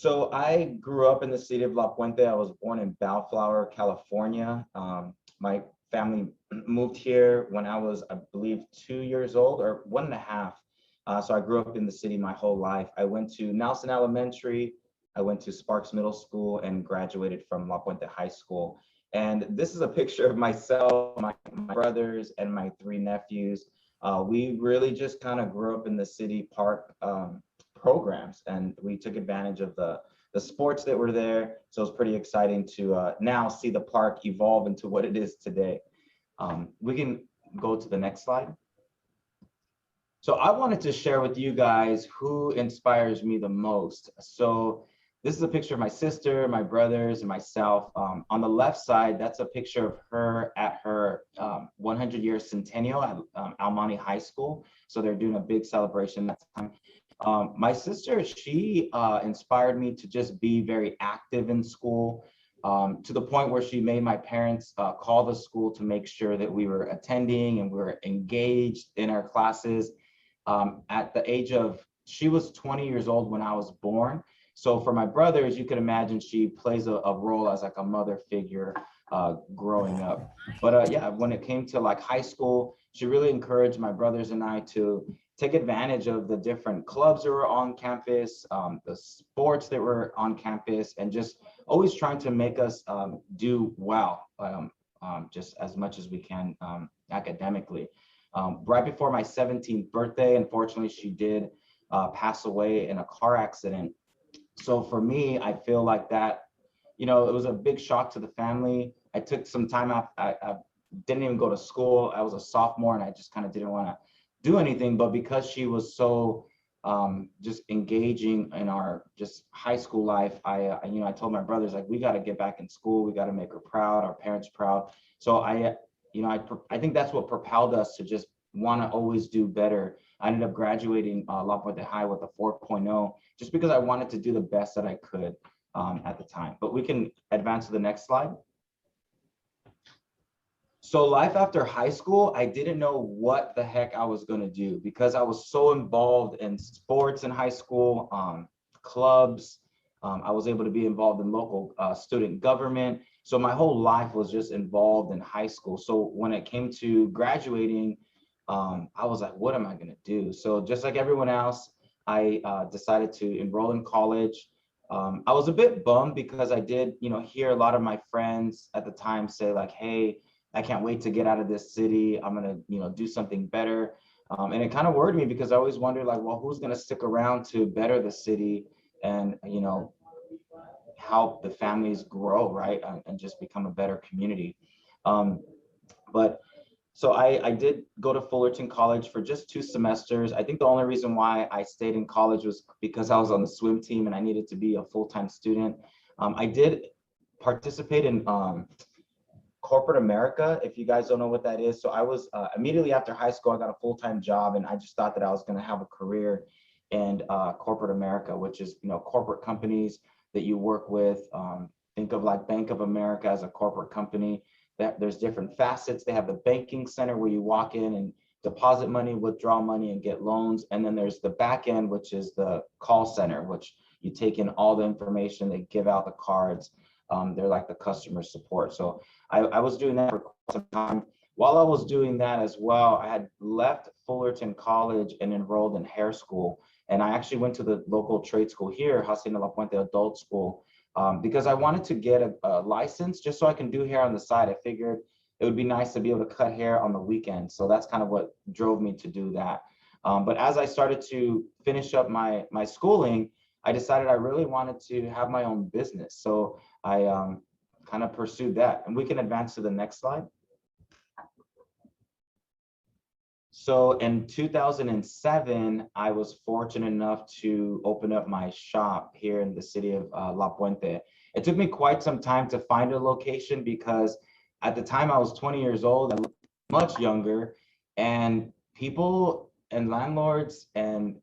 So I grew up in the city of La Puente. I was born in Bellflower, California. My family moved here when I was, I believe, 2 years old or one and a half. So I grew up in the city my whole life. I went to Nelson Elementary. I went to Sparks Middle School and graduated from La Puente High School. And this is a picture of myself, my brothers, and my three nephews. We really just kind of grew up in the city park programs, and we took advantage of the sports that were there. So it's pretty exciting to now see the park evolve into what it is today. We can go to the next slide. So I wanted to share with you guys who inspires me the most. So this is a picture of my sister, my brothers, and myself. On the left side, that's a picture of her at her 100-year centennial at Almani High School. So they're doing a big celebration that time. My sister, she inspired me to just be very active in school, to the point where she made my parents call the school to make sure that we were attending and we were engaged in our classes. At the age of, she was 20 years old when I was born. So for my brothers, you could imagine she plays a role as like a mother figure growing up. But yeah, when it came to like high school, she really encouraged my brothers and I to take advantage of the different clubs that were on campus, the sports that were on campus, and just always trying to make us do well, just as much as we can academically. Right before my 17th birthday, unfortunately, she did pass away in a car accident. So for me, I feel like that, it was a big shock to the family. I took some time out. I didn't even go to school. I was a sophomore and I just kind of didn't want to do anything. But because she was so just engaging in our just high school life, I told my brothers, like, we got to get back in school. We got to make her proud, our parents proud. So I think that's what propelled us to just want to always do better. I ended up graduating La Puente High with a 4.0, just because I wanted to do the best that I could at the time. But we can advance to the next slide. So life after high school, I didn't know what the heck I was going to do, because I was so involved in sports in high school, clubs. I was able to be involved in local student government. So my whole life was just involved in high school. So when it came to graduating, I was like, what am I going to do? So just like everyone else, I decided to enroll in college. I was a bit bummed because I did, hear a lot of my friends at the time say like, hey, I can't wait to get out of this city. I'm going to, do something better. And it kind of worried me because I always wondered like, well, who's going to stick around to better the city and, help the families grow, right? And just become a better community. So I did go to Fullerton College for just 2 semesters. I think the only reason why I stayed in college was because I was on the swim team and I needed to be a full-time student. I did participate in corporate America, if you guys don't know what that is. So I was immediately after high school, I got a full-time job, and I just thought that I was going to have a career in corporate America, which is, corporate companies that you work with. Think of like Bank of America as a corporate company. There's different facets. They have the banking center where you walk in and deposit money, withdraw money, and get loans. And then there's the back end, which is the call center, which you take in all the information, they give out the cards. They're like the customer support. So I was doing that for some time. While I was doing that as well, I had left Fullerton College and enrolled in hair school. And I actually went to the local trade school here, Hacienda La Puente Adult School, because I wanted to get a license just so I can do hair on the side. I figured it would be nice to be able to cut hair on the weekend. So that's kind of what drove me to do that. But as I started to finish up my schooling, I decided I really wanted to have my own business. So I kind of pursued that. And we can advance to the next slide. So in 2007, I was fortunate enough to open up my shop here in the city of La Puente. It took me quite some time to find a location because at the time I was 20 years old, I looked much younger, and people and landlords and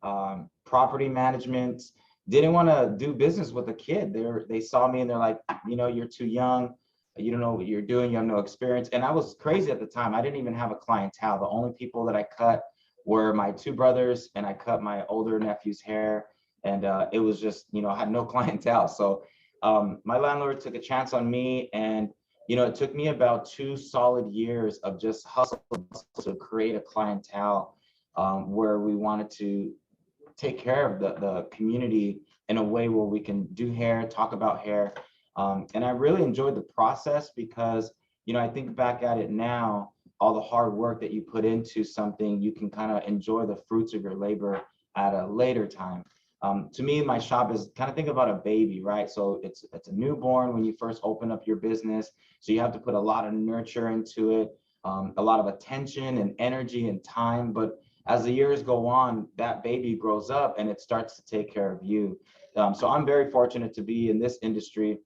property management didn't want to do business with a kid. They saw me and they're like, you're too young. You don't know what you're doing. You have no experience. And I was crazy at the time. I didn't even have a clientele. The only people that I cut were my 2 brothers, and I cut my older nephew's hair. and it was just, I had no clientele. So my landlord took a chance on me, and it took me about 2 solid years of just hustle to create a clientele where we wanted to take care of the community in a way where we can do hair, talk about hair. And I really enjoyed the process because, I think back at it now, all the hard work that you put into something, you can kind of enjoy the fruits of your labor at a later time. To me, my shop is kind of, think about a baby, right? So it's a newborn when you first open up your business. So you have to put a lot of nurture into it, a lot of attention and energy and time. But as the years go on, that baby grows up and it starts to take care of you. So I'm very fortunate to be in this industry.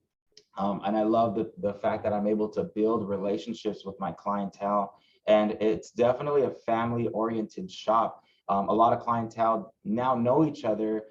And I love the fact that I'm able to build relationships with my clientele. And it's definitely a family oriented shop. A lot of clientele now know each other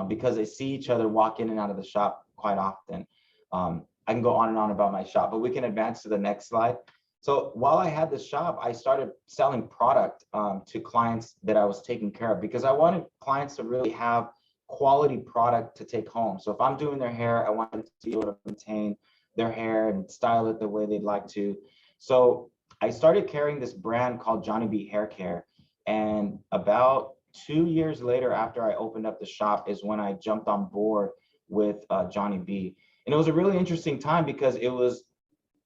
because they see each other walk in and out of the shop quite often. I can go on and on about my shop, but we can advance to the next slide. So while I had the shop, I started selling product to clients that I was taking care of, because I wanted clients to really have quality product to take home. So if I'm doing their hair, I want them to be able to maintain their hair and style it the way they'd like to. So I started carrying this brand called Johnny B Hair Care. And about 2 years later, after I opened up the shop, is when I jumped on board with Johnny B. And it was a really interesting time because it was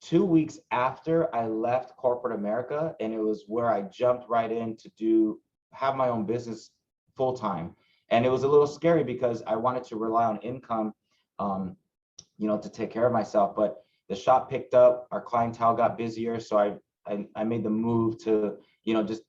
2 weeks after I left corporate America, and it was where I jumped right in to have my own business full time. And it was a little scary because I wanted to rely on income, to take care of myself. But the shop picked up, our clientele got busier, so I made the move to, just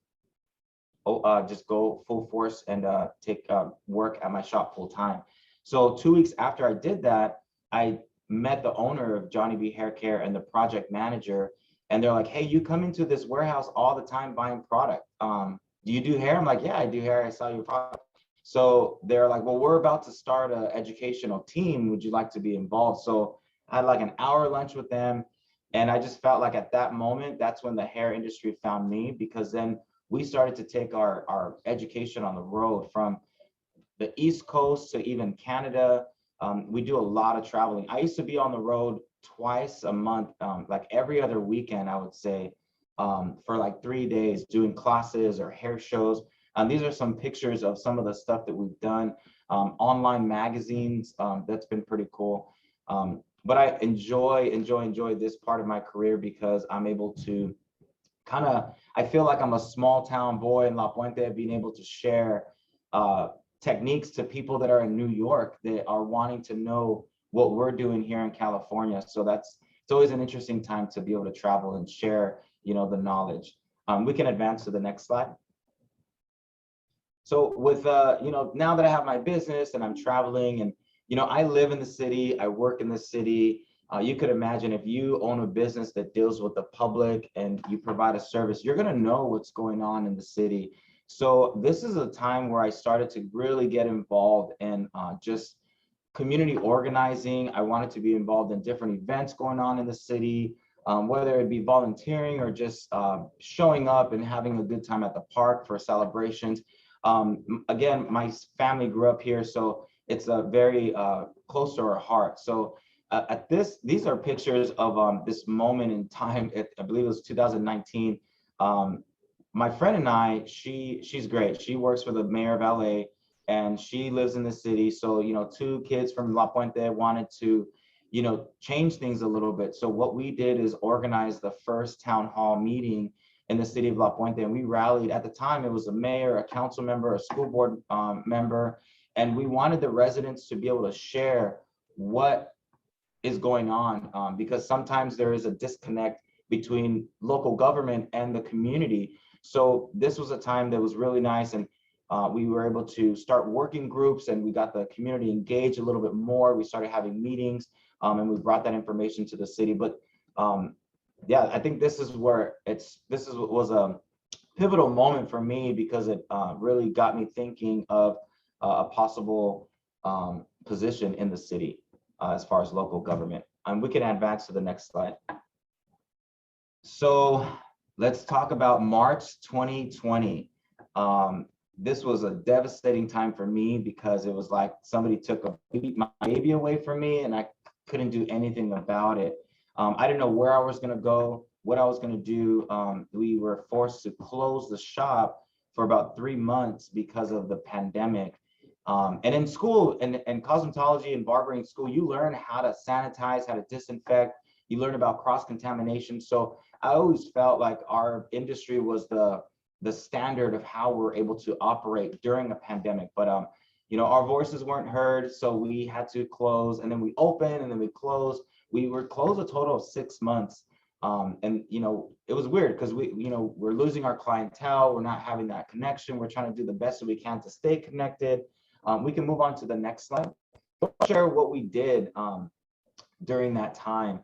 go full force and take work at my shop full time. So 2 weeks after I did that, I met the owner of Johnny B Hair Care and the project manager, and they're like, "Hey, you come into this warehouse all the time buying product. Do you do hair?" I'm like, "Yeah, I do hair. I saw your product." So they're like, "Well, we're about to start an educational team. Would you like to be involved?" So I had like an hour lunch with them. And I just felt like at that moment, that's when the hair industry found me, because then we started to take our education on the road from the East Coast to even Canada. We do a lot of traveling. I used to be on the road twice a month, like every other weekend, I would say, for like 3 days doing classes or hair shows. These are some pictures of some of the stuff that we've done. Online magazines, that's been pretty cool. But I enjoy this part of my career because I'm able to I feel like I'm a small town boy in La Puente, being able to share techniques to people that are in New York that are wanting to know what we're doing here in California. So it's always an interesting time to be able to travel and share, the knowledge. We can advance to the next slide. So with, now that I have my business and I'm traveling and, I live in the city, I work in the city. You could imagine if you own a business that deals with the public and you provide a service, you're going to know what's going on in the city. So this is a time where I started to really get involved in just community organizing. I wanted to be involved in different events going on in the city, whether it be volunteering or just showing up and having a good time at the park for celebrations. Again, my family grew up here, so it's a very close to our heart. So these are pictures of this moment in time. I believe it was 2019. My friend and I, she's great. She works for the mayor of LA and she lives in the city. So, 2 kids from La Puente wanted to, change things a little bit. So what we did is organize the first town hall meeting in the city of La Puente. And we rallied, at the time, it was a mayor, a council member, a school board member. And we wanted the residents to be able to share what is going on, because sometimes there is a disconnect between local government and the community. So this was a time that was really nice, and we were able to start working groups, and we got the community engaged a little bit more. We started having meetings, and we brought that information to the city. But yeah, I think this was a pivotal moment for me, because it really got me thinking of a possible position in the city as far as local government. We can advance to the next slide. So let's talk about March 2020. this was a devastating time for me because it was like somebody took my baby away from me and I couldn't do anything about it. I didn't know where I was going to go, what I was going to do. We were forced to close the shop for about 3 months because of the pandemic. And in school, and cosmetology and barbering school, you learn how to sanitize, how to disinfect. You learn about cross-contamination. So I always felt like our industry was the standard of how we're able to operate during a pandemic. But you know, our voices weren't heard, so we had to close, and then we open, and then we close. We were closed a total of 6 months. And you know, it was weird because we're losing our clientele, we're not having that connection, we're trying to do the best that we can to stay connected. We can move on to the next slide. I'll share what we did during that time.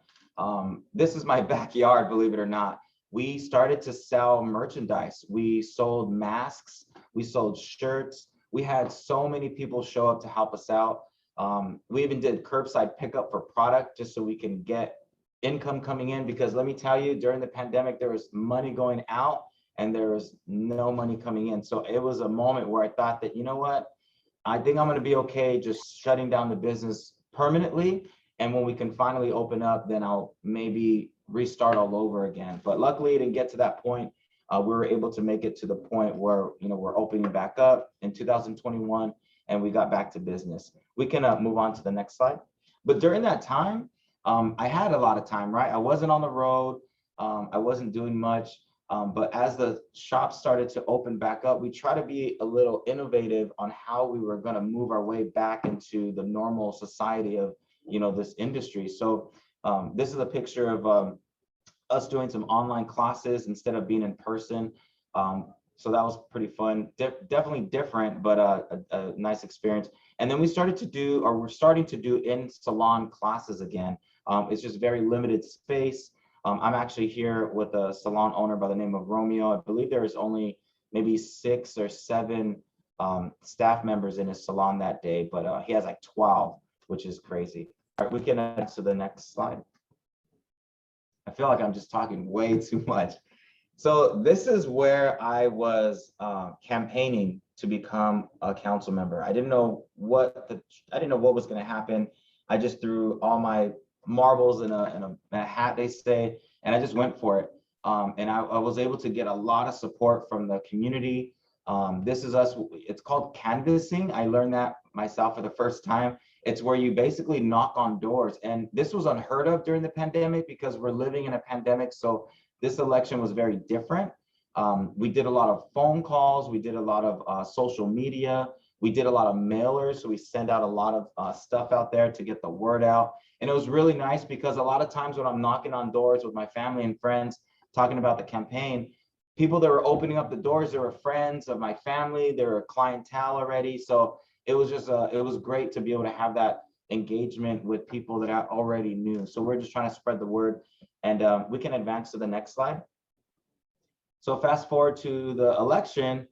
This is my backyard, believe it or not. We started to sell merchandise. We sold masks, we sold shirts. We had so many people show up to help us out. We even did curbside pickup for product just so we can get income coming in, because let me tell you, during the pandemic, there was money going out and there was no money coming in. So it was a moment where I thought that, you know what, I think I'm going to be okay just shutting down the business permanently. And when we can finally open up, then I'll maybe restart all over again. But luckily it didn't get to that point. We were able to make it to the point where, you know, we're opening back up in 2021 and we got back to business. We can move on to the next slide. But during that time, I had a lot of time, right? I wasn't on the road. I wasn't doing much. But as the shop started to open back up, we try to be a little innovative on how we were going to move our way back into the normal society of, you know, this industry. So this is a picture of us doing some online classes instead of being in person. So that was pretty fun. Definitely different, but a nice experience. And then we started to do, or we're starting to do, in salon classes again. It's just very limited space. I'm actually here with a salon owner by the name of Romeo. I believe there is only maybe 6 or 7 staff members in his salon that day, but he has like 12, which is crazy. All right, we can add to the next slide. I feel like I'm just talking way too much. So this is where I was campaigning to become a council member. I didn't know what was going to happen. I just threw all my marbles in a hat, they say, and I just went for it. And I was able to get a lot of support from the community. This is us. It's called canvassing. I learned that myself for the first time. It's where you basically knock on doors, and this was unheard of during the pandemic because we're living in a pandemic. So this election was very different. We did a lot of phone calls. We did a lot of social media. We did a lot of mailers. So we sent out a lot of stuff out there to get the word out. And it was really nice because a lot of times when I'm knocking on doors with my family and friends talking about the campaign, people that were opening up the doors, they were friends of my family, they were clientele already. So it was just, it was great to be able to have that engagement with people that I already knew. So we're just trying to spread the word, and we can advance to the next slide. So fast forward to the election,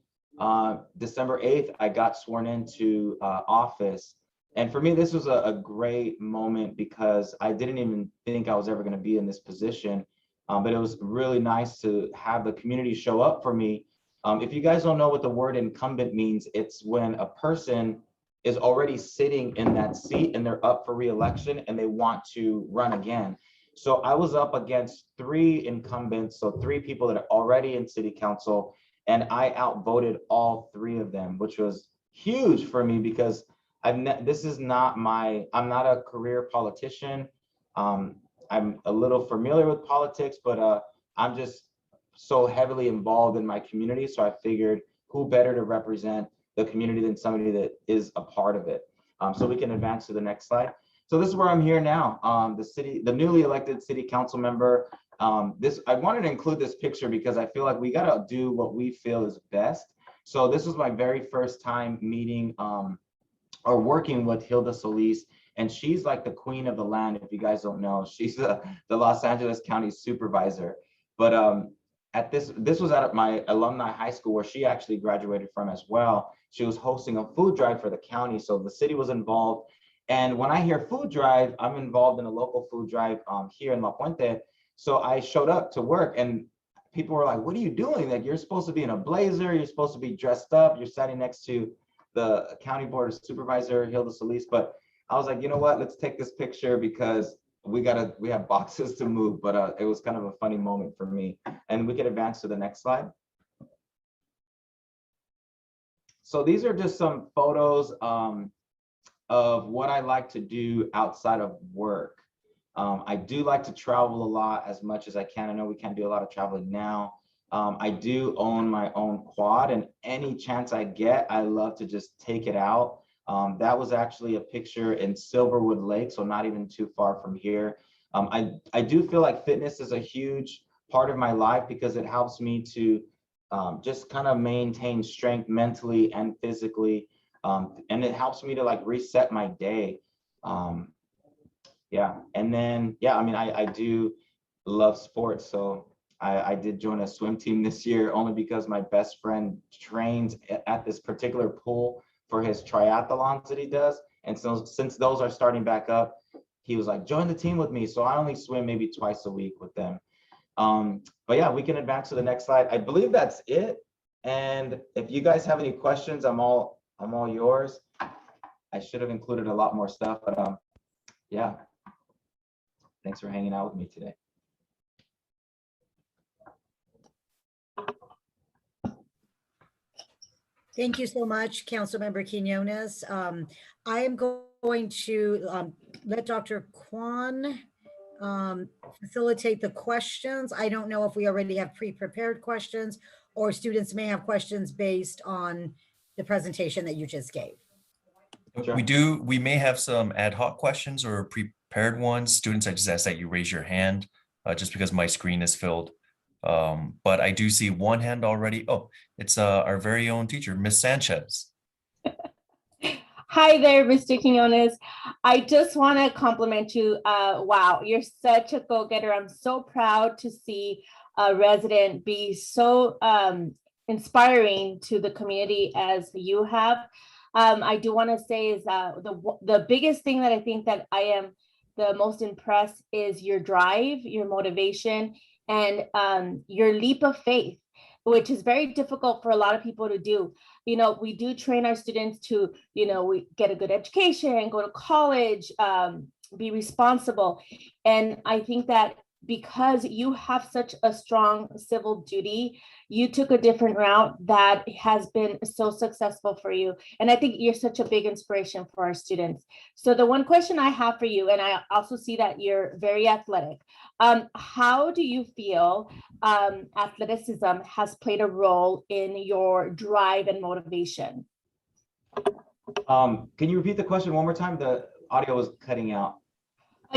December 8th, I got sworn into office. And for me, this was a great moment because I didn't even think I was ever going to be in this position. But it was really nice to have the community show up for me. If you guys don't know what the word incumbent means, it's when a person is already sitting in that seat and they're up for re-election and they want to run again. So I was up against 3 incumbents, so 3 people that are already in city council, and I outvoted all 3 of them, which was huge for me because this is not I'm not a career politician. I'm a little familiar with politics, but I'm just so heavily involved in my community. So I figured who better to represent the community than somebody that is a part of it. So we can advance to the next slide. So this is where I'm here now, the newly elected city council member. I wanted to include this picture because I feel like we got to do what we feel is best. So this was my very first time meeting or working with Hilda Solis. And she's like the queen of the land. If you guys don't know, she's the Los Angeles County supervisor. But this was at my alumni high school where she actually graduated from as well. She was hosting a food drive for the county, so the city was involved. And when I hear food drive, I'm involved in a local food drive here in La Puente. So I showed up to work, and people were like, what are you doing? Like, you're supposed to be in a blazer, you're supposed to be dressed up, you're standing next to the county board of supervisor, Hilda Solis. But I was like, you know what, let's take this picture because we have boxes to move. But it was kind of a funny moment for me. And we could advance to the next slide. So these are just some photos of what I like to do outside of work. I do like to travel a lot as much as I can. I know we can't do a lot of traveling now. I do own my own quad, and any chance I get, I love to just take it out. That was actually a picture in Silverwood Lake, so not even too far from here. I do feel like fitness is a huge part of my life because it helps me to just kind of maintain strength mentally and physically. And it helps me to like reset my day. Yeah, and then, yeah, I mean, I do love sports. So I did join a swim team this year only because my best friend trains at this particular pool for his triathlons that he does. And so since those are starting back up, he was like, join the team with me. So I only swim maybe twice a week with them. But yeah, we can advance to the next slide. I believe that's it. And if you guys have any questions, I'm all yours. I should have included a lot more stuff, but yeah. Thanks for hanging out with me today. Thank you so much, Councilmember Quinones. I am going to let Dr. Kwan facilitate the questions. I don't know if we already have pre-prepared questions or students may have questions based on the presentation that you just gave. Sure. We may have some ad hoc questions or prepared ones. Students, I just ask that you raise your hand just because my screen is filled. But I do see one hand already. Oh, it's our very own teacher, Miss Sanchez. Hi there, Mr. Quinones. I just want to compliment you. Wow, you're such a go-getter. I'm so proud to see a resident be so inspiring to the community as you have. I do want to say is the biggest thing that I think that I am the most impressed is your drive, your motivation, and your leap of faith, which is very difficult for a lot of people to do. You know, we do train our students to, you know, we get a good education, go to college, be responsible. And I think that because you have such a strong civil duty, you took a different route that has been so successful for you. And I think you're such a big inspiration for our students. So the one question I have for you, and I also see that you're very athletic. How do you feel athleticism has played a role in your drive and motivation? Can you repeat the question one more time? The audio was cutting out.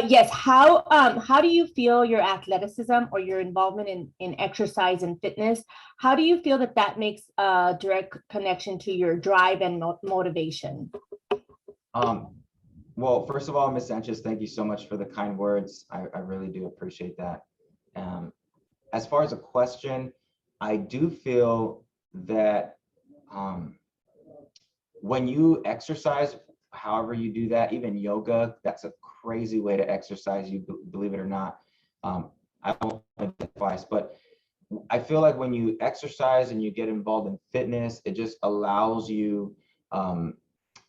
Yes. How do you feel your athleticism or your involvement in exercise and fitness? How do you feel that that makes a direct connection to your drive and motivation? Well, first of all, Ms. Sanchez, thank you so much for the kind words. I really do appreciate that. As far as a question, I do feel that when you exercise, however you do that, even yoga, that's a crazy way to exercise, you believe it or not. I won't advise, but I feel like when you exercise and you get involved in fitness, it just allows you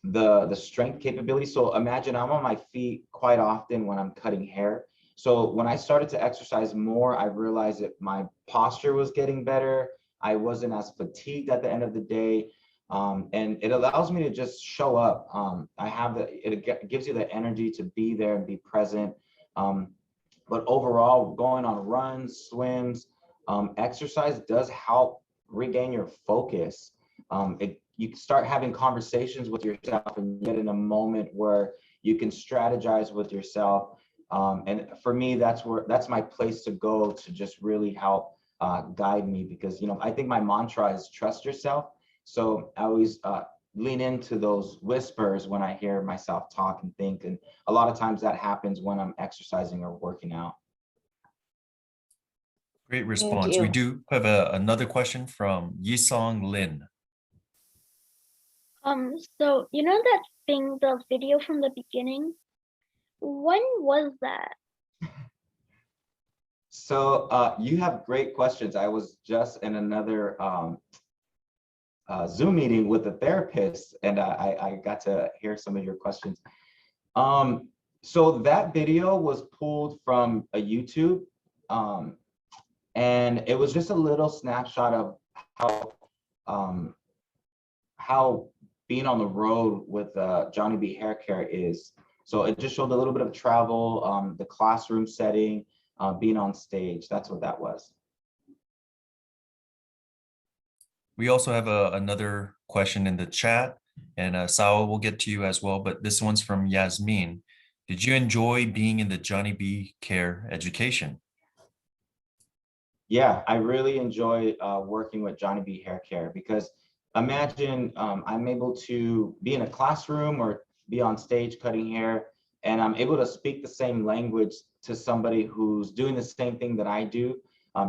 the strength capability. So imagine I'm on my feet quite often when I'm cutting hair. So when I started to exercise more, I realized that my posture was getting better. I wasn't as fatigued at the end of the day. And it allows me to just show up. It gives you the energy to be there and be present. But overall, going on runs, swims, exercise does help regain your focus. You start having conversations with yourself and get in a moment where you can strategize with yourself. And for me, that's my place to go to just really help guide me, because, you know, I think my mantra is trust yourself. So I always lean into those whispers when I hear myself talk and think. And a lot of times that happens when I'm exercising or working out. Great response. We do have another question from Yisong Lin. So you know that thing, the video from the beginning, when was that? So you have great questions. I was just in another Zoom meeting with a therapist, and I got to hear some of your questions. So that video was pulled from a YouTube, and it was just a little snapshot of how being on the road with Johnny B Hair Care is. So it just showed a little bit of travel, the classroom setting, being on stage. That's what that was. We also have another question in the chat, and Saul will get to you as well, but this one's from Yasmin. Did you enjoy being in the Johnny B Care education? Yeah, I really enjoy working with Johnny B Hair Care, because imagine I'm able to be in a classroom or be on stage cutting hair, and I'm able to speak the same language to somebody who's doing the same thing that I do,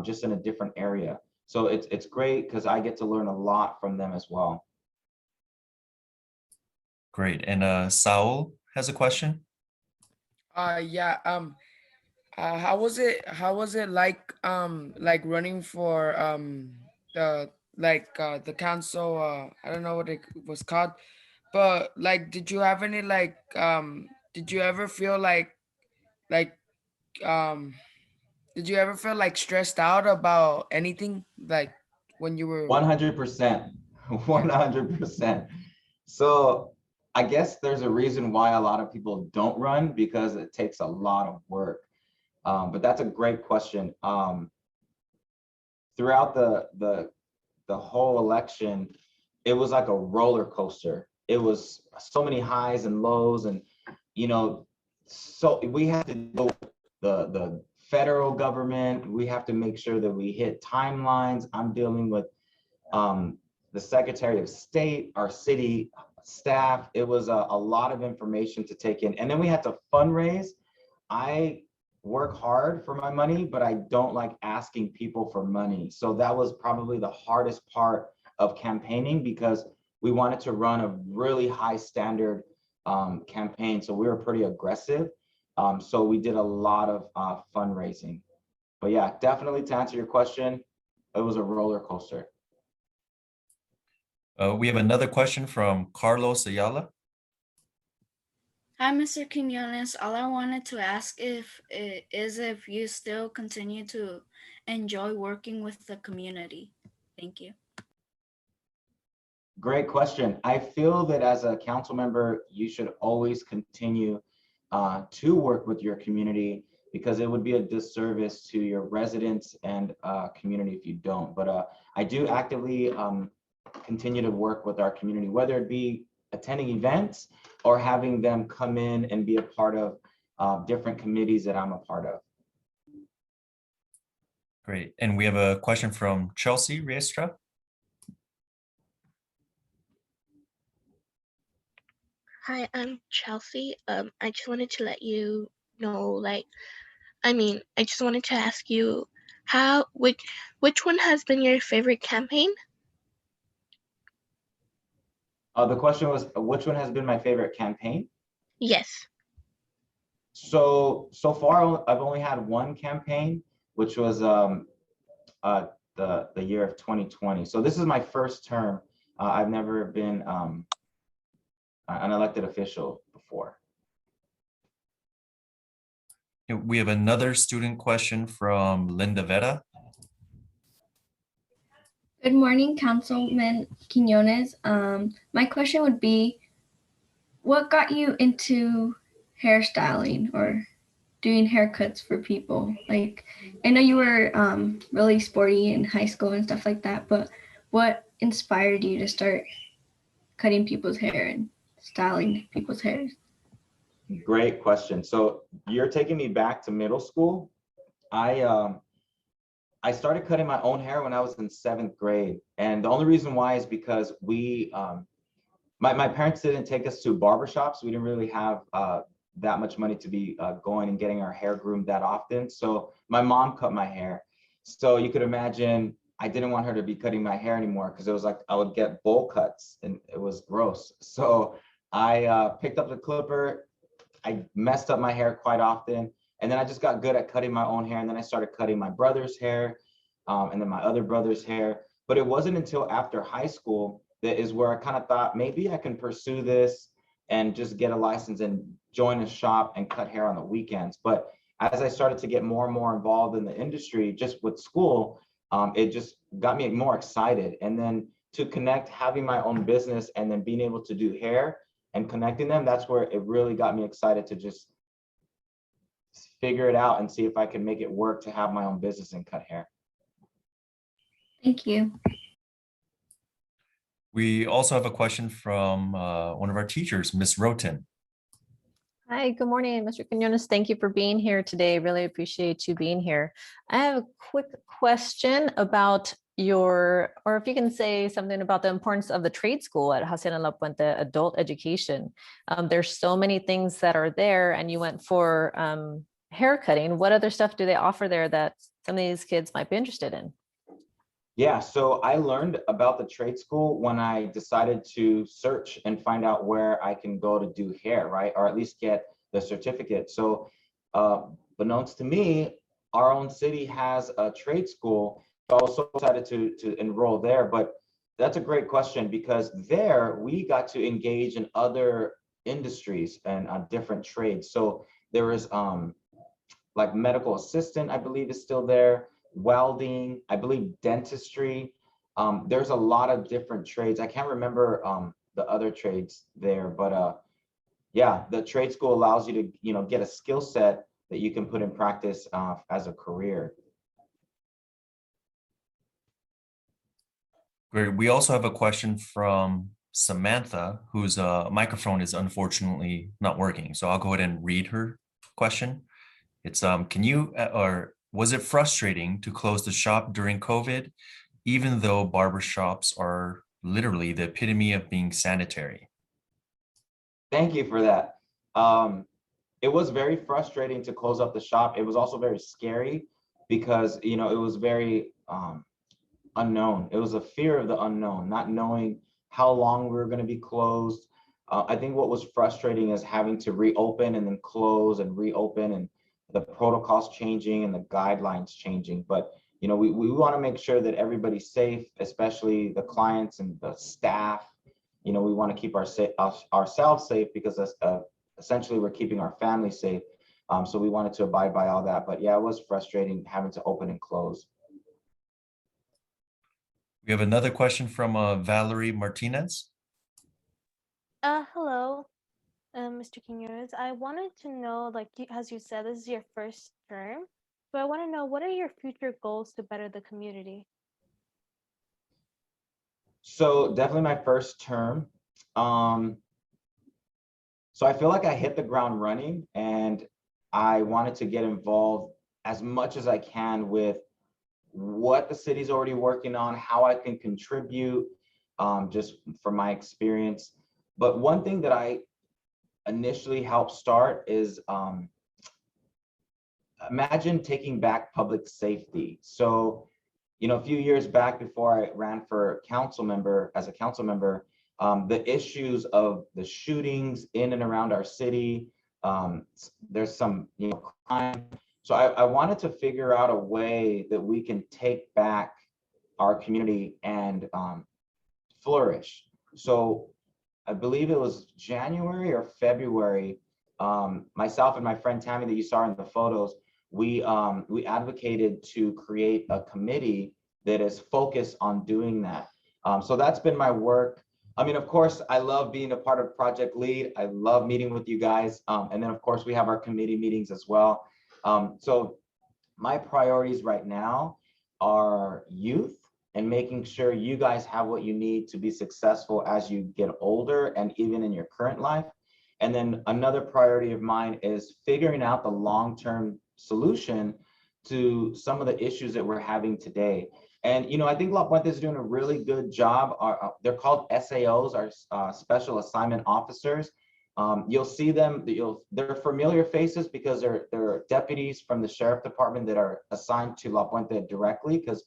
just in a different area. So it's great because I get to learn a lot from them as well. Great. And Saul has a question. Yeah. How was it? How was it like running for the council? I don't know what it was called, but like, did you have any did you ever feel like um did you ever feel like stressed out about anything, like when you were? 100%, 100%. So I guess there's a reason why a lot of people don't run, because it takes a lot of work. But that's a great question. Throughout the whole election, it was like a roller coaster. It was so many highs and lows, and so we have to go the federal government. We have to make sure that we hit timelines. I'm dealing with the Secretary of State, our city staff. It was a lot of information to take in, and then we had to fundraise. I work hard for my money, but I don't like asking people for money. So that was probably the hardest part of campaigning, because we wanted to run a really high standard campaign. So we were pretty aggressive. So we did a lot of fundraising. But yeah, definitely, to answer your question, it was a roller coaster. We have another question from Carlos Ayala. Hi, Mr. Quinones. All I wanted to ask if you still continue to enjoy working with the community. Thank you. Great question. I feel that as a council member, you should always continue to work with your community, because it would be a disservice to your residents and community if you don't. But I do actively continue to work with our community, whether it be attending events or having them come in and be a part of different committees that I'm a part of. Great. And we have a question from Chelsea Riestra. Hi, I'm Chelsea. I just wanted to let you know, I just wanted to ask you which one has been your favorite campaign? The question was, which one has been my favorite campaign? Yes. So far, I've only had one campaign, which was the year of 2020. So this is my first term. I've never been an elected official before. We have another student question from Linda Vera. Good morning, Councilman Quinones. My question would be, what got you into hairstyling or doing haircuts for people? Like, I know you were really sporty in high school and stuff like that, but what inspired you to start cutting people's hair and styling people's hair? Great question. So you're taking me back to middle school. I started cutting my own hair when I was in 7th grade. And the only reason why is because my parents didn't take us to barbershops. We didn't really have that much money to be going and getting our hair groomed that often. So my mom cut my hair. So you could imagine I didn't want her to be cutting my hair anymore, because it was like I would get bowl cuts and it was gross. So I picked up the clipper. I messed up my hair quite often. And then I just got good at cutting my own hair. And then I started cutting my brother's hair, and then my other brother's hair. But it wasn't until after high school that is where I kind of thought maybe I can pursue this and just get a license and join a shop and cut hair on the weekends. But as I started to get more and more involved in the industry, just with school, it just got me more excited. And then to connect, having my own business and then being able to do hair and connecting them, that's where it really got me excited to just figure it out and see if I can make it work to have my own business and cut hair. Thank you. We also have a question from one of our teachers, Miss Roten. Hi, good morning, Mr. Quinones. Thank you for being here today. Really appreciate you being here. I have a quick question about or if you can say something about the importance of the trade school at Hacienda La Puente, adult education. There's so many things that are there, and you went for hair cutting. What other stuff do they offer there that some of these kids might be interested in? Yeah, so I learned about the trade school when I decided to search and find out where I can go to do hair, right? Or at least get the certificate. So, beknownst to me, our own city has a trade school. So I was so excited to enroll there. But that's a great question, because there we got to engage in other industries and different trades. So there is like medical assistant, I believe, is still there. Welding, I believe dentistry. There's a lot of different trades. I can't remember the other trades there, but yeah, the trade school allows you to get a skill set that you can put in practice as a career. Great. We also have a question from Samantha, whose microphone is unfortunately not working. So I'll go ahead and read her question. It's was it frustrating to close the shop during COVID, even though barbershops are literally the epitome of being sanitary? Thank you for that. It was very frustrating to close up the shop. It was also very scary because, it was very unknown. It was a fear of the unknown, not knowing how long we were going to be closed. I think what was frustrating is having to reopen and then close and reopen, and the protocols changing and the guidelines changing. But we want to make sure that everybody's safe, especially the clients and the staff. We want to keep ourselves safe, because essentially we're keeping our family safe. So we wanted to abide by all that. But yeah, it was frustrating having to open and close. We have another question from Valerie Martinez. Hello, Mr. Quinones. I wanted to know, as you said, this is your first term. So I want to know, what are your future goals to better the community? So definitely my first term. So I feel like I hit the ground running, and I wanted to get involved as much as I can with what the city's already working on, how I can contribute, just from my experience. But one thing that I initially helped start is imagine taking back public safety. So, a few years back, before I ran for as a council member, the issues of the shootings in and around our city, there's some crime. So I wanted to figure out a way that we can take back our community and flourish. So I believe it was January or February, myself and my friend Tammy that you saw in the photos, we advocated to create a committee that is focused on doing that. So that's been my work. I mean, of course, I love being a part of Project Lead. I love meeting with you guys. And then, of course, we have our committee meetings as well. So my priorities right now are youth and making sure you guys have what you need to be successful as you get older and even in your current life. And then another priority of mine is figuring out the long-term solution to some of the issues that we're having today. And, I think La Puente is doing a really good job. They're called SAOs, our Special Assignment Officers. You'll see them, they're familiar faces because they're deputies from the sheriff department that are assigned to La Puente directly, because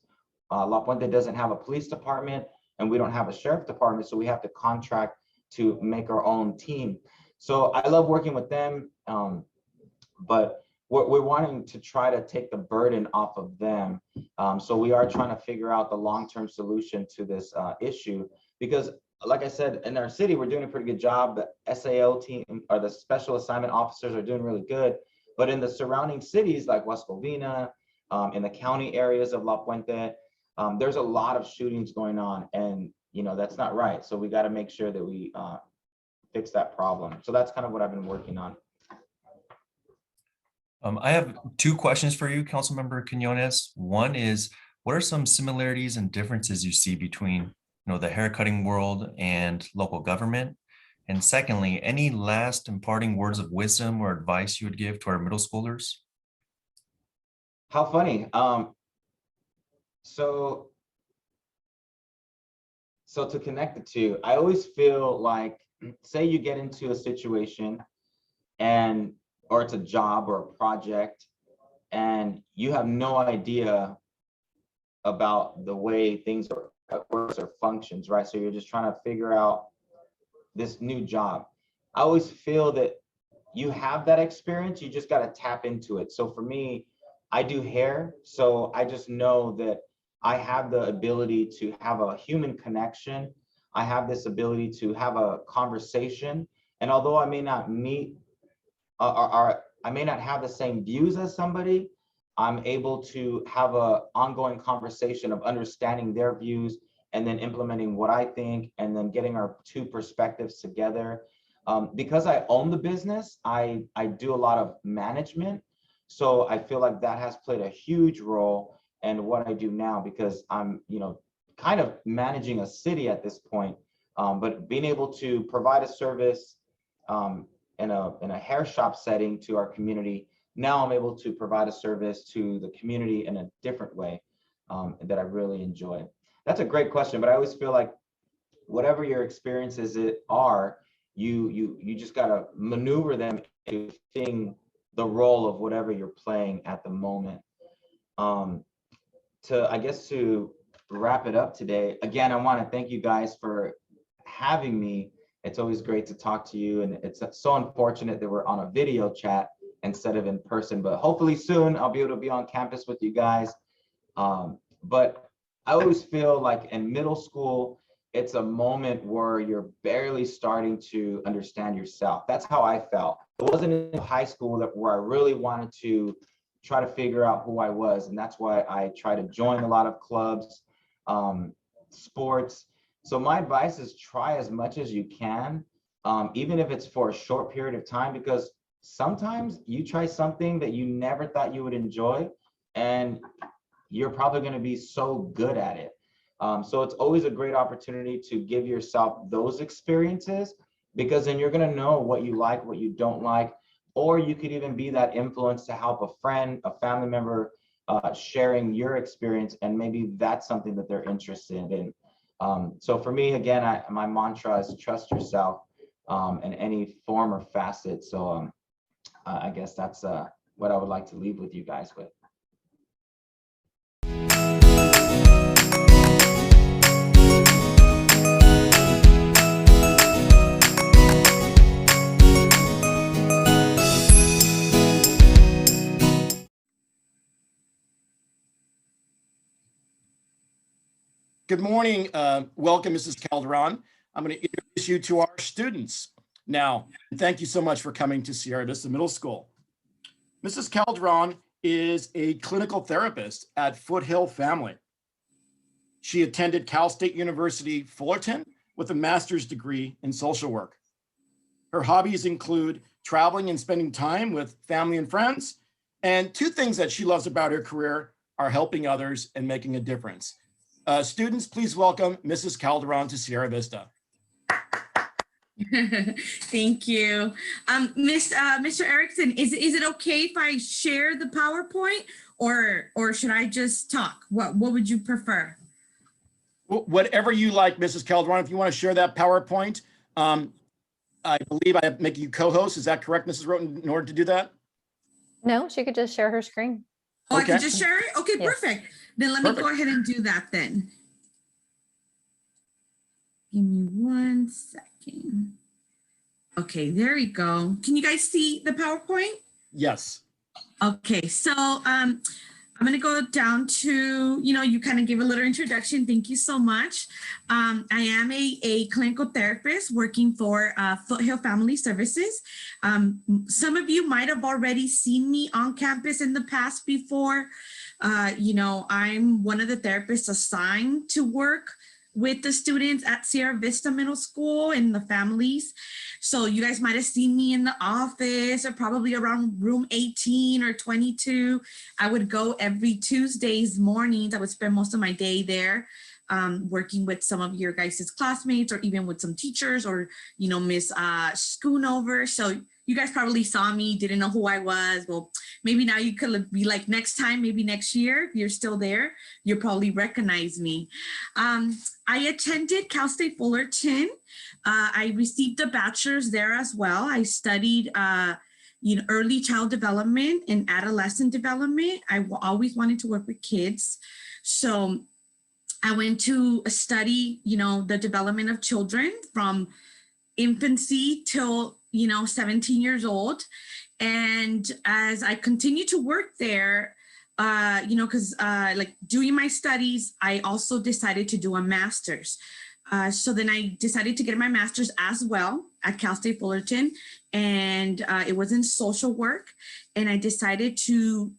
La Puente doesn't have a police department and we don't have a sheriff department. So we have to contract to make our own team. So I love working with them. But we're wanting to try to take the burden off of them. So we are trying to figure out the long-term solution to this issue, because like I said, in our city, we're doing a pretty good job. The SAO team, or the special assignment officers, are doing really good. But in the surrounding cities like West Covina, in the county areas of La Puente, there's a lot of shootings going on, and that's not right. So we got to make sure that we fix that problem. So that's kind of what I've been working on. I have two questions for you, Councilmember Quinones. One is, what are some similarities and differences you see between the haircutting world and local government? And secondly, any last imparting words of wisdom or advice you would give to our middle schoolers? How funny. So to connect the two, I always feel like, say you get into a situation or it's a job or a project, and you have no idea about the way things works or functions, right? So you're just trying to figure out this new job. I always feel that you have that experience, you just got to tap into it. So for me, I do hair, so I just know that I have the ability to have a human connection. I have this ability to have a conversation, and although I may not meet I may not have the same views as somebody, I'm able to have an ongoing conversation of understanding their views and then implementing what I think, and then getting our two perspectives together. Because I own the business, I do a lot of management. So I feel like that has played a huge role in what I do now, because I'm, kind of managing a city at this point. But being able to provide a service in a hair shop setting to our community, now I'm able to provide a service to the community in a different way that I really enjoy. That's a great question, but I always feel like whatever your experiences are, you just gotta maneuver them into fitting the role of whatever you're playing at the moment. To wrap it up today, again, I want to thank you guys for having me. It's always great to talk to you, and it's so unfortunate that we're on a video chat instead of in person, but hopefully soon I'll be able to be on campus with you guys. But I always feel like in middle school, it's a moment where you're barely starting to understand yourself. That's how I felt. It wasn't in high school where I really wanted to try to figure out who I was, and that's why I try to join a lot of clubs, sports. So my advice is try as much as you can, even if it's for a short period of time, because sometimes you try something that you never thought you would enjoy, and you're probably going to be so good at it. So it's always a great opportunity to give yourself those experiences, because then you're going to know what you like, what you don't like, or you could even be that influence to help a friend, a family member, sharing your experience, and maybe that's something that they're interested in. So for me, again, my mantra is trust yourself in any form or facet. So I guess that's what I would like to leave with you guys with. Good morning. Welcome, Mrs. Calderon. I'm going to introduce you to our students now. Thank you so much for coming to Sierra Vista Middle School. Mrs. Calderon is a clinical therapist at Foothill Family. She attended Cal State University Fullerton with a master's degree in social work. Her hobbies include traveling and spending time with family and friends. And two things that she loves about her career are helping others and making a difference. Students, please welcome Mrs. Calderon to Sierra Vista. Thank you. Mr. Erickson, is it okay if I share the PowerPoint, or should I just talk? What would you prefer? Whatever you like, Mrs. Calderon. If you want to share that PowerPoint, I believe I am making you co-host. Is that correct, Mrs. Roten, in order to do that? No, she could just share her screen. Oh, okay. I can just share it? Okay, Yes. Perfect. Then let me go ahead and do that then. Give me 1 second. Okay, there we go. Can you guys see the PowerPoint? Yes. Okay, so I'm going to go down to, you kind of gave a little introduction. Thank you so much. I am a clinical therapist working for Foothill Family Services. Some of you might have already seen me on campus in the past before. I'm one of the therapists assigned to work with the students at Sierra Vista Middle School and the families. So you guys might have seen me in the office or probably around room 18 or 22. I would go every Tuesdays mornings. I would spend most of my day there working with some of your guys' classmates or even with some teachers or, Miss Schoonover. So you guys probably saw me, didn't know who I was. Well, maybe now you could be like next time, maybe next year, if you're still there, you'll probably recognize me. I attended Cal State Fullerton. I received a bachelor's there as well. I studied early child development and adolescent development. I always wanted to work with kids. So I went to study, the development of children from infancy till 17 years old. And as I continued to work there, because like doing my studies, I also decided to do a master's. So then I decided to get my master's as well at Cal State Fullerton, and it was in social work. And I decided to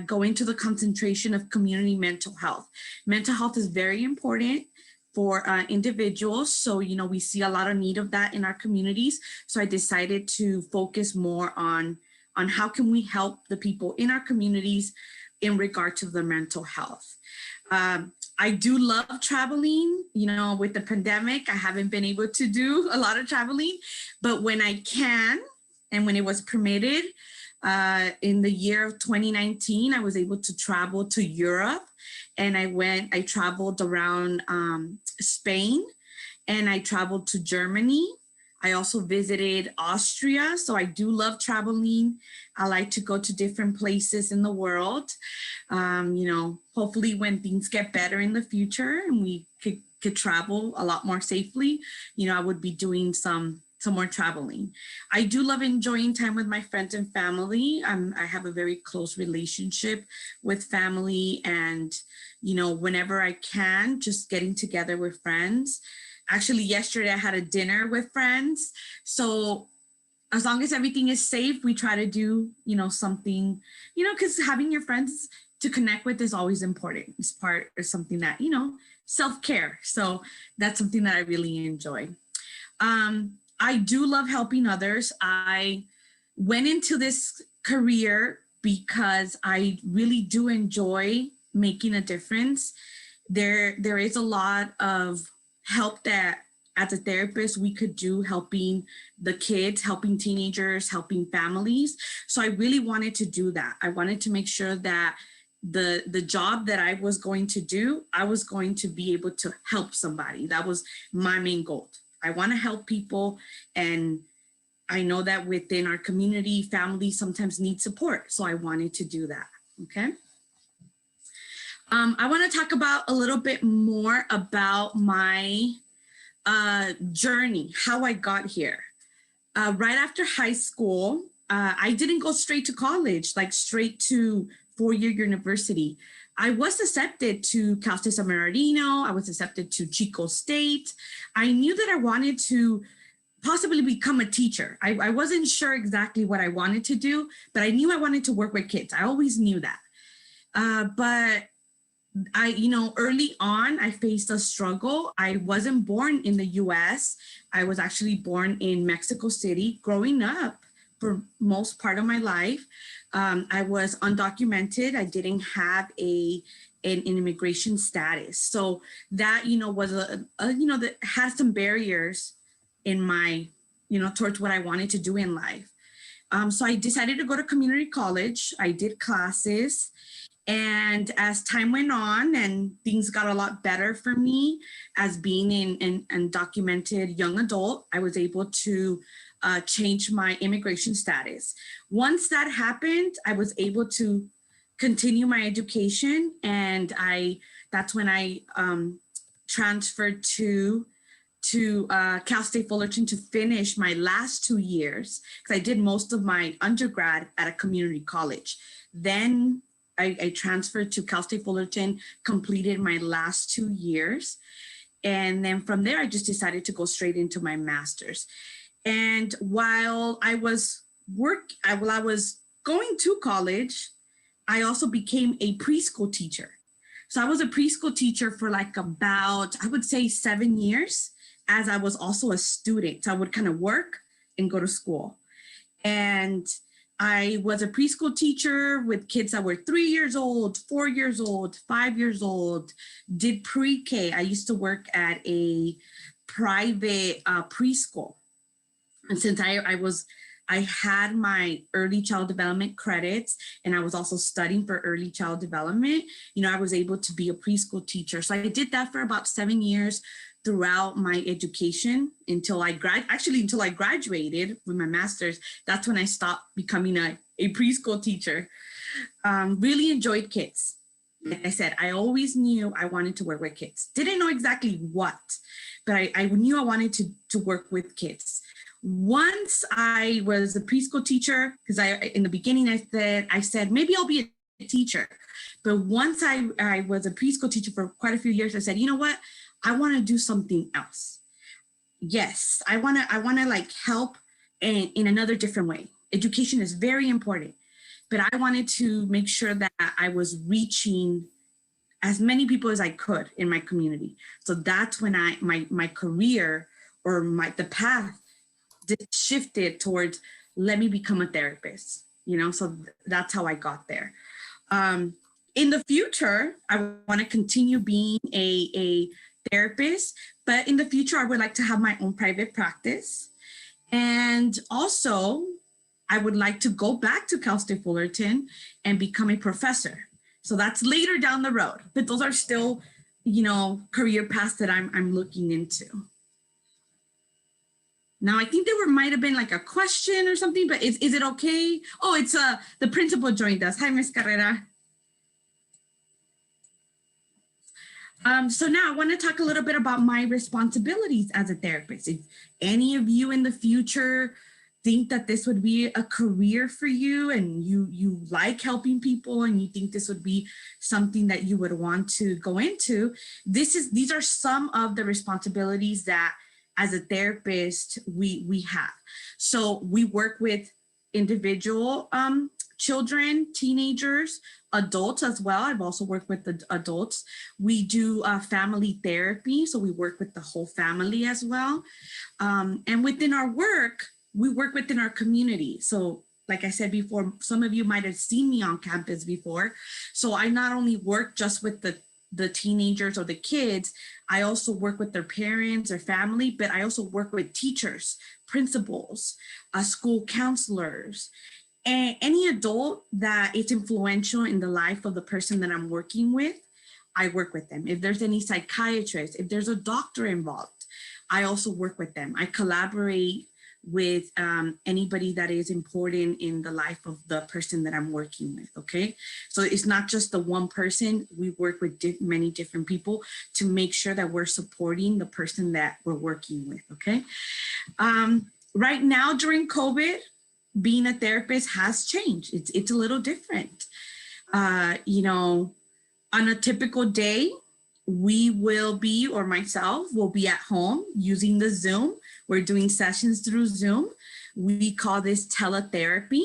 go into the concentration of community mental health. Mental health is very important for individuals. So, we see a lot of need of that in our communities. So I decided to focus more on how can we help the people in our communities in regard to their mental health. I do love traveling. With the pandemic, I haven't been able to do a lot of traveling, but when I can, and when it was permitted, in the year of 2019, I was able to travel to Europe, and I traveled around Spain, and I traveled to Germany. I also visited Austria. So I do love traveling. I like to go to different places in the world. Hopefully when things get better in the future and we could travel a lot more safely, I would be doing some more traveling. I do love enjoying time with my friends and family. I have a very close relationship with family, and, whenever I can, just getting together with friends. Actually, yesterday I had a dinner with friends. So as long as everything is safe, we try to do, something, because having your friends to connect with is always important. It's part of something that, self-care. So that's something that I really enjoy. I do love helping others. I went into this career because I really do enjoy making a difference. There is a lot of help that as a therapist we could do, helping the kids, helping teenagers, helping families. So I really wanted to do that. I wanted to make sure that the job that I was going to do, I was going to be able to help somebody. That was my main goal. I want to help people, and I know that within our community, families sometimes need support. So I wanted to do that. Okay. I want to talk about a little bit more about my journey, how I got here. Right after high school, I didn't go straight to college, like straight to four-year university. I was accepted to Cal State San Bernardino. I was accepted to Chico State. I knew that I wanted to possibly become a teacher. I wasn't sure exactly what I wanted to do, but I knew I wanted to work with kids. I always knew that. But early on, I faced a struggle. I wasn't born in the US. I was actually born in Mexico City. Growing up for most part of my life, I was undocumented. I didn't have an immigration status. So that, was that had some barriers in my, towards what I wanted to do in life. So I decided to go to community college. I did classes. And as time went on and things got a lot better for me as being an undocumented young adult, I was able to change my immigration status. Once that happened, I was able to continue my education, and that's when I transferred to to Cal State Fullerton to finish my last 2 years, because I did most of my undergrad at a community college. Then I transferred to Cal State Fullerton, completed my last 2 years. And then from there, I just decided to go straight into my master's. And while I was going to college, I also became a preschool teacher. So I was a preschool teacher for like about, I would say 7 years, as I was also a student. So I would kind of work and go to school. And I was a preschool teacher with kids that were 3 years old, 4 years old, 5 years old, did pre-K. I used to work at a private preschool. And since I had my early child development credits, and I was also studying for early child development, I was able to be a preschool teacher. So I did that for about 7 years throughout my education until I graduated with my master's. That's when I stopped becoming a preschool teacher. Really enjoyed kids. Like I said, I always knew I wanted to work with kids. Didn't know exactly what, but I knew I wanted to work with kids. Once I was a preschool teacher, because in the beginning I said maybe I'll be a teacher. But once I was a preschool teacher for quite a few years, I said, you know what? I want to do something else. Yes, I want to like help in another different way. Education is very important, but I wanted to make sure that I was reaching as many people as I could in my community. So that's when my career or the path shifted towards, let me become a therapist, so that's how I got there. In the future, I want to continue being a therapist, but in the future, I would like to have my own private practice. And also, I would like to go back to Cal State Fullerton and become a professor. So that's later down the road, but those are still, career paths that I'm looking into. Now, I think there might have been like a question or something, but is it okay? Oh, it's the principal joined us. Hi, Ms. Carrera. So now I want to talk a little bit about my responsibilities as a therapist. If any of you in the future think that this would be a career for you and you like helping people and you think this would be something that you would want to go into, these are some of the responsibilities that as a therapist we have. So we work with individual children, teenagers, adults as well. I've also worked with the adults. We do family therapy, so we work with the whole family as well. And within our work, we work within our community. So like I said before, some of you might have seen me on campus before. So I not only work just with the teenagers or the kids, I also work with their parents or family, but I also work with teachers, principals, school counselors, and any adult that is influential in the life of the person that I'm working with. I work with them. If there's any psychiatrist, if there's a doctor involved, I also work with them. I collaborate with anybody that is important in the life of the person that I'm working with, okay? So it's not just the one person. We work with many different people to make sure that we're supporting the person that we're working with, okay? Right now during COVID, being a therapist has changed. It's a little different. On a typical day, we will be, or myself will be at home using the Zoom. We're doing sessions through Zoom. We call this teletherapy.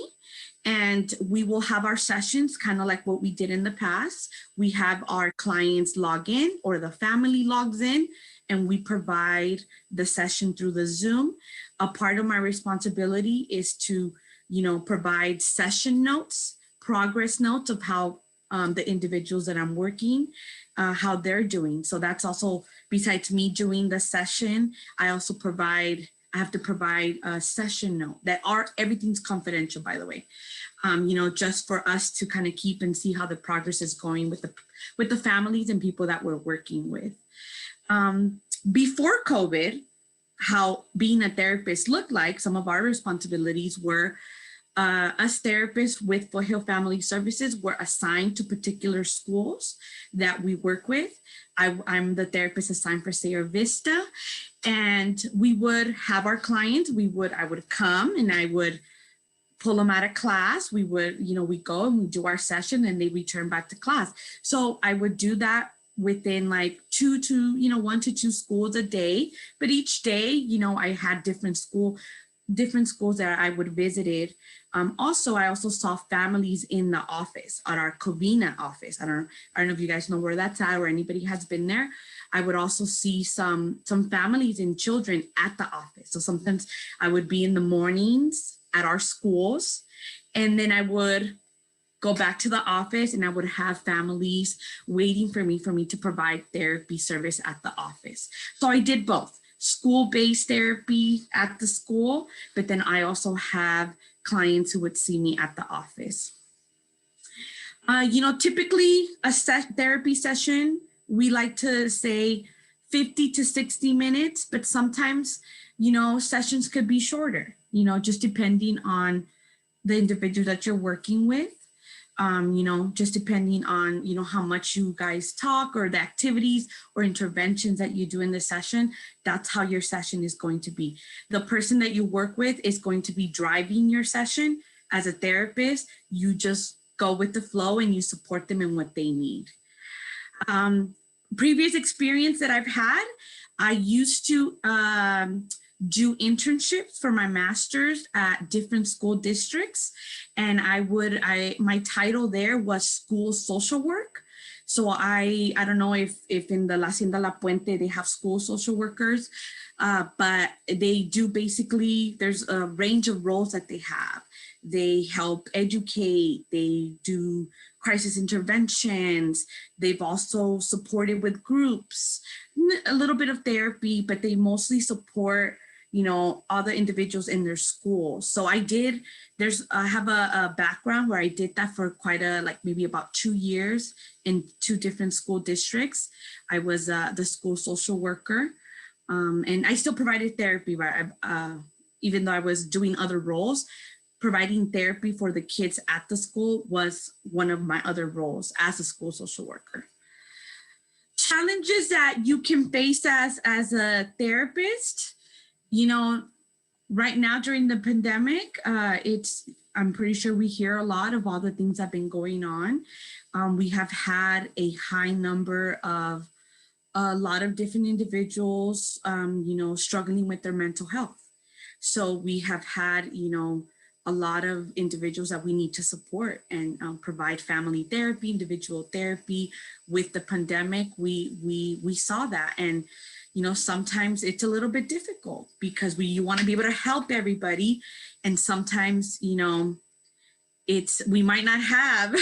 And we will have our sessions kind of like what we did in the past. We have our clients log in or the family logs in and we provide the session through the Zoom. A part of my responsibility is to, provide session notes, progress notes of how the individuals that I'm working, how they're doing. So that's also, besides me doing the session, I also have to provide a session note everything's confidential, by the way, just for us to kind of keep and see how the progress is going with the families and people that we're working with. Before COVID, how being a therapist looked like, some of our responsibilities were us therapists with Foothill Family Services were assigned to particular schools that we work with. I'm the therapist assigned for Sierra Vista, and we would have our clients. I would come and I would pull them out of class. We would, we go and we do our session and they return back to class. So I would do that within like 1 to 2 schools a day. But each day, I had different schools that I would visited. Also, I also saw families in the office, at our Covina office. I don't know if you guys know where that's at or anybody has been there. I would also see some families and children at the office. So sometimes I would be in the mornings at our schools, and then I would go back to the office and I would have families waiting for me to provide therapy service at the office. So I did both school-based therapy at the school, but then I also have clients who would see me at the office. Typically a therapy session, we like to say 50 to 60 minutes, but sometimes, sessions could be shorter, just depending on the individual that you're working with. Just depending on, how much you guys talk or the activities or interventions that you do in the session, that's how your session is going to be. The person that you work with is going to be driving your session. As a therapist, you just go with the flow and you support them in what they need. Previous experience that I've had, I used to do internships for my master's at different school districts. And my title there was school social work. So I don't know if in the La Hacienda La Puente, they have school social workers, but they do basically, there's a range of roles that they have. They help educate, they do crisis interventions. They've also supported with groups, a little bit of therapy, but they mostly support other individuals in their school. So I have a background where I did that for quite maybe about 2 years in 2 different school districts. I was the school social worker, and I still provided therapy, right? Even though I was doing other roles, providing therapy for the kids at the school was one of my other roles as a school social worker. Challenges that you can face as a therapist, right now during the pandemic, I'm pretty sure we hear a lot of all the things that have been going on. We have had a high number of a lot of different individuals, struggling with their mental health. So we have had, a lot of individuals that we need to support and provide family therapy, individual therapy. With the pandemic, we saw that. And sometimes it's a little bit difficult because you want to be able to help everybody. And sometimes, we might not have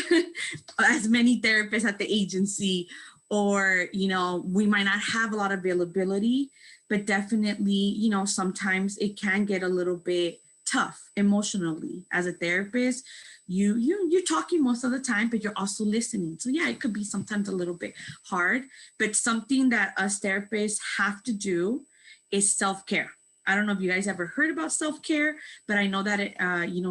as many therapists at the agency, or, we might not have a lot of availability, but definitely, sometimes it can get a little bit tough emotionally. As a therapist, you're talking most of the time, but you're also listening. So yeah, it could be sometimes a little bit hard, but something that us therapists have to do is self-care. I don't know if you guys ever heard about self-care, but I know that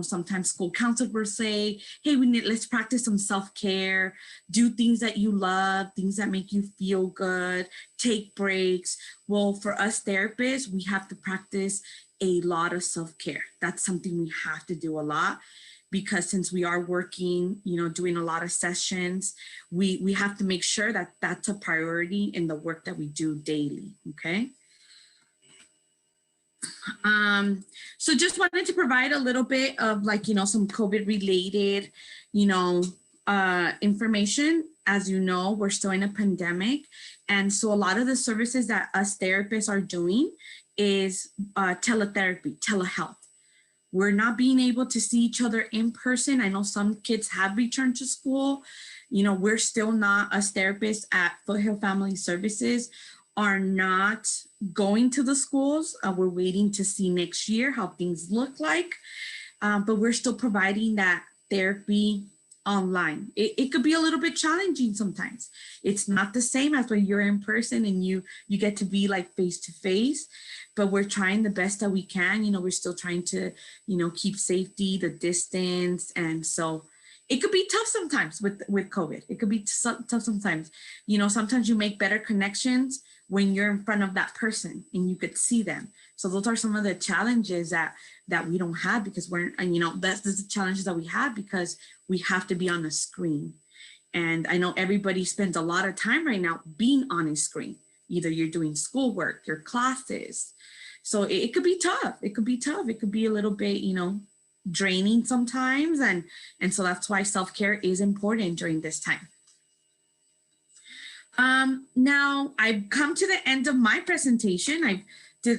sometimes school counselors will say, hey, let's practice some self-care, do things that you love, things that make you feel good, take breaks. Well, for us therapists, we have to practice a lot of self-care. That's something we have to do a lot, because since we are working, doing a lot of sessions, we have to make sure that that's a priority in the work that we do daily, okay? So just wanted to provide a little bit of some COVID related, information. As you know, we're still in a pandemic. And so a lot of the services that us therapists are doing is teletherapy, telehealth. We're not being able to see each other in person. I know some kids have returned to school. We're still not, us therapists at Foothill Family Services are not going to the schools. We're waiting to see next year how things look like, but we're still providing that therapy online. It could be a little bit challenging sometimes. It's not the same as when you're in person and you get to be like face to face, but we're trying the best that we can. You know, we're still trying to, you know, keep safety, the distance. And so it could be tough sometimes with COVID. It could be tough sometimes. You know, sometimes you make better connections when you're in front of that person and you could see them. So those are some of the challenges that we don't have because and you know, that's the challenges that we have because we have to be on a screen. And I know everybody spends a lot of time right now being on a screen. Either you're doing schoolwork, your classes. So it could be tough. It could be tough. It could be a little bit, you know, draining sometimes. And so that's why self-care is important during this time. Now I've come to the end of my presentation. I've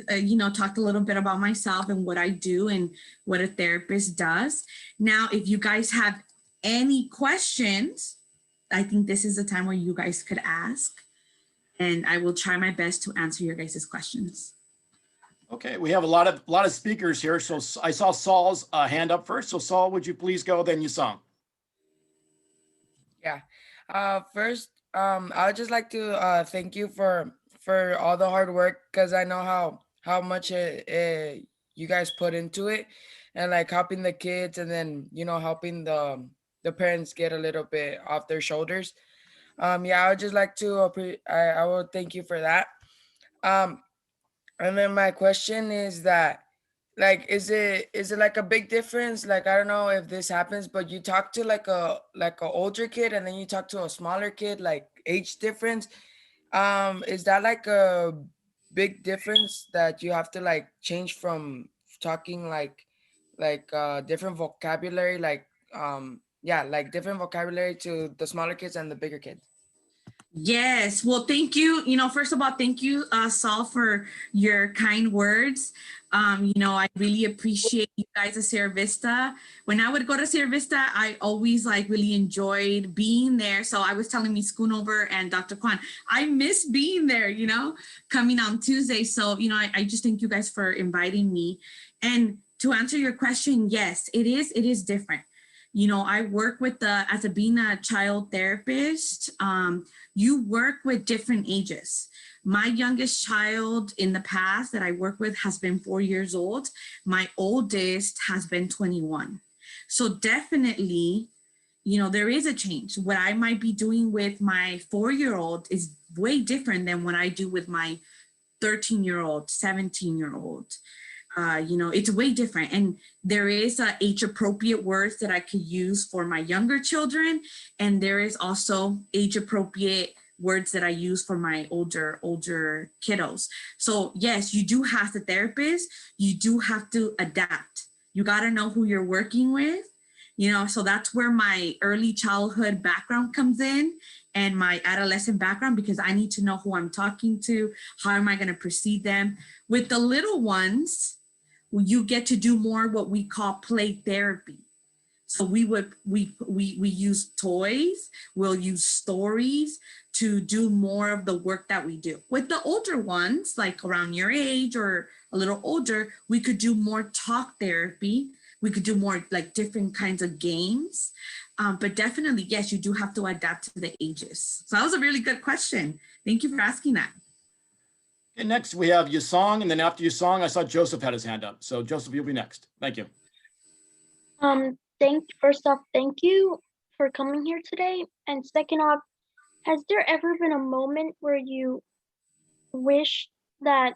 you know, talked a little bit about myself and what I do and what a therapist does. Now, if you guys have any questions, I think this is the time where you guys could ask, and I will try my best to answer your guys' questions. Okay, we have a lot of speakers here. So I saw Saul's hand up first. So Saul, would you please go? Then Yusong. Yeah. First, I would just like to thank you for all the hard work, because I know how much you guys put into it, and like helping the kids, and then, you know, helping the parents get a little bit off their shoulders. Yeah, I would just like to I will thank you for that. And then my question is that, like, is it like a big difference? Like, I don't know if this happens, but you talk to like a older kid and then you talk to a smaller kid, like age difference. Is that like a big difference that you have to like change from talking like different vocabulary, like yeah, like different vocabulary to the smaller kids and the bigger kids? Yes. Well, thank you. You know, first of all, thank you, Saul, for your kind words. You know, I really appreciate you guys at Sierra Vista. When I would go to Sierra Vista, I always like really enjoyed being there. So I was telling Miss Schoonover and Dr. Kwan, I miss being there, you know, coming on Tuesday. So, you know, I just thank you guys for inviting me. And to answer your question, yes, it is different. You know, I work with being a child therapist, you work with different ages. My youngest child in the past that I work with has been 4 years old. My oldest has been 21. So definitely, you know, there is a change. What I might be doing with my 4-year-old is way different than what I do with my 13-year-old, 17-year-old. You know, it's way different. And there is age appropriate words that I could use for my younger children. And there is also age appropriate words that I use for my older kiddos. So yes, you do have the therapist, you do have to adapt. You got to know who you're working with, you know, so that's where my early childhood background comes in and my adolescent background, because I need to know who I'm talking to, how am I going to proceed them. With the little ones, you get to do more what we call play therapy. So we use toys, we'll use stories to do more of the work that we do. With the older ones, like around your age or a little older, we could do more talk therapy. We could do more like different kinds of games. But definitely, yes, you do have to adapt to the ages. So that was a really good question. Thank you for asking that. And next we have Yusong, and then after Yusong, I saw Joseph had his hand up. So Joseph, you'll be next. Thank you. First off, thank you for coming here today. And second off, has there ever been a moment where you wish that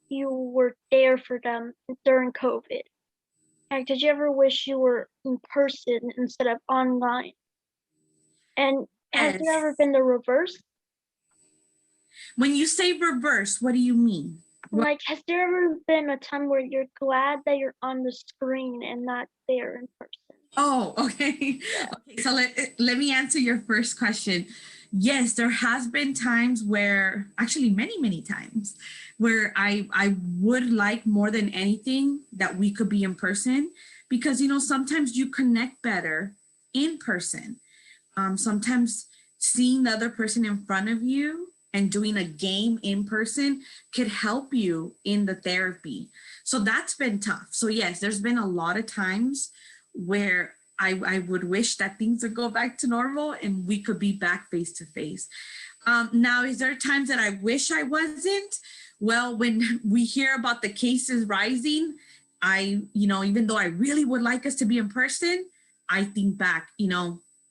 you were there for them during COVID? Like, did you ever wish you were in person instead of online? And has there ever been the reverse? When you say reverse, what do you mean? Like, has there ever been a time where you're glad that you're on the screen and not there in person? Oh, okay. Okay, so let me answer your first question. Yes, there has been times where, actually many times, where I would like more than anything that we could be in person, because, you know, sometimes you connect better in person. Sometimes seeing the other person in front of you and doing a game in person could help you in the therapy. So that's been tough. So yes, there's been a lot of times where I would wish that things would go back to normal and we could be back face to face. Now, is there times that I wish I wasn't? Well, when we hear about the cases rising, even though I really would like us to be in person, I think back,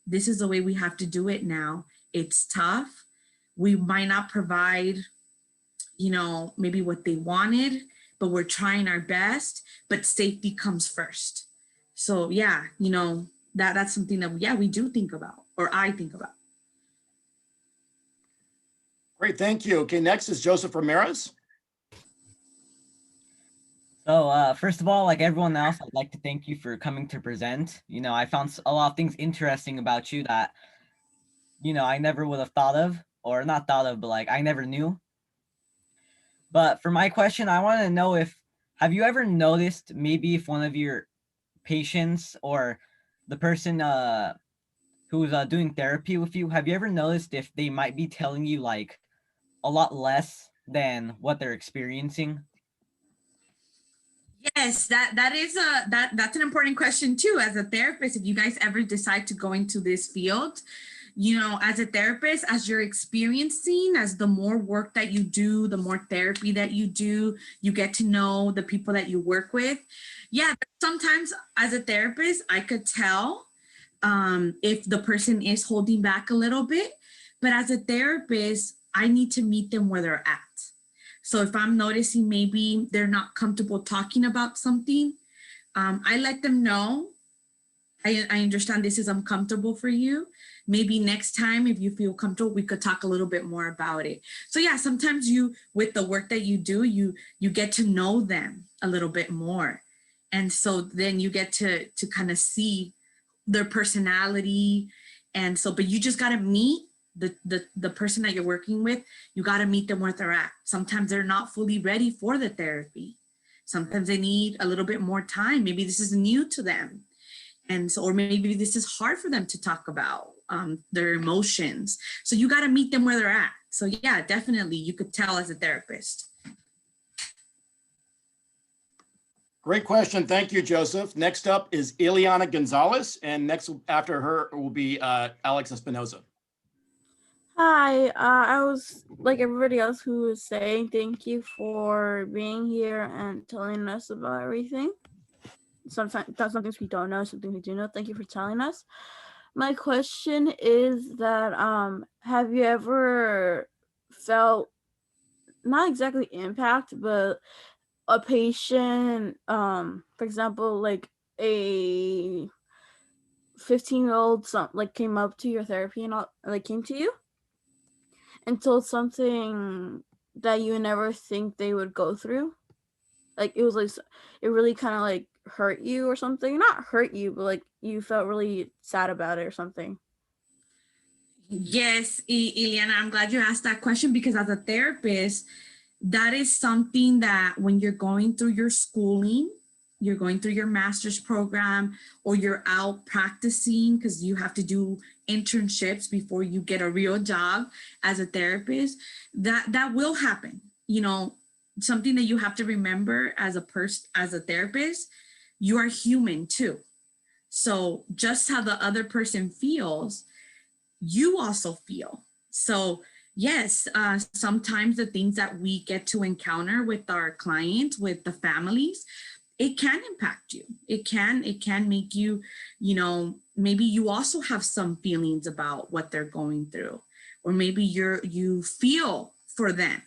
this is the way we have to do it now. It's tough. We might not provide, maybe what they wanted, but we're trying our best, but safety comes first. So yeah, that's something that, yeah, we do think about, or I think about. Great, thank you. Okay, next is Joseph Ramirez. So first of all, like everyone else, I'd like to thank you for coming to present. I found a lot of things interesting about you that, I never would have thought of, or not thought of, but like I never knew. But for my question, I want to know have you ever noticed maybe if one of your patients or the person who's doing therapy with you, have you ever noticed if they might be telling you like a lot less than what they're experiencing? Yes, that's an important question too. As a therapist, if you guys ever decide to go into this field, as a therapist, as you're experiencing, as the more work that you do, the more therapy that you do, you get to know the people that you work with. Yeah, sometimes as a therapist, I could tell if the person is holding back a little bit, but as a therapist, I need to meet them where they're at. So if I'm noticing maybe they're not comfortable talking about something, I let them know, I understand this is uncomfortable for you. Maybe next time, if you feel comfortable, we could talk a little bit more about it. So yeah, sometimes with the work that you do, you get to know them a little bit more. And so then you get to kind of see their personality. And so, but you just got to meet the person that you're working with. You got to meet them where they're at. Sometimes they're not fully ready for the therapy. Sometimes they need a little bit more time. Maybe this is new to them. And so, or maybe this is hard for them to talk about their emotions. So you got to meet them where they're at. So yeah, definitely you could tell as a therapist. Great question. Thank you, Joseph. Next up is Ileana Gonzalez, and next after her will be Alex Espinoza. Hi, I was like everybody else who was saying, thank you for being here and telling us about everything. Sometimes that's some things we don't know, some things we do know. Thank you for telling us. My question is that have you ever felt not exactly impact, but a patient, for example, like a 15-year-old like came up to your therapy and came to you and told something that you never think they would go through? Like it was like it really kind of like hurt you or something. Not hurt you, but like you felt really sad about it or something. Yes, Ileana, I'm glad you asked that question, because as a therapist, that is something that when you're going through your schooling, you're going through your master's program, or you're out practicing because you have to do internships before you get a real job as a therapist, that will happen. Something that you have to remember as a therapist, you are human too. So just how the other person feels, you also feel. So yes, sometimes the things that we get to encounter with our clients, with the families, it can impact you. It can make you, maybe you also have some feelings about what they're going through, or maybe you feel for them.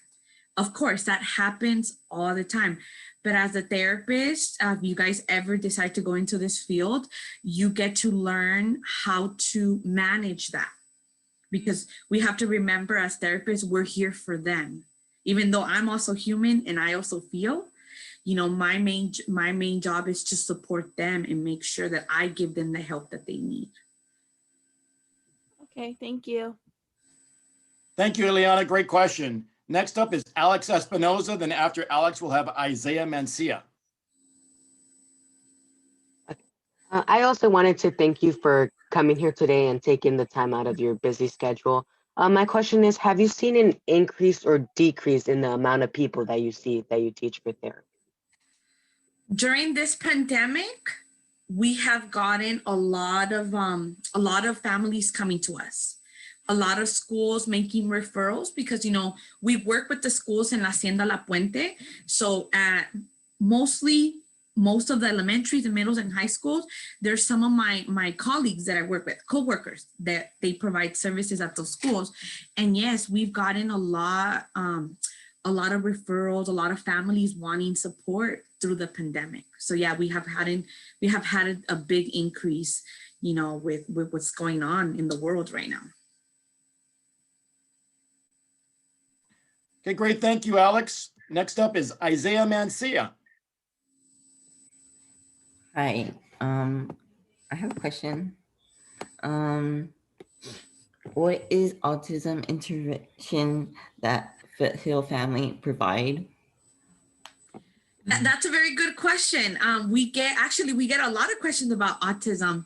Of course, that happens all the time. But as a therapist, if you guys ever decide to go into this field, you get to learn how to manage that. Because we have to remember, as therapists, we're here for them. Even though I'm also human and I also feel, my main job is to support them and make sure that I give them the help that they need. Okay, thank you. Thank you, Ileana. Great question. Next up is Alex Espinoza. Then after Alex, we'll have Isaiah Mancia. I also wanted to thank you for coming here today and taking the time out of your busy schedule. My question is, have you seen an increase or decrease in the amount of people that you see that you teach for therapy? During this pandemic, we have gotten a lot of families coming to us, a lot of schools making referrals, because, you know, we work with the schools in Hacienda La Puente. So at most of the elementaries and middles and high schools, there's some of my colleagues that I work with, co-workers, that they provide services at those schools. And yes, we've gotten a lot of referrals, a lot of families wanting support through the pandemic. So yeah, we have had a big increase, you know, with what's going on in the world right now. Okay, great. Thank you, Alex. Next up is Isaiah Mancia. Hi, I have a question. What is autism intervention that Foothill family provide? That's a very good question. We get a lot of questions about autism.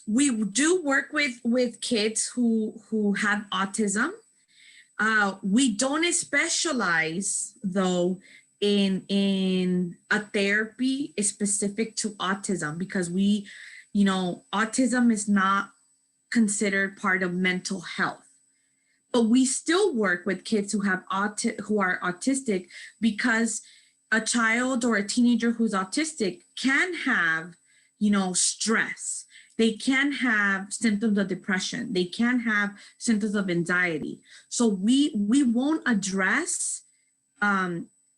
We do work with kids who have autism. We don't specialize though in a therapy specific to autism, because autism is not considered part of mental health. But we still work with kids who are autistic, because a child or a teenager who's autistic can have, stress. They can have symptoms of depression. They can have symptoms of anxiety. So we won't address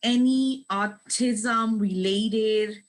any autism related,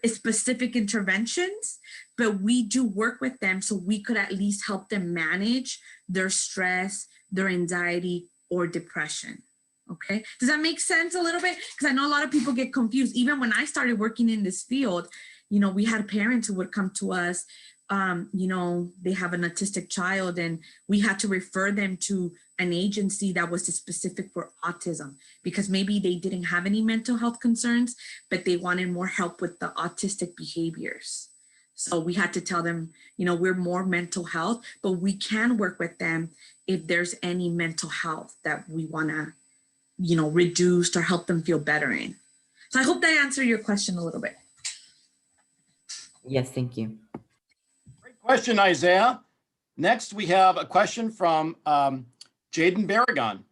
specific interventions, but we do work with them so we could at least help them manage their stress, their anxiety, or depression. Okay, does that make sense a little bit? Because I know a lot of people get confused. Even when I started working in this field, we had parents who would come to us, they have an autistic child, and we had to refer them to an agency that was specific for autism, because maybe they didn't have any mental health concerns, but they wanted more help with the autistic behaviors. So we had to tell them, we're more mental health, but we can work with them if there's any mental health that we want to, reduce or help them feel better in. So I hope that answered your question a little bit. Yes, thank you. Great question, Isaiah. Next, we have a question from Jaden Barragon.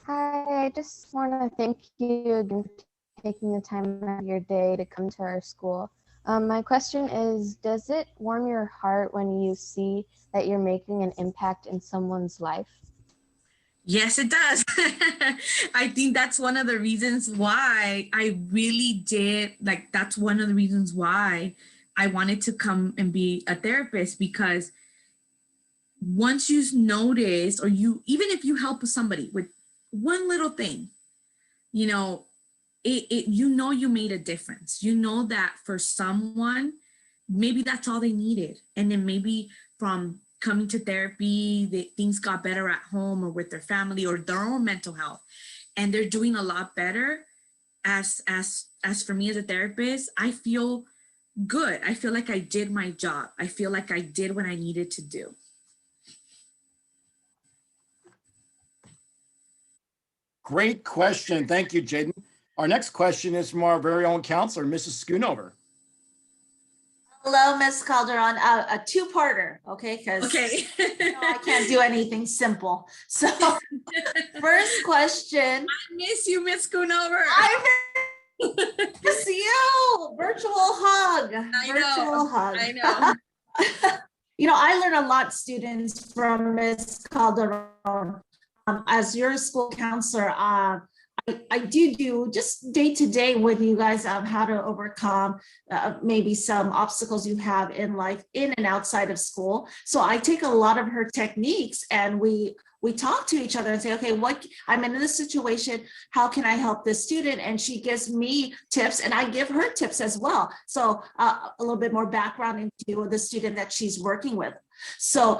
Hi, I just want to thank you again for taking the time out of your day to come to our school. My question is, does it warm your heart when you see that you're making an impact in someone's life? Yes, it does. I think that's one of the reasons why I really did, that's one of the reasons why I wanted to come and be a therapist, because once you notice, or even if you help somebody with one little thing, you made a difference. That for someone, maybe that's all they needed. And then maybe from coming to therapy, things got better at home or with their family or their own mental health, and they're doing a lot better. As for me as a therapist, I feel good. I feel like I did my job. I feel like I did what I needed to do. Great question. Thank you, Jaden. Our next question is from our very own counselor, Mrs. Schoonover. Hello, Ms. Calderon. A two-parter, okay? Because I can't do anything simple. So first question. I miss you, Ms. Schoonover. I miss you. Virtual hug. I know. I learn a lot, students, from Ms. Calderon. As your school counselor, I do just day-to-day with you guys how to overcome maybe some obstacles you have in life in and outside of school. So I take a lot of her techniques, and we talk to each other and say, okay, I'm in this situation, how can I help this student? And she gives me tips, and I give her tips as well. So a little bit more background into the student that she's working with. So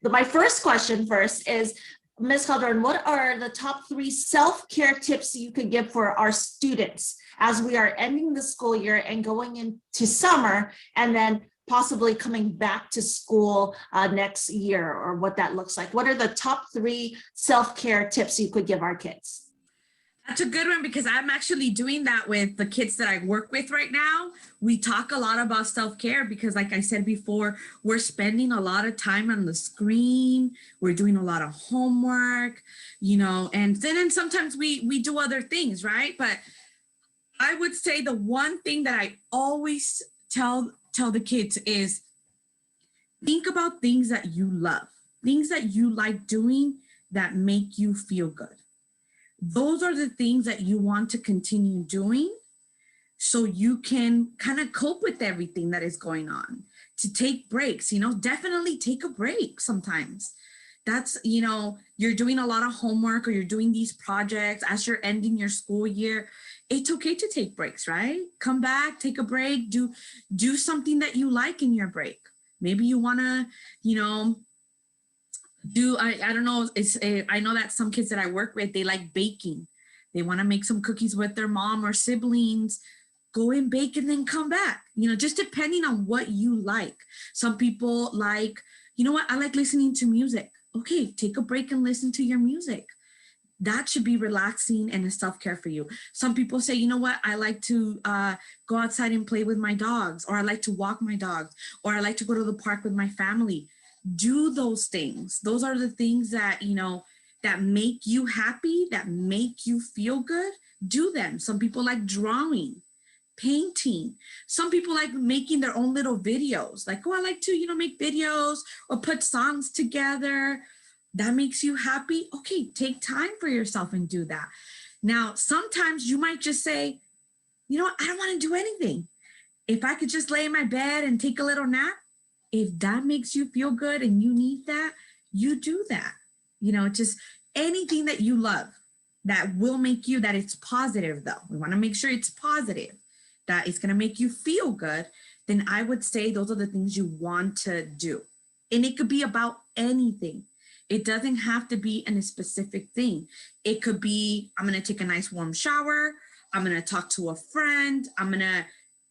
my first question is, Ms. Calderon, what are the top 3 self-care tips you could give for our students as we are ending the school year and going into summer, and then possibly coming back to school next year, or what that looks like? What are the top 3 self-care tips you could give our kids? That's a good one because I'm actually doing that with the kids that I work with right now. We talk a lot about self-care because like I said before, we're spending a lot of time on the screen. We're doing a lot of homework, you know, and then sometimes we do other things, right? But I would say the one thing that I always tell the kids is think about things that you love, things that you like doing that make you feel good. Those are the things that you want to continue doing so you can kind of cope with everything that is going on. To take breaks, you know, definitely take a break sometimes. That's, you know, you're doing a lot of homework or you're doing these projects as you're ending your school year. It's okay to take breaks, right? Come back, take a break, do something that you like in your break. Maybe you want to, you know, I don't know, I know that some kids that I work with, they like baking. They want to make some cookies with their mom or siblings. Go and bake and then come back, you know, just depending on what you like. Some people like, you know what, I like listening to music. Okay, take a break and listen to your music. That should be relaxing and a self-care for you. Some people say, you know what, I like to go outside and play with my dogs, or I like to walk my dogs, or I like to go to the park with my family. Do those things. Those are the things that, you know, that make you happy, that make you feel good. Do them. Some people like drawing, painting. Some people like making their own little videos. Like, oh, I like to, you know, make videos or put songs together. That makes you happy. Okay, take time for yourself and do that. Now, sometimes you might just say, you know what, I don't want to do anything. If I could just lay in my bed and take a little nap, if that makes you feel good and you need that, you do that. You know, just anything that you love that will make you, that it's positive though. We want to make sure it's positive, that it's going to make you feel good. Then I would say those are the things you want to do. And it could be about anything. It doesn't have to be in a specific thing. It could be, I'm going to take a nice warm shower. I'm going to talk to a friend. I'm going to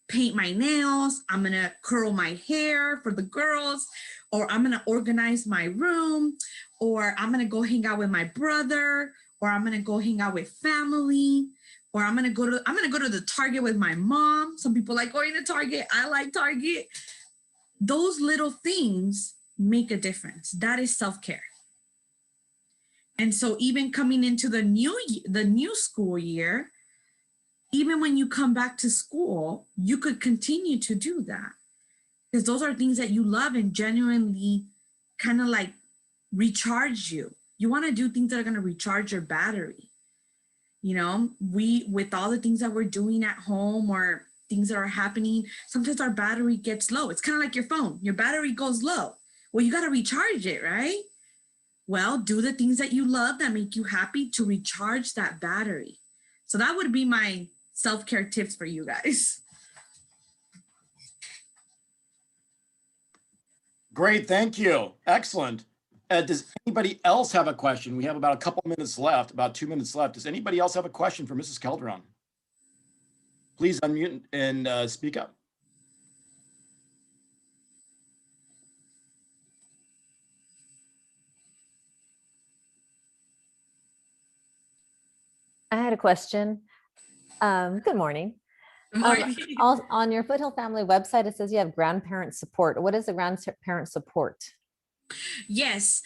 paint my nails. I'm going to curl my hair for the girls, or I'm going to organize my room, or I'm going to go hang out with my brother, or I'm going to go hang out with family, or I'm going to go to the Target with my mom. Some people like going to Target. I like Target. Those little things make a difference. That is self-care. And so even coming into the new school year, even when you come back to school, you could continue to do that because those are things that you love and genuinely kind of like recharge you. You want to do things that are going to recharge your battery. You know, with all the things that we're doing at home or things that are happening, sometimes our battery gets low. It's kind of like your phone. Your battery goes low. Well, you got to recharge it, right? Well, do the things that you love that make you happy to recharge that battery. So that would be my self-care tips for you guys. Great, thank you. Excellent. Does anybody else have a question? We have about a couple minutes left, about 2 minutes left. Does anybody else have a question for Mrs. Calderon? Please unmute and speak up. I had a question. Good morning. On your Foothill Family website, it says you have grandparent support. What is the grandparent support? Yes,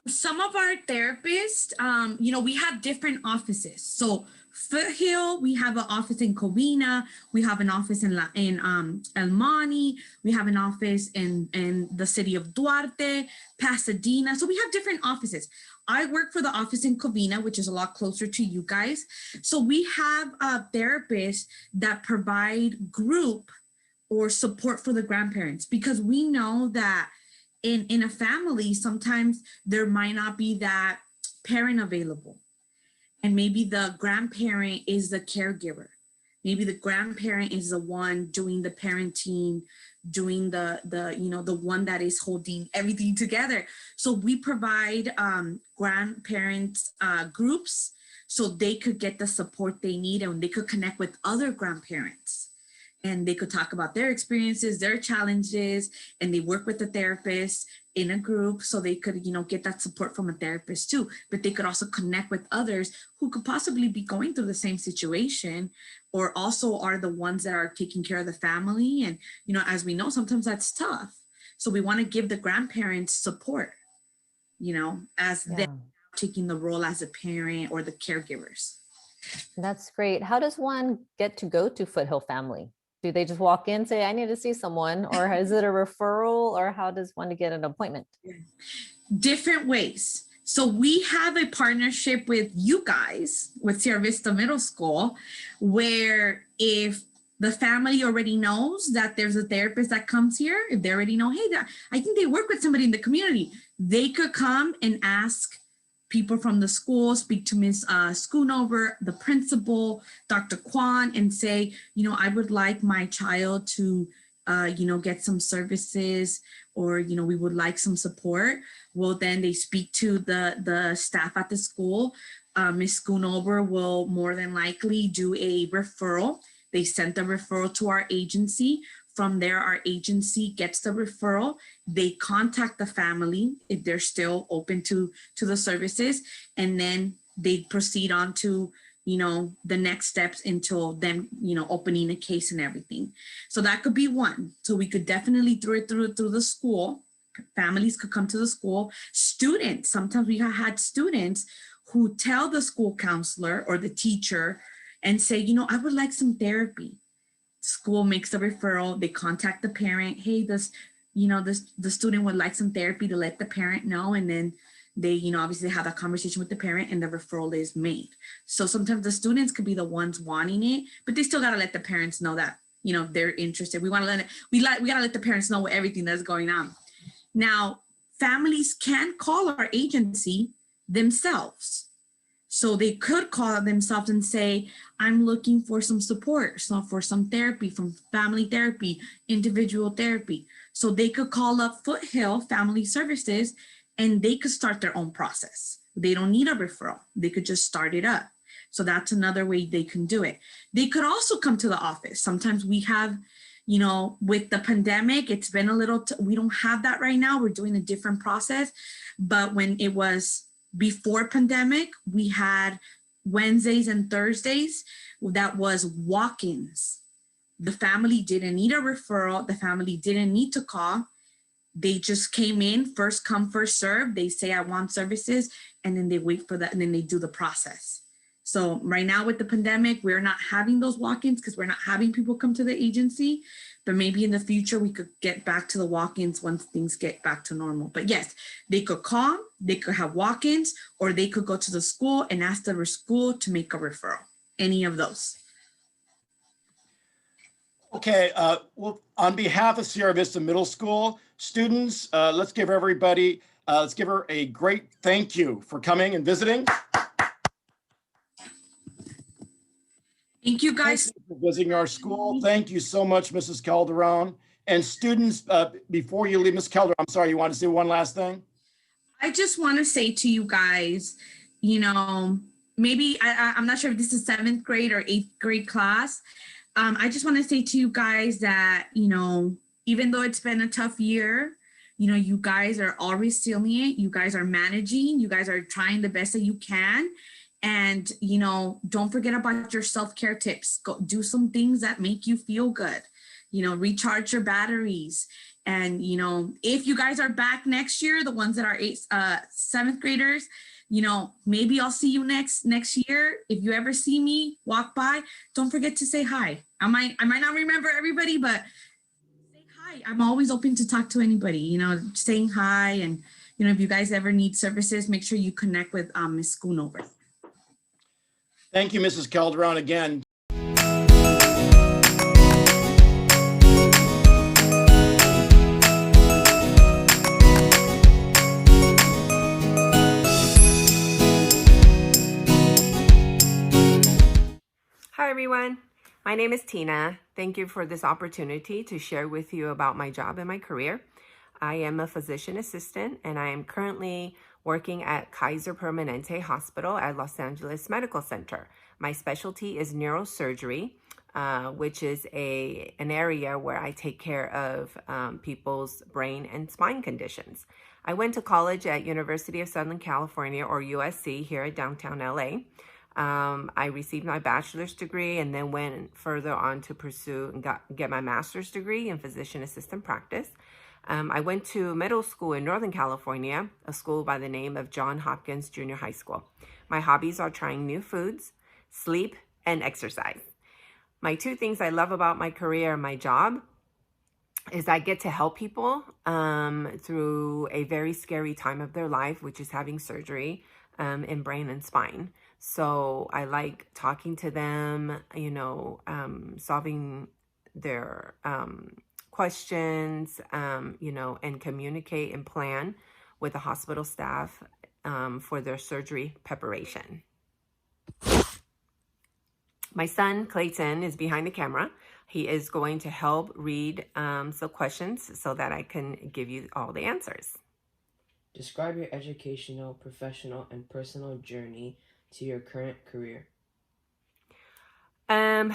some of our therapists, you know, we have different offices. So Foothill, we have an office in Covina, we have an office in El Monte, we have an office in the city of Duarte, Pasadena. So we have different offices. I work for the office in Covina, which is a lot closer to you guys. So we have therapists that provide group or support for the grandparents because we know that in a family, sometimes there might not be that parent available. And maybe the grandparent is the caregiver. Maybe the grandparent is the one doing the parenting, doing the you know, the one that is holding everything together. So we provide grandparents groups so they could get the support they need and they could connect with other grandparents. and they could talk about their experiences, their challenges, and they work with the therapist in a group so they could, get that support from a therapist too. But they could also connect with others who could possibly be going through the same situation, or also are the ones that are taking care of the family. And, as we know, sometimes that's tough. So we want to give the grandparents support, as Yeah. they're taking the role as a parent or the caregivers. That's great. How does one get to go to Foothill Family? Do they just walk in, say, I need to see someone, or is it a referral, or how does one get an appointment? Different ways. So we have a partnership with you guys, with Sierra Vista Middle School, where if the family already knows that there's a therapist that comes here, if they already know, hey, I think they work with somebody in the community, they could come and ask people from the school, speak to Ms. Schoonover, the principal, Dr. Kwan, and say, I would like my child to, get some services, or, we would like some support. Well, then they speak to the staff at the school. Ms. Schoonover will more than likely do a referral. They sent the referral to our agency. From there, our agency gets the referral. They contact the family if they're still open to the services, and then they proceed on to, the next steps until them, opening a case and everything. So that could be one. So we could definitely through the school. Families could come to the school. Students, sometimes we have had students who tell the school counselor or the teacher and say, I would like some therapy. School makes the referral. They contact the parent. Hey, the student would like some therapy, to let the parent know. And then they, obviously have that conversation with the parent, and the referral is made. So sometimes the students could be the ones wanting it, but they still got to let the parents know that, they're interested. We want to let it, we got to let the parents know everything that's going on. Now, families can call our agency themselves. So they could call themselves and say, I'm looking for some support, so for some therapy, from family therapy, individual therapy. So they could call up Foothill Family Services, and they could start their own process. They don't need a referral. They could just start it up. So that's another way they can do it. They could also come to the office. Sometimes we have, with the pandemic, it's been a little, we don't have that right now. We're doing a different process. But when it was before pandemic, we had Wednesdays and Thursdays that was walk-ins. The family didn't need a referral. The family didn't need to call. They just came in, first come, first serve. They say, I want services, and then they wait for that, and then they do the process. So right now with the pandemic, we're not having those walk-ins because we're not having people come to the agency, but maybe in the future we could get back to the walk-ins once things get back to normal. But yes, they could call, they could have walk-ins, or they could go to the school and ask the school to make a referral, any of those. Okay, well, on behalf of Sierra Vista Middle School students, let's give everybody, let's give her a great thank you for coming and visiting. Thank you guys. Thank you for visiting our school. Thank you so much, Mrs. Calderon. And students, before you leave, Ms. Calderon, I'm sorry, you want to say one last thing? I just want to say to you guys, maybe I'm not sure if this is 7th grade or 8th grade class. I just want to say to you guys that, even though it's been a tough year, you guys are all resilient. You guys are managing. You guys are trying the best that you can. And, don't forget about your self-care tips. Go do some things that make you feel good. Recharge your batteries. And, if you guys are back next year, the ones that are 7th graders, maybe I'll see you next year. If you ever see me walk by, don't forget to say hi. I might not remember everybody, but say hi. I'm always open to talk to anybody, saying hi. And, if you guys ever need services, make sure you connect with Ms. Schoonover. Thank you, Mrs. Calderon, again. Hi everyone, my name is Tina. Thank you for this opportunity to share with you about my job and my career. I am a physician assistant and I am currently working at Kaiser Permanente Hospital at Los Angeles Medical Center. My specialty is neurosurgery. which is an area where I take care of people's brain and spine conditions. I went to college at University of Southern California, or USC, here at downtown LA. I received my bachelor's degree and then went further on to pursue and get my master's degree in physician assistant practice. I went to middle school in Northern California, a school by the name of John Hopkins Junior High School. My hobbies are trying new foods, sleep, and exercise. My two things I love about my career and my job is I get to help people through a very scary time of their life, which is having surgery in brain and spine. So I like talking to them, solving their questions, and communicate and plan with the hospital staff for their surgery preparation. My son, Clayton, is behind the camera. He is going to help read some questions so that I can give you all the answers. Describe your educational, professional, and personal journey to your current career.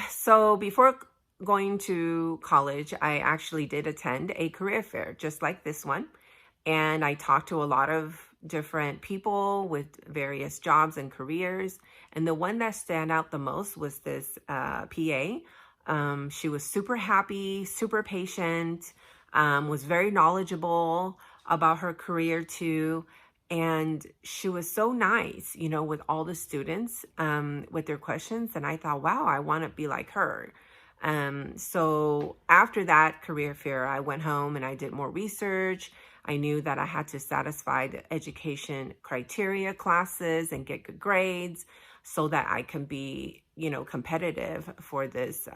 So before going to college, I actually did attend a career fair just like this one. And I talked to a lot of different people with various jobs and careers. And the one that stand out the most was this PA. She was super happy, super patient, was very knowledgeable about her career too. And she was so nice, with all the students with their questions. And I thought, wow, I want to be like her. So after that career fair, I went home and I did more research. I knew that I had to satisfy the education criteria classes and get good grades so that I can be, competitive for this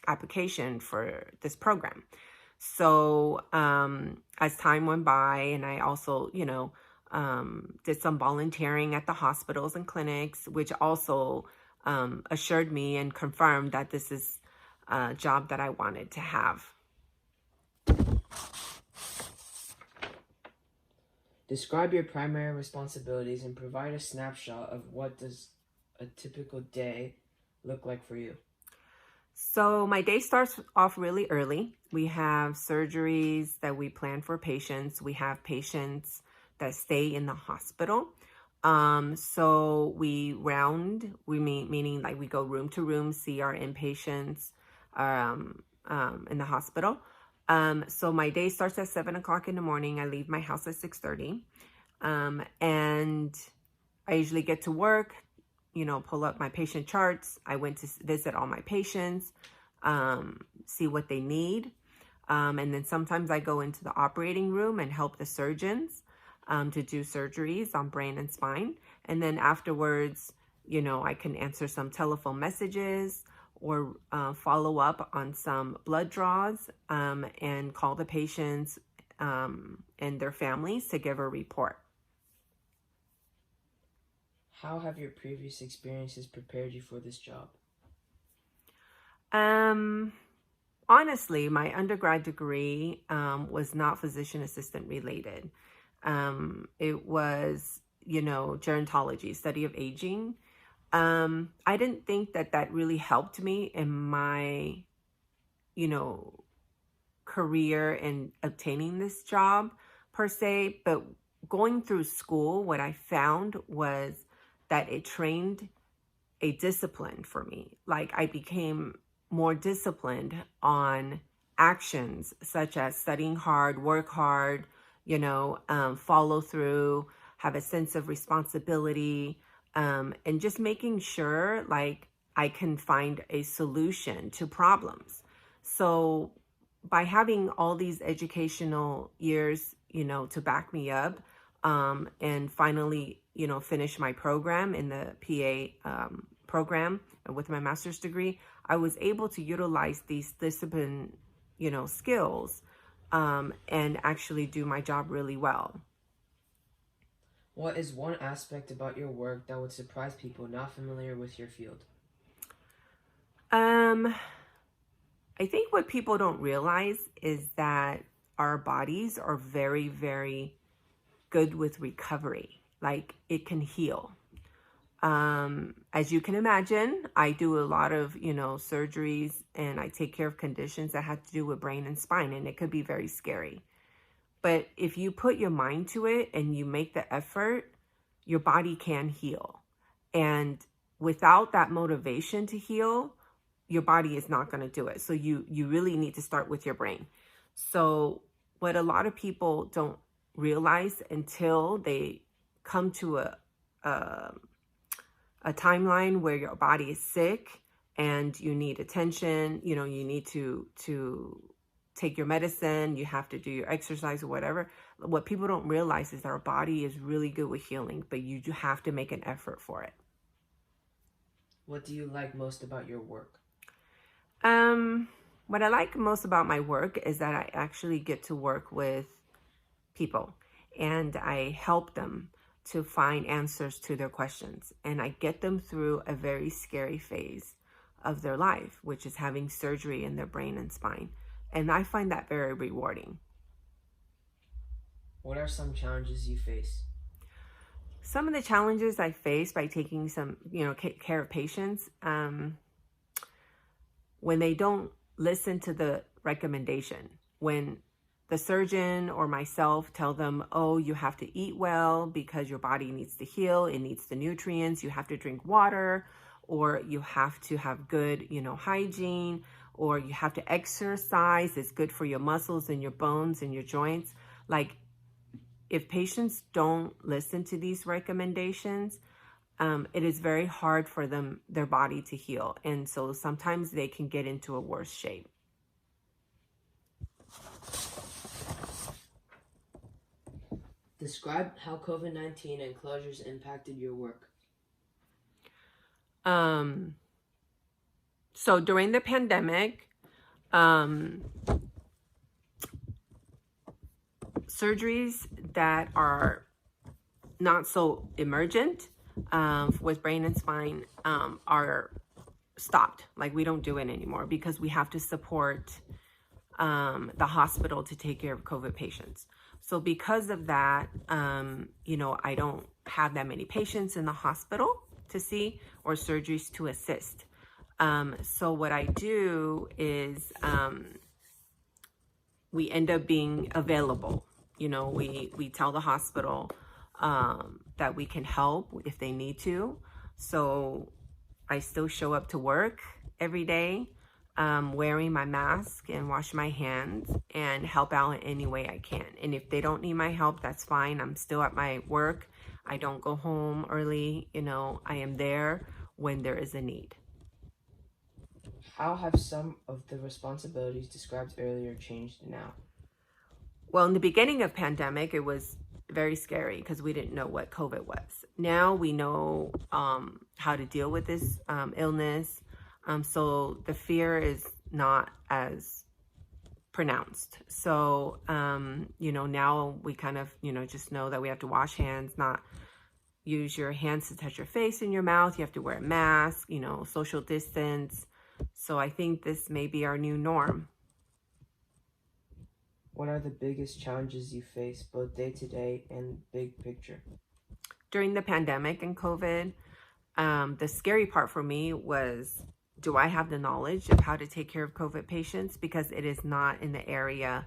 application for this program. So as time went by, and I also, did some volunteering at the hospitals and clinics, which also assured me and confirmed that this is a job that I wanted to have. Describe your primary responsibilities and provide a snapshot of what does a typical day look like for you. So my day starts off really early. We have surgeries that we plan for patients. We have patients that stay in the hospital. So meaning like we go room to room, see our inpatients in the hospital. So my day starts at 7 o'clock in the morning. I leave my house at 6:30. And I usually get to work, pull up my patient charts. I went to visit all my patients, see what they need. And then sometimes I go into the operating room and help the surgeons to do surgeries on brain and spine. And then afterwards, I can answer some telephone messages or follow up on some blood draws and call the patients and their families to give a report. How have your previous experiences prepared you for this job? Honestly, my undergrad degree was not physician assistant related. It was, gerontology, study of aging. I didn't think that really helped me in my, career in obtaining this job per se, but going through school, what I found was that it trained a discipline for me. Like I became more disciplined on actions such as studying hard, work hard, follow through, have a sense of responsibility, and just making sure like I can find a solution to problems. So by having all these educational years, to back me up, and finally, finish my program in the PA program with my master's degree, I was able to utilize these discipline, skills and actually do my job really well. What is one aspect about your work that would surprise people not familiar with your field? I think what people don't realize is that our bodies are very, very good with recovery. Like it can heal. As you can imagine, I do a lot of, surgeries, and I take care of conditions that have to do with brain and spine, and it could be very scary. But if you put your mind to it and you make the effort, your body can heal. And without that motivation to heal, your body is not going to do it. So you really need to start with your brain. So what a lot of people don't realize until they come to a timeline where your body is sick and you need attention, you need to take your medicine, you have to do your exercise or whatever. What people don't realize is that our body is really good with healing, but you do have to make an effort for it. What do you like most about your work? What I like most about my work is that I actually get to work with people and I help them to find answers to their questions. And I get them through a very scary phase of their life, which is having surgery in their brain and spine. And I find that very rewarding. What are some challenges you face? Some of the challenges I face by taking some, care of patients, when they don't listen to the recommendation, when the surgeon or myself tell them, oh, you have to eat well because your body needs to heal, it needs the nutrients, you have to drink water, or you have to have good, hygiene, or you have to exercise, it's good for your muscles and your bones and your joints. Like, if patients don't listen to these recommendations, it is very hard for their body to heal. And so sometimes they can get into a worse shape. Describe how COVID-19 and closures impacted your work. So during the pandemic, surgeries that are not so emergent with brain and spine are stopped. Like, we don't do it anymore because we have to support the hospital to take care of COVID patients. So because of that, I don't have that many patients in the hospital to see or surgeries to assist. So what I do is we end up being available. We tell the hospital that we can help if they need to. So I still show up to work every day, wearing my mask and wash my hands and help out in any way I can. And if they don't need my help, that's fine. I'm still at my work. I don't go home early. I am there when there is a need. How have some of the responsibilities described earlier changed now? Well, in the beginning of pandemic, it was very scary because we didn't know what COVID was. Now we know how to deal with this illness. So the fear is not as pronounced. So, now we kind of, just know that we have to wash hands, not use your hands to touch your face and your mouth. You have to wear a mask, social distance. So I think this may be our new norm. What are the biggest challenges you face, both day to day and big picture? During the pandemic and COVID, the scary part for me was, do I have the knowledge of how to take care of COVID patients? Because it is not in the area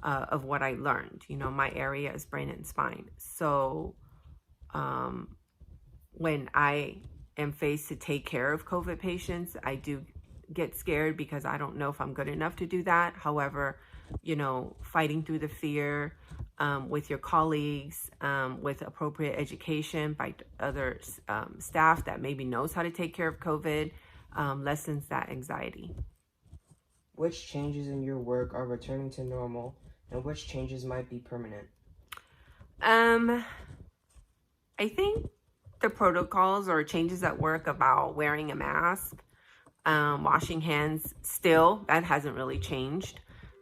of what I learned. My area is brain and spine. So when I am faced to take care of COVID patients, I do get scared because I don't know if I'm good enough to do that. However, fighting through the fear with your colleagues, with appropriate education by other staff that maybe knows how to take care of COVID, lessens that anxiety. Which changes in your work are returning to normal, and which changes might be permanent? I think the protocols or changes at work about wearing a mask, washing hands, still, that hasn't really changed.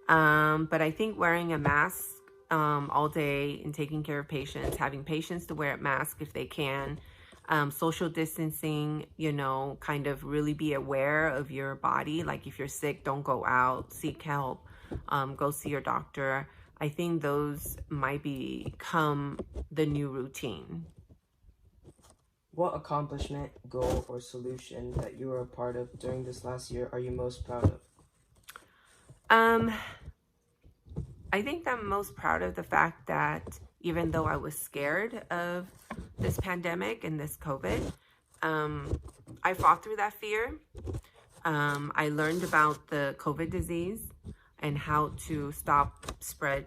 But I think wearing a mask all day and taking care of patients, having patients to wear a mask if they can, social distancing, kind of really be aware of your body. Like, if you're sick, don't go out, seek help, go see your doctor. I think those might become the new routine. What accomplishment, goal, or solution that you were a part of during this last year are you most proud of? I think I'm most proud of the fact that even though I was scared of this pandemic and this COVID, I fought through that fear. I learned about the COVID disease and how to stop spreading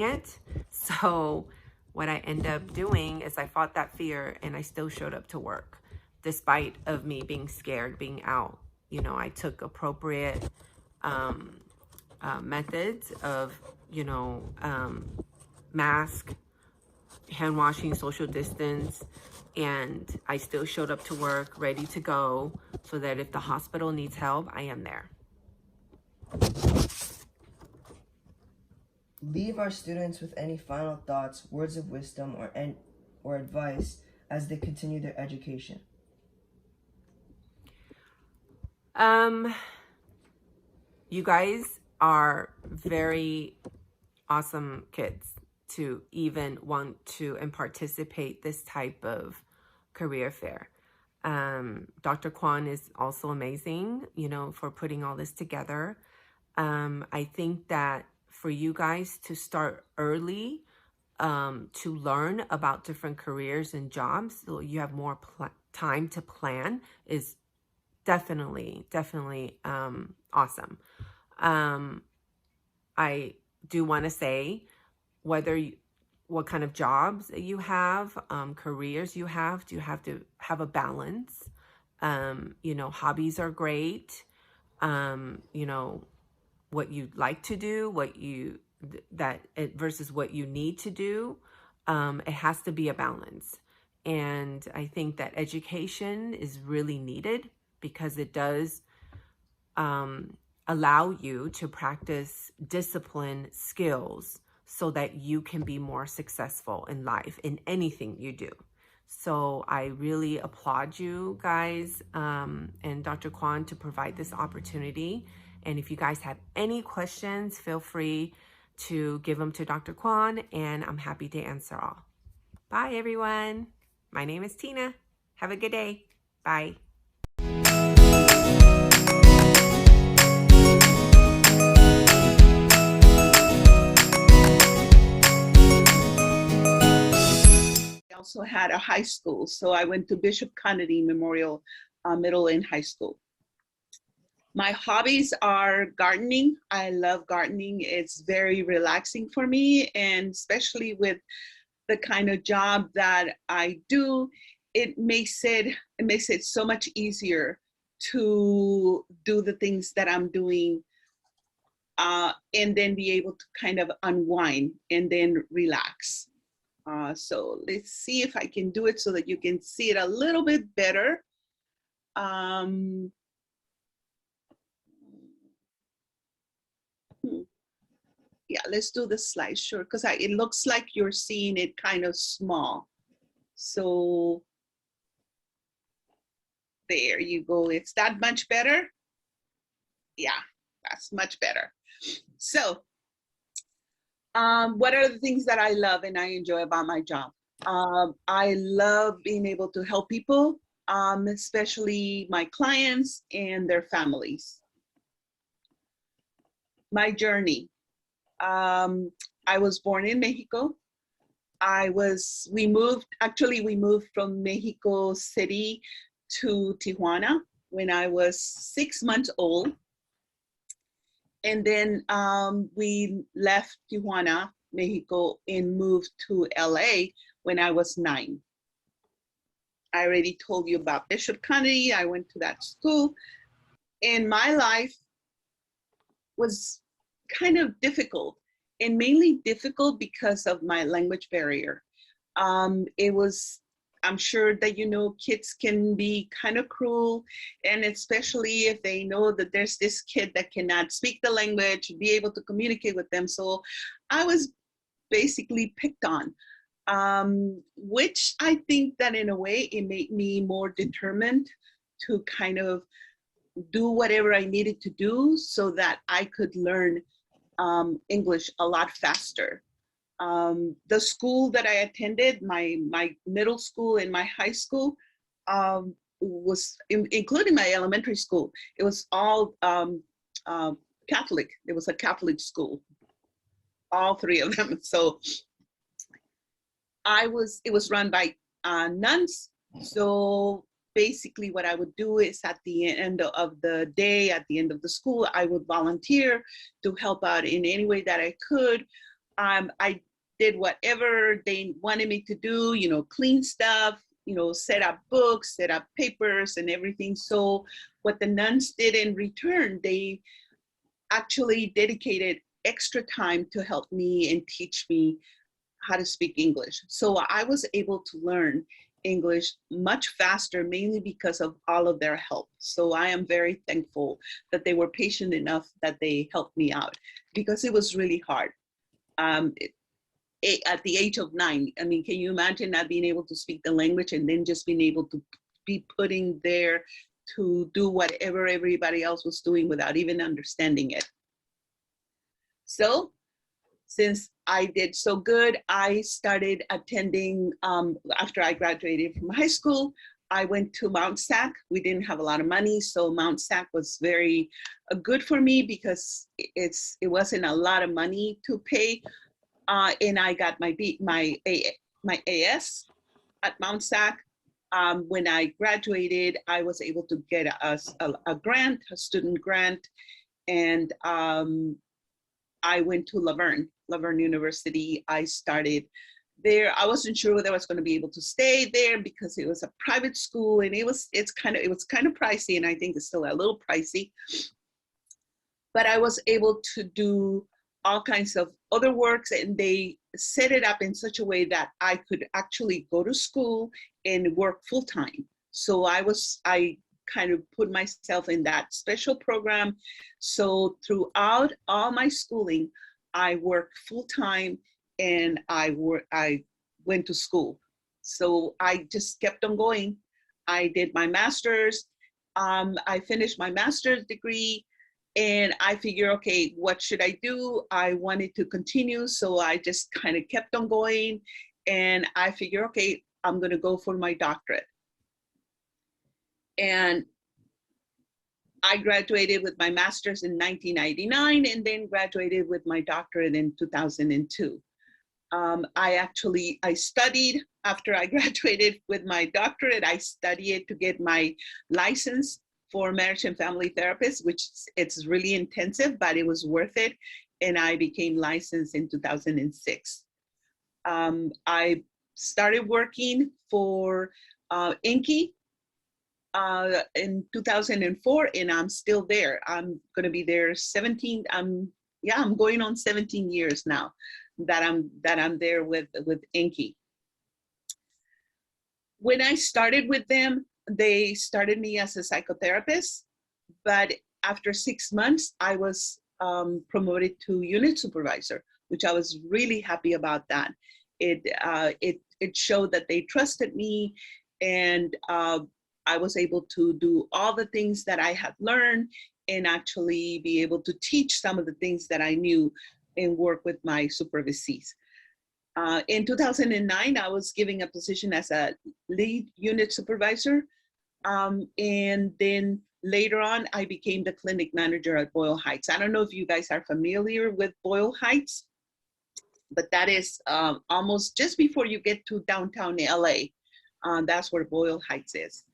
it. So what I end up doing is I fought that fear and I still showed up to work despite of me being scared, being out. You know, I took appropriate methods of, mask, hand washing, social distance, and I still showed up to work ready to go so that if the hospital needs help, I am there. Leave our students with any final thoughts, words of wisdom, or advice as they continue their education. You guys are very awesome kids to even want to and participate this type of career fair. Dr. Kwan is also amazing, for putting all this together. I think that for you guys to start early, to learn about different careers and jobs, so you have more time to plan, is definitely awesome. I do want to say, what kind of jobs you have, careers you have, do you have to have a balance? Hobbies are great. What you like to do, versus what you need to do. It has to be a balance. And I think that education is really needed because it does allow you to practice discipline skills so that you can be more successful in life in anything you do. So I really applaud you guys and Dr. Kwan to provide this opportunity. And if you guys have any questions, feel free to give them to Dr. Kwan, and I'm happy to answer all. Bye, everyone. My name is Tina. Have a good day. Bye. Also had a high school, so I went to Bishop Kennedy Memorial Middle and High School. My hobbies are gardening. I love gardening. It's very relaxing for me, and especially with the kind of job that I do, it makes it so much easier to do the things that I'm doing, and then be able to kind of unwind and then relax. So let's see if I can do it so that you can see it a little bit better. Yeah, let's do the slide, sure, because it looks like you're seeing it kind of small. So there you go. It's that much better? Yeah, that's much better. So what are the things that I love and I enjoy about my job? I love being able to help people, especially my clients and their families. My journey. I was born in Mexico. We moved from Mexico City to Tijuana when I was 6 months old. And then we left Tijuana, Mexico, and moved to LA when I was 9. I already told you about Bishop Kennedy. I went to that school. And my life was kind of difficult, and mainly difficult because of my language barrier. I'm sure that, kids can be kind of cruel, and especially if they know that there's this kid that cannot speak the language, be able to communicate with them. So I was basically picked on, which I think that in a way it made me more determined to kind of do whatever I needed to do so that I could learn English a lot faster. The school that I attended, my middle school and my high school, was including my elementary school. It was all Catholic. It was a Catholic school, all three of them. So it was run by nuns. So basically what I would do is at the end of the day, at the end of the school, I would volunteer to help out in any way that I could. I did whatever they wanted me to do, you know, clean stuff, you know, set up books, set up papers and everything. So what the nuns did in return, they actually dedicated extra time to help me and teach me how to speak English. So I was able to learn English much faster, mainly because of all of their help. So I am very thankful that they were patient enough that they helped me out, because it was really hard. At the age of 9, I mean, can you imagine not being able to speak the language and then just being able to be putting there to do whatever everybody else was doing without even understanding it? So since I did so good, I started attending, after I graduated from high school, I went to Mount SAC. We didn't have a lot of money, so Mount SAC was very good for me because it wasn't a lot of money to pay. And I got my AS at Mount SAC. When I graduated, I was able to get a grant, a student grant, and I went to Laverne University. I started there. I wasn't sure whether I was going to be able to stay there because it was a private school, and it was kind of pricey, and I think it's still a little pricey. But I was able to do all kinds of other works, and they set it up in such a way that I could actually go to school and work full time. So I kind of put myself in that special program. So throughout all my schooling, I worked full time, and I went to school. So I just kept on going. I did my master's. I finished my master's degree, and I figured, okay, what should I do? I wanted to continue, so I just kind of kept on going, and I figured, okay, I'm gonna go for my doctorate. And I graduated with my master's in 1999, and then graduated with my doctorate in 2002. I studied after I graduated with my doctorate. I studied to get my license for marriage and family therapist, which it's really intensive, but it was worth it. And I became licensed in 2006. I started working for Inky in 2004, and I'm still there. I'm gonna be there 17, I'm going on 17 years now that I'm there with Inky. When I started with them, they started me as a psychotherapist, but after 6 months, I was promoted to unit supervisor, which I was really happy about that. It showed that they trusted me, and I was able to do all the things that I had learned and actually be able to teach some of the things that I knew and work with my supervisees. In 2009, I was given a position as a lead unit supervisor. And then later on, I became the clinic manager at Boyle Heights. I don't know if you guys are familiar with Boyle Heights, but that is almost just before you get to downtown LA. That's where Boyle Heights is.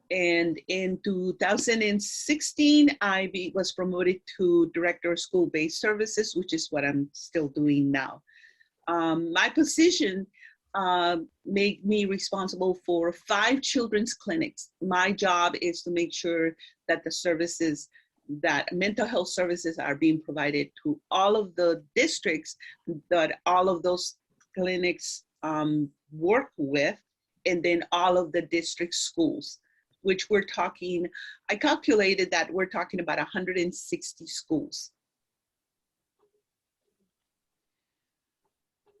And in 2016, I was promoted to Director of School-Based Services, which is what I'm still doing now. My position made me responsible for 5 children's clinics. My job is to make sure that the services, that mental health services are being provided to all of the districts that all of those clinics work with, and then all of the district schools, which we're talking, I calculated that we're talking about 160 schools.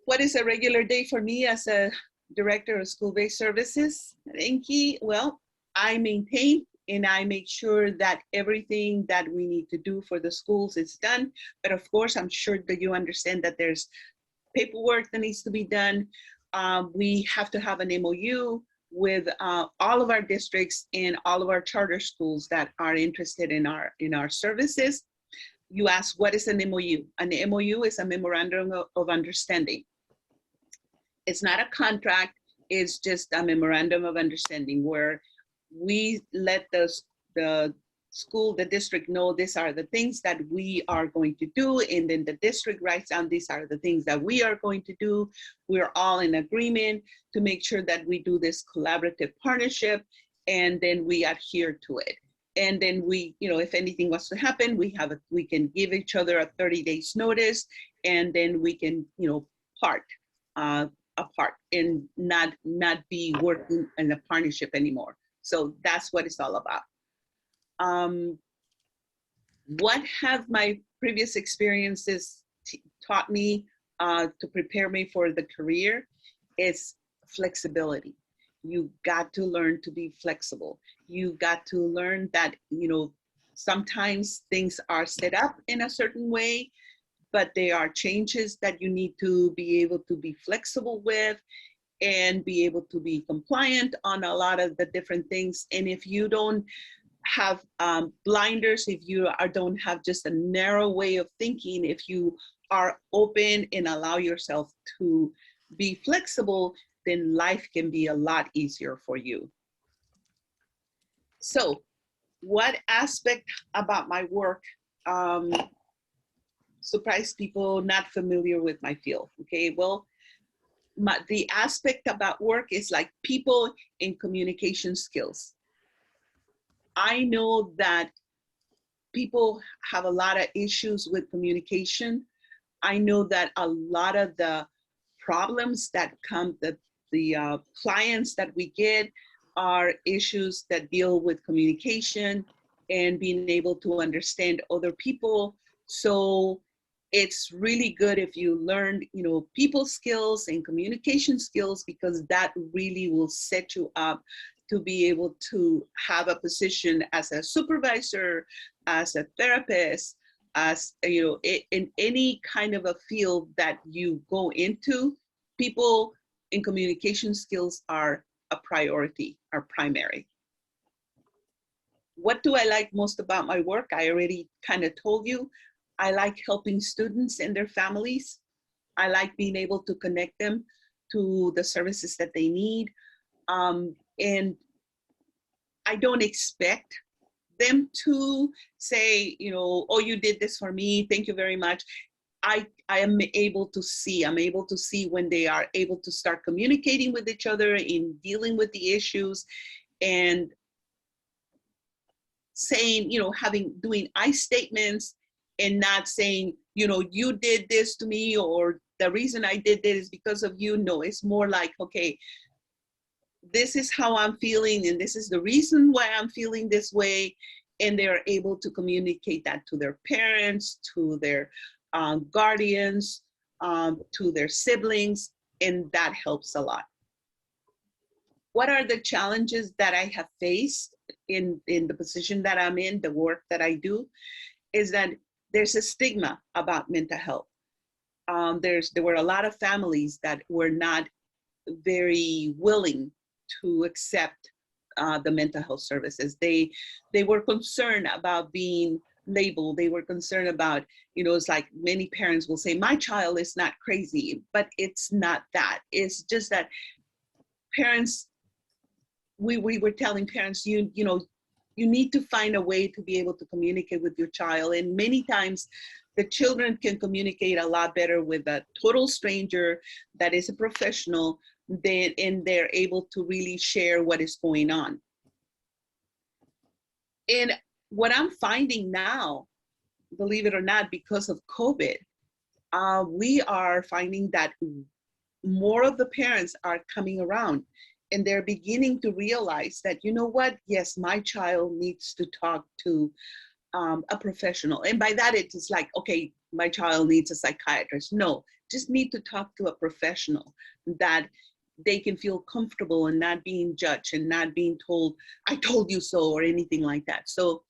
What is a regular day for me as a director of school-based services at Inky? Well, I maintain and I make sure that everything that we need to do for the schools is done. But of course, I'm sure that you understand that there's paperwork that needs to be done. We have to have an MOU with all of our districts and all of our charter schools that are interested in our services. You ask, what is an MOU? An MOU is a memorandum of understanding. It's not a contract, it's just a memorandum of understanding where we let the school, the district know these are the things that we are going to do, and then the district writes down these are the things that we are going to do. We're all in agreement to make sure that we do this collaborative partnership, and then we adhere to it. And then we, if anything was to happen, we can give each other a 30 days notice, and then we can, part apart and not be working in a partnership anymore. So that's what it's all about. What have my previous experiences taught me to prepare me for the career is flexibility. You got to learn to be flexible. You got to learn that, sometimes things are set up in a certain way, but there are changes that you need to be able to be flexible with and be able to be compliant on a lot of the different things. And if you don't have blinders, if you don't have just a narrow way of thinking, if you are open and allow yourself to be flexible, then life can be a lot easier for you. So what aspect about my work surprised people not familiar with my field? Okay, well, the aspect about work is like people and communication skills. I know that people have a lot of issues with communication. I know that a lot of the problems that come, the clients that we get are issues that deal with communication and being able to understand other people. So it's really good if you learn, people skills and communication skills, because that really will set you up to be able to have a position as a supervisor, as a therapist, as, in any kind of a field that you go into. People and communication skills are a priority, are primary. What do I like most about my work? I already kind of told you. I like helping students and their families. I like being able to connect them to the services that they need. And I don't expect them to say, oh, you did this for me, thank you very much. I am able to see, when they are able to start communicating with each other in dealing with the issues, and saying, doing I statements, and not saying, you did this to me, or the reason I did this is because of you. No, it's more like, okay, this is how I'm feeling, and this is the reason why I'm feeling this way. And they're able to communicate that to their parents, to their guardians, to their siblings, and that helps a lot. What are the challenges that I have faced in the position that I'm in, the work that I do, is that there's a stigma about mental health. There were a lot of families that were not very willing to accept the mental health services. They were concerned about being labeled. They were concerned about, it's like many parents will say, my child is not crazy, but it's not that. It's just that parents, we were telling parents, you need to find a way to be able to communicate with your child. And many times the children can communicate a lot better with a total stranger that is a professional, and they're able to really share what is going on. And what I'm finding now, believe it or not, because of COVID, we are finding that more of the parents are coming around, and they're beginning to realize that, yes, my child needs to talk to a professional. And by that, it's like, okay, my child needs a psychiatrist. No, just need to talk to a professional that they can feel comfortable and not being judged and not being told, I told you so, or anything like that. So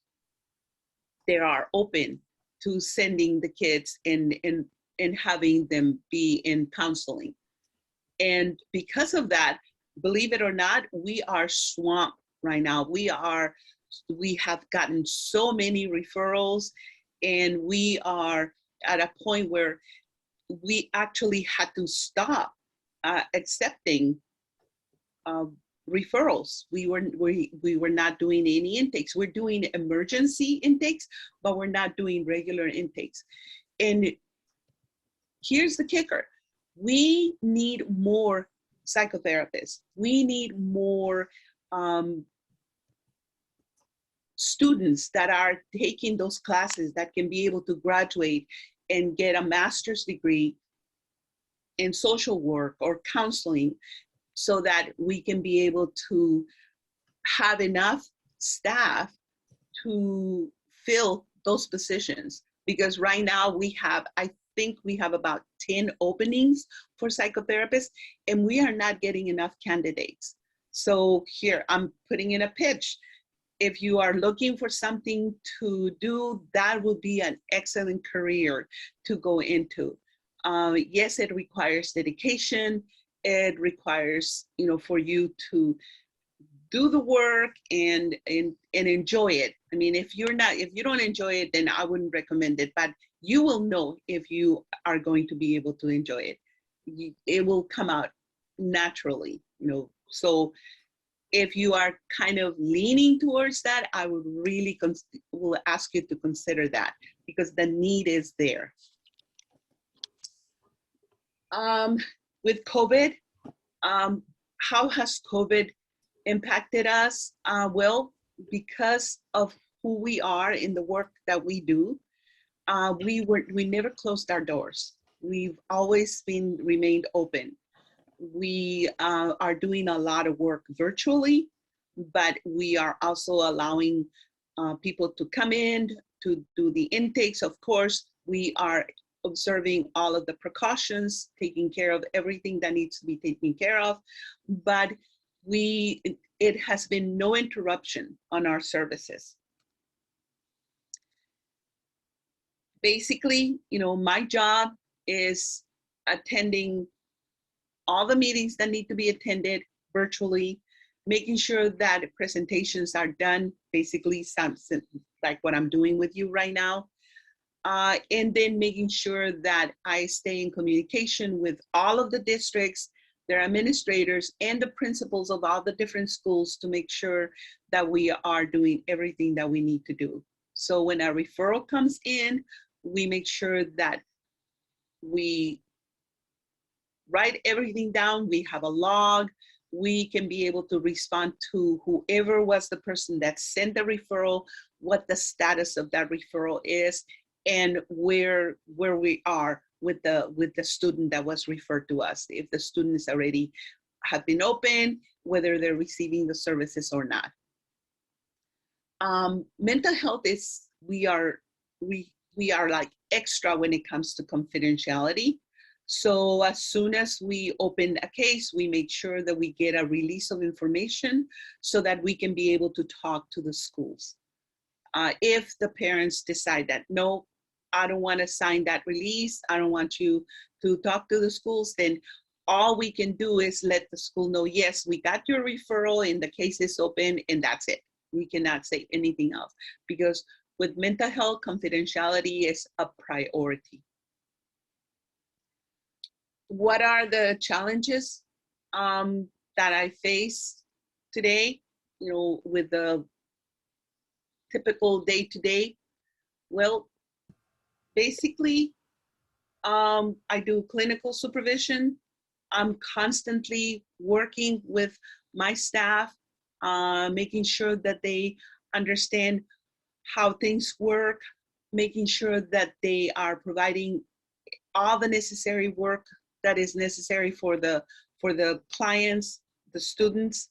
they are open to sending the kids and and having them be in counseling. And because of that, believe it or not, we are swamped right now. We have gotten so many referrals, and we are at a point where we actually had to stop accepting referrals. We were not doing any intakes. We're doing emergency intakes, but we're not doing regular intakes. And here's the kicker. We need more psychotherapists. We need more students that are taking those classes that can be able to graduate and get a master's degree in social work or counseling, so that we can be able to have enough staff to fill those positions. Because right now I think we have about 10 openings for psychotherapists, and we are not getting enough candidates. So here, I'm putting in a pitch. If you are looking for something to do, that would be an excellent career to go into. Yes, it requires dedication. It requires, for you to do the work and enjoy it. I mean, if you don't enjoy it, then I wouldn't recommend it, but you will know if you are going to be able to enjoy it. It will come out naturally, So if you are kind of leaning towards that, I would really will ask you to consider that, because the need is there. With COVID, how has COVID impacted us? Well, because of who we are in the work that we do, we never closed our doors. We've always remained open. We are doing a lot of work virtually, but we are also allowing people to come in to do the intakes. Of course, we are observing all of the precautions, taking care of everything that needs to be taken care of, but it has been no interruption on our services. Basically, my job is attending all the meetings that need to be attended virtually, making sure that presentations are done, basically like what I'm doing with you right now. And then making sure that I stay in communication with all of the districts, their administrators, and the principals of all the different schools to make sure that we are doing everything that we need to do. So when a referral comes in, we make sure that we write everything down. We have a log. We can be able to respond to whoever was the person that sent the referral, what the status of that referral is, and where we are with the student that was referred to us. If the students already have been open, whether they're receiving the services or not. Mental health is, we are like extra when it comes to confidentiality. So as soon as we open a case, we make sure that we get a release of information so that we can be able to talk to the schools. If the parents decide that, no, I don't want to sign that release, I don't want you to talk to the schools, then all we can do is let the school know, yes, we got your referral and the case is open, and that's it. We cannot say anything else, because with mental health, confidentiality is a priority. What are the challenges that I face today, with the typical day-to-day? Well, basically, I do clinical supervision. I'm constantly working with my staff, making sure that they understand how things work, making sure that they are providing all the necessary work that is necessary for the clients, the students,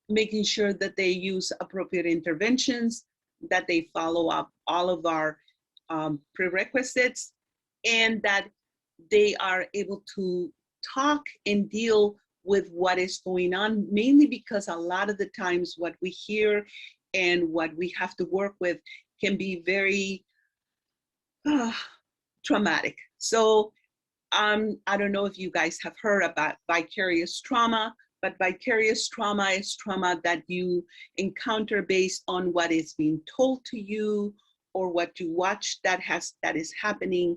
making sure that they use appropriate interventions, that they follow up all of our prerequisites, and that they are able to talk and deal with what is going on, mainly because a lot of the times what we hear and what we have to work with can be very traumatic. So I don't know if you guys have heard about vicarious trauma, but vicarious trauma is trauma that you encounter based on what is being told to you or what you watch that is happening.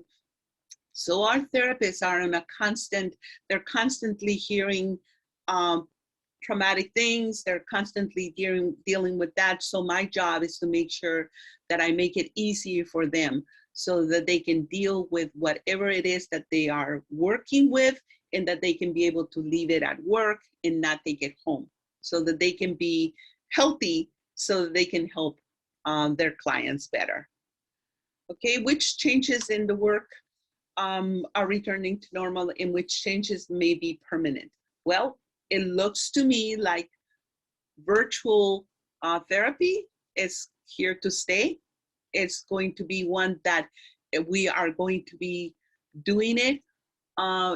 So our therapists are on a they're constantly hearing traumatic things. They're constantly dealing with that. So my job is to make sure that I make it easier for them so that they can deal with whatever it is that they are working with, and that they can be able to leave it at work and not take it home, so that they can be healthy, so that they can help their clients better. Okay, which changes in the work are returning to normal, and which changes may be permanent? Well, it looks to me like virtual therapy is here to stay. It's going to be one that we are going to be doing it.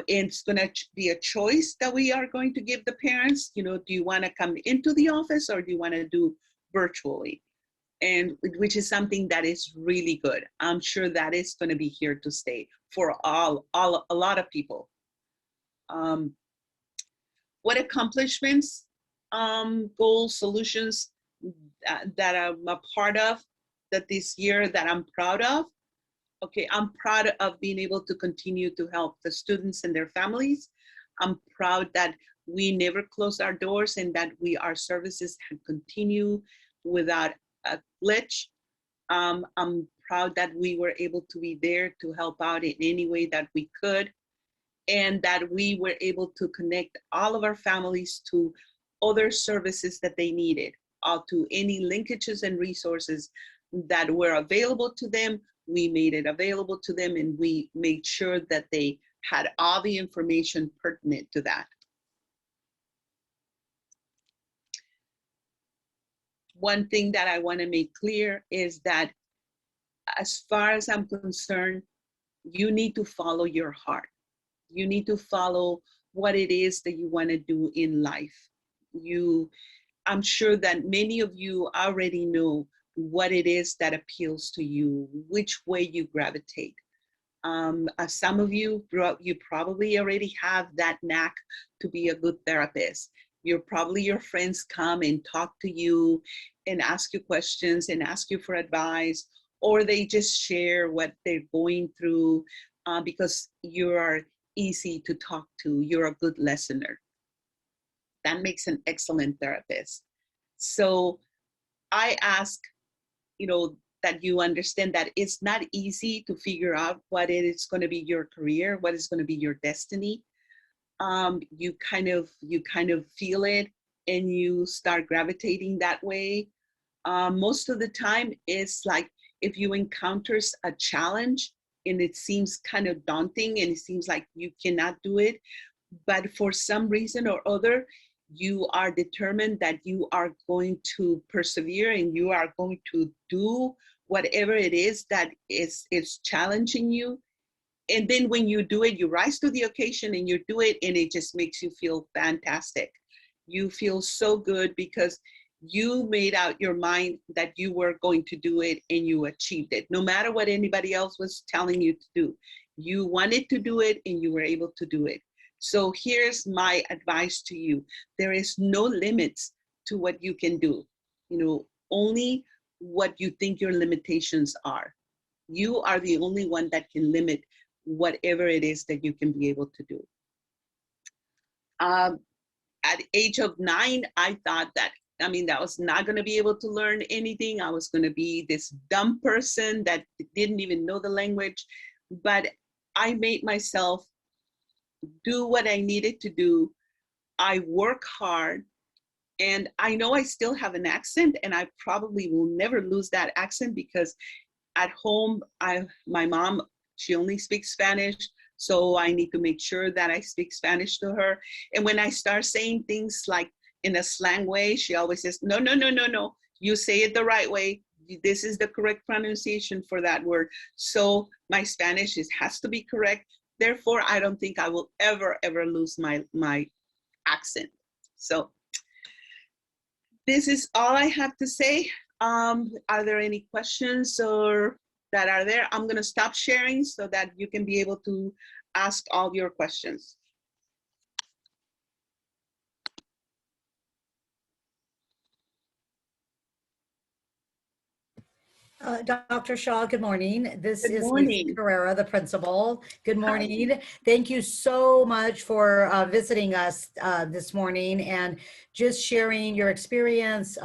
It's going to be a choice that we are going to give the parents. You know, do you want to come into the office or do you want to do virtually? And which is something that is really good. I'm sure that is going to be here to stay for a lot of people. What accomplishments, goals, solutions that I'm a part of that this year that I'm proud of? Okay, I'm proud of being able to continue to help the students and their families. I'm proud that we never closed our doors and that our services have continued without a glitch. I'm proud that we were able to be there to help out in any way that we could, and that we were able to connect all of our families to other services that they needed, to any linkages and resources that were available to them. We made it available to them, and we made sure that they had all the information pertinent to that. One thing that I want to make clear is that as far as I'm concerned, you need to follow your heart. You need to follow what it is that you want to do in life. I'm sure that many of you already know what it is that appeals to you, which way you gravitate. Some of you probably already have that knack to be a good therapist. Your friends come and talk to you and ask you questions and ask you for advice, or they just share what they're going through because you are easy to talk to. You're a good listener. That makes an excellent therapist. So I ask, that you understand that it's not easy to figure out what it is going to be your career, what is going to be your destiny. You kind of feel it and you start gravitating that way. Most of the time it's like if you encounter a challenge and it seems kind of daunting and it seems like you cannot do it, but for some reason or other, you are determined that you are going to persevere and you are going to do whatever it is that is challenging you. And then when you do it, you rise to the occasion and you do it, and it just makes you feel fantastic. You feel so good because you made out your mind that you were going to do it and you achieved it. No matter what anybody else was telling you to do, you wanted to do it and you were able to do it. So here's my advice to you. There is no limits to what you can do. Only what you think your limitations are. You are the only one that can limit whatever it is that you can be able to do. At age of 9, I thought that I was not going to be able to learn anything. I was going to be this dumb person that didn't even know the language. But I made myself do what I needed to do. I work hard, and I know I still have an accent, and I probably will never lose that accent because at home, my mom, she only speaks Spanish. So I need to make sure that I speak Spanish to her. And when I start saying things like in a slang way, she always says, no, you say it the right way. This is the correct pronunciation for that word. So my Spanish has to be correct. Therefore, I don't think I will ever lose my accent. So this is all I have to say. Are there any questions or that are there. I'm going to stop sharing so that you can be able to ask all your questions. Dr. Shaw, good morning. This Good is morning. Lisa Carrera, the principal. Good morning. Thank you so much for visiting us this morning and just sharing your experience,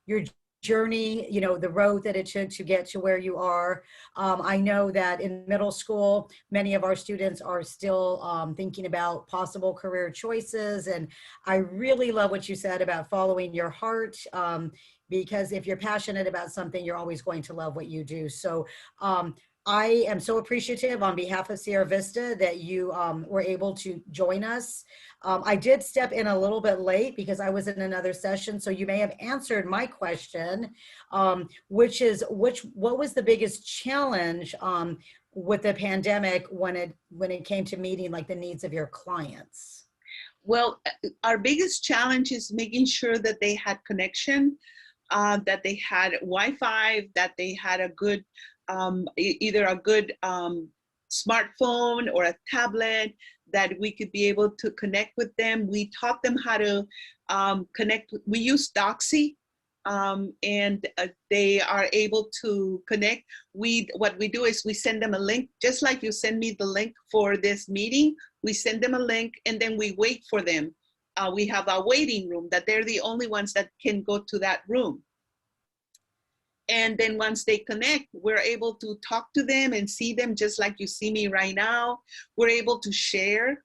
your journey, you know, the road that it took to get to where you are. I know that in middle school, many of our students are still thinking about possible career choices. And I really love what you said about following your heart. Because if you're passionate about something, you're always going to love what you do. So I am so appreciative on behalf of Sierra Vista that you were able to join us. I did step in a little bit late because I was in another session, so you may have answered my question, which is what was the biggest challenge with the pandemic when it came to meeting like the needs of your clients? Well, our biggest challenge is making sure that they had connection, that they had Wi-Fi, that they had a good, either a good smartphone or a tablet, that we could be able to connect with them. We taught them how to connect. We use Doxy, and they are able to connect. What we do is we send them a link, just like you send me the link for this meeting. We send them a link and then we wait for them. We have a waiting room that they're the only ones that can go to that room. And then once they connect, we're able to talk to them and see them just like you see me right now. We're able to share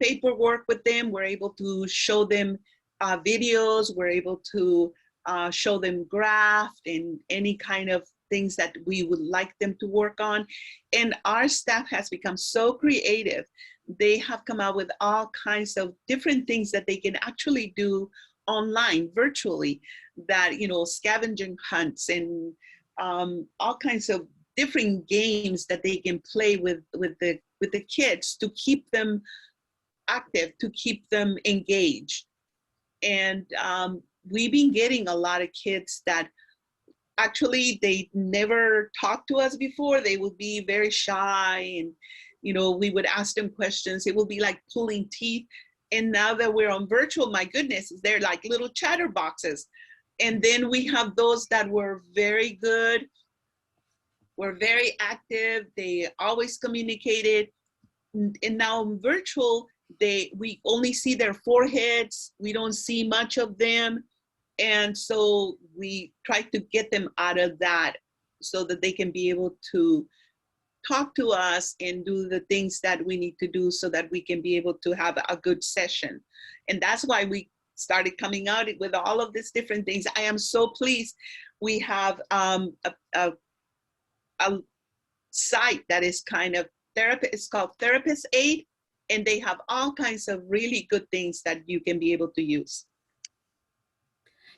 paperwork with them. We're able to show them videos. We're able to show them graphs and any kind of things that we would like them to work on. And our staff has become so creative. They have come out with all kinds of different things that they can actually do online, virtually, that, you know, scavenging hunts and all kinds of different games that they can play with the kids to keep them active, to keep them engaged. And we've been getting a lot of kids that actually they never talked to us before. They would be very shy, and you know, we would ask them questions. It would be like pulling teeth. And now that we're on virtual, my goodness, they're like little chatterboxes. And then we have those that were very good, were very active. They always communicated. And now in virtual, we only see their foreheads. We don't see much of them. And so we try to get them out of that so that they can be able to talk to us and do the things that we need to do so that we can be able to have a good session. And that's why we started coming out with all of these different things. I am so pleased. We have a site that is kind of therapist. It's called Therapist Aid, and they have all kinds of really good things that you can be able to use.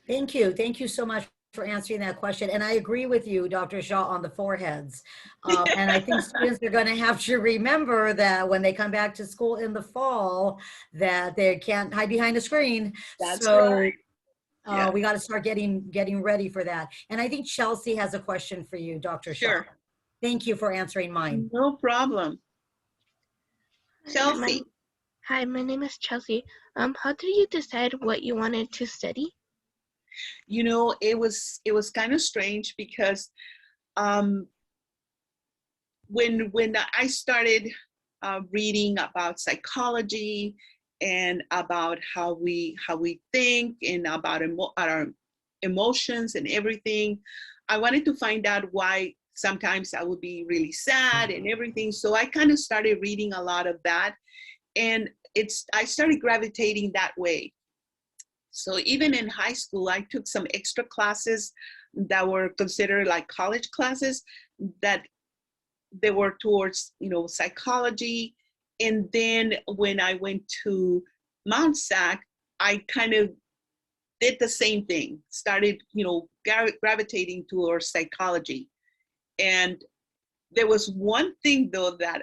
Thank you. Thank you so much for answering that question. And I agree with you, Dr. Shaw, on the foreheads. And I think students are going to have to remember that when they come back to school in the fall, that they can't hide behind a screen. That's so right. Yeah. We got to start getting ready for that. And I think Chelsea has a question for you, Dr. Shaw. Sure. Thank you for answering mine. No problem. Chelsea. Hi, my name is Chelsea. How did you decide what you wanted to study? You know, it was kind of strange because when I started reading about psychology and about how we think and about our emotions and everything, I wanted to find out why sometimes I would be really sad and everything. So I kind of started reading a lot of that, and I started gravitating that way. So even in high school, I took some extra classes that were considered like college classes that they were towards, you know, psychology. And then when I went to Mount SAC, I kind of did the same thing, started, you know, gravitating towards psychology. And there was one thing though that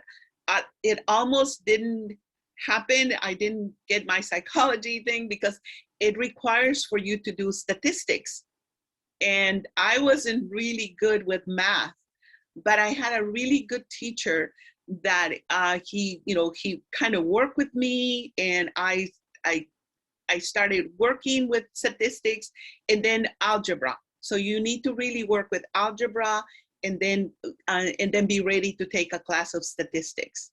it almost didn't happen. I didn't get my psychology thing because it requires for you to do statistics. And I wasn't really good with math, but I had a really good teacher that he kind of worked with me, and I started working with statistics and then algebra. So you need to really work with algebra and then be ready to take a class of statistics.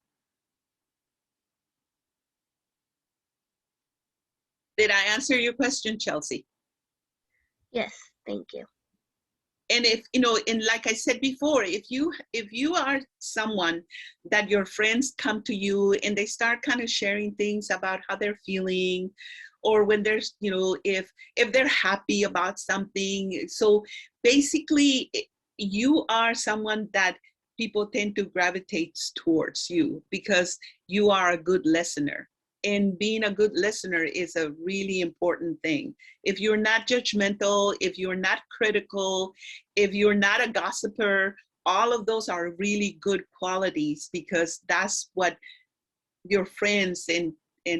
Did I answer your question, Chelsea? Yes, thank you. And if and like I said before, if you are someone that your friends come to you and they start kind of sharing things about how they're feeling, or when there's if they're happy about something, so basically you are someone that people tend to gravitate towards you because you are a good listener. And being a good listener is a really important thing. If you're not judgmental, if you're not critical, if you're not a gossiper, all of those are really good qualities, because that's what your friends and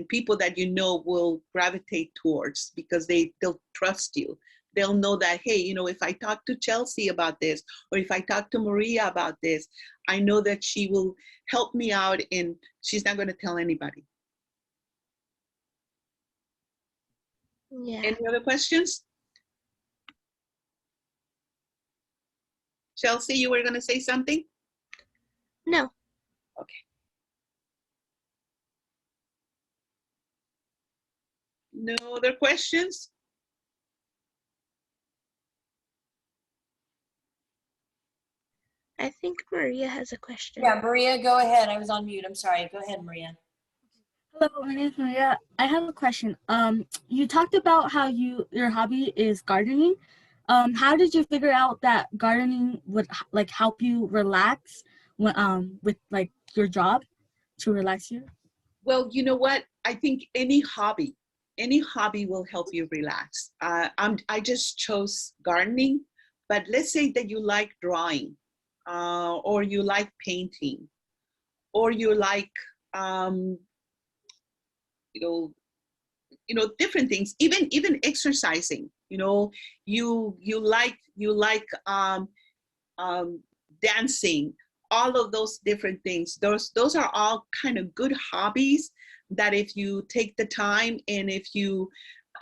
people that you know will gravitate towards, because they'll trust you. They'll know that, hey, if I talk to Chelsea about this, or if I talk to Maria about this, I know that she will help me out and she's not going to tell anybody. Yeah. Any other questions? Chelsea, you were going to say something? No. Okay. No other questions? I think Maria has a question. Yeah, Maria, go ahead. I was on mute. I'm sorry. Go ahead, Maria. Hello, my name is Maria. I have a question. You talked about how your hobby is gardening. How did you figure out that gardening would like help you relax when with like your job to relax you? Well, you know what? I think any hobby will help you relax. I just chose gardening, but let's say that you like drawing, or you like painting, or you like different things, even exercising. You like dancing, all of those different things. Those are all kind of good hobbies that if you take the time and if you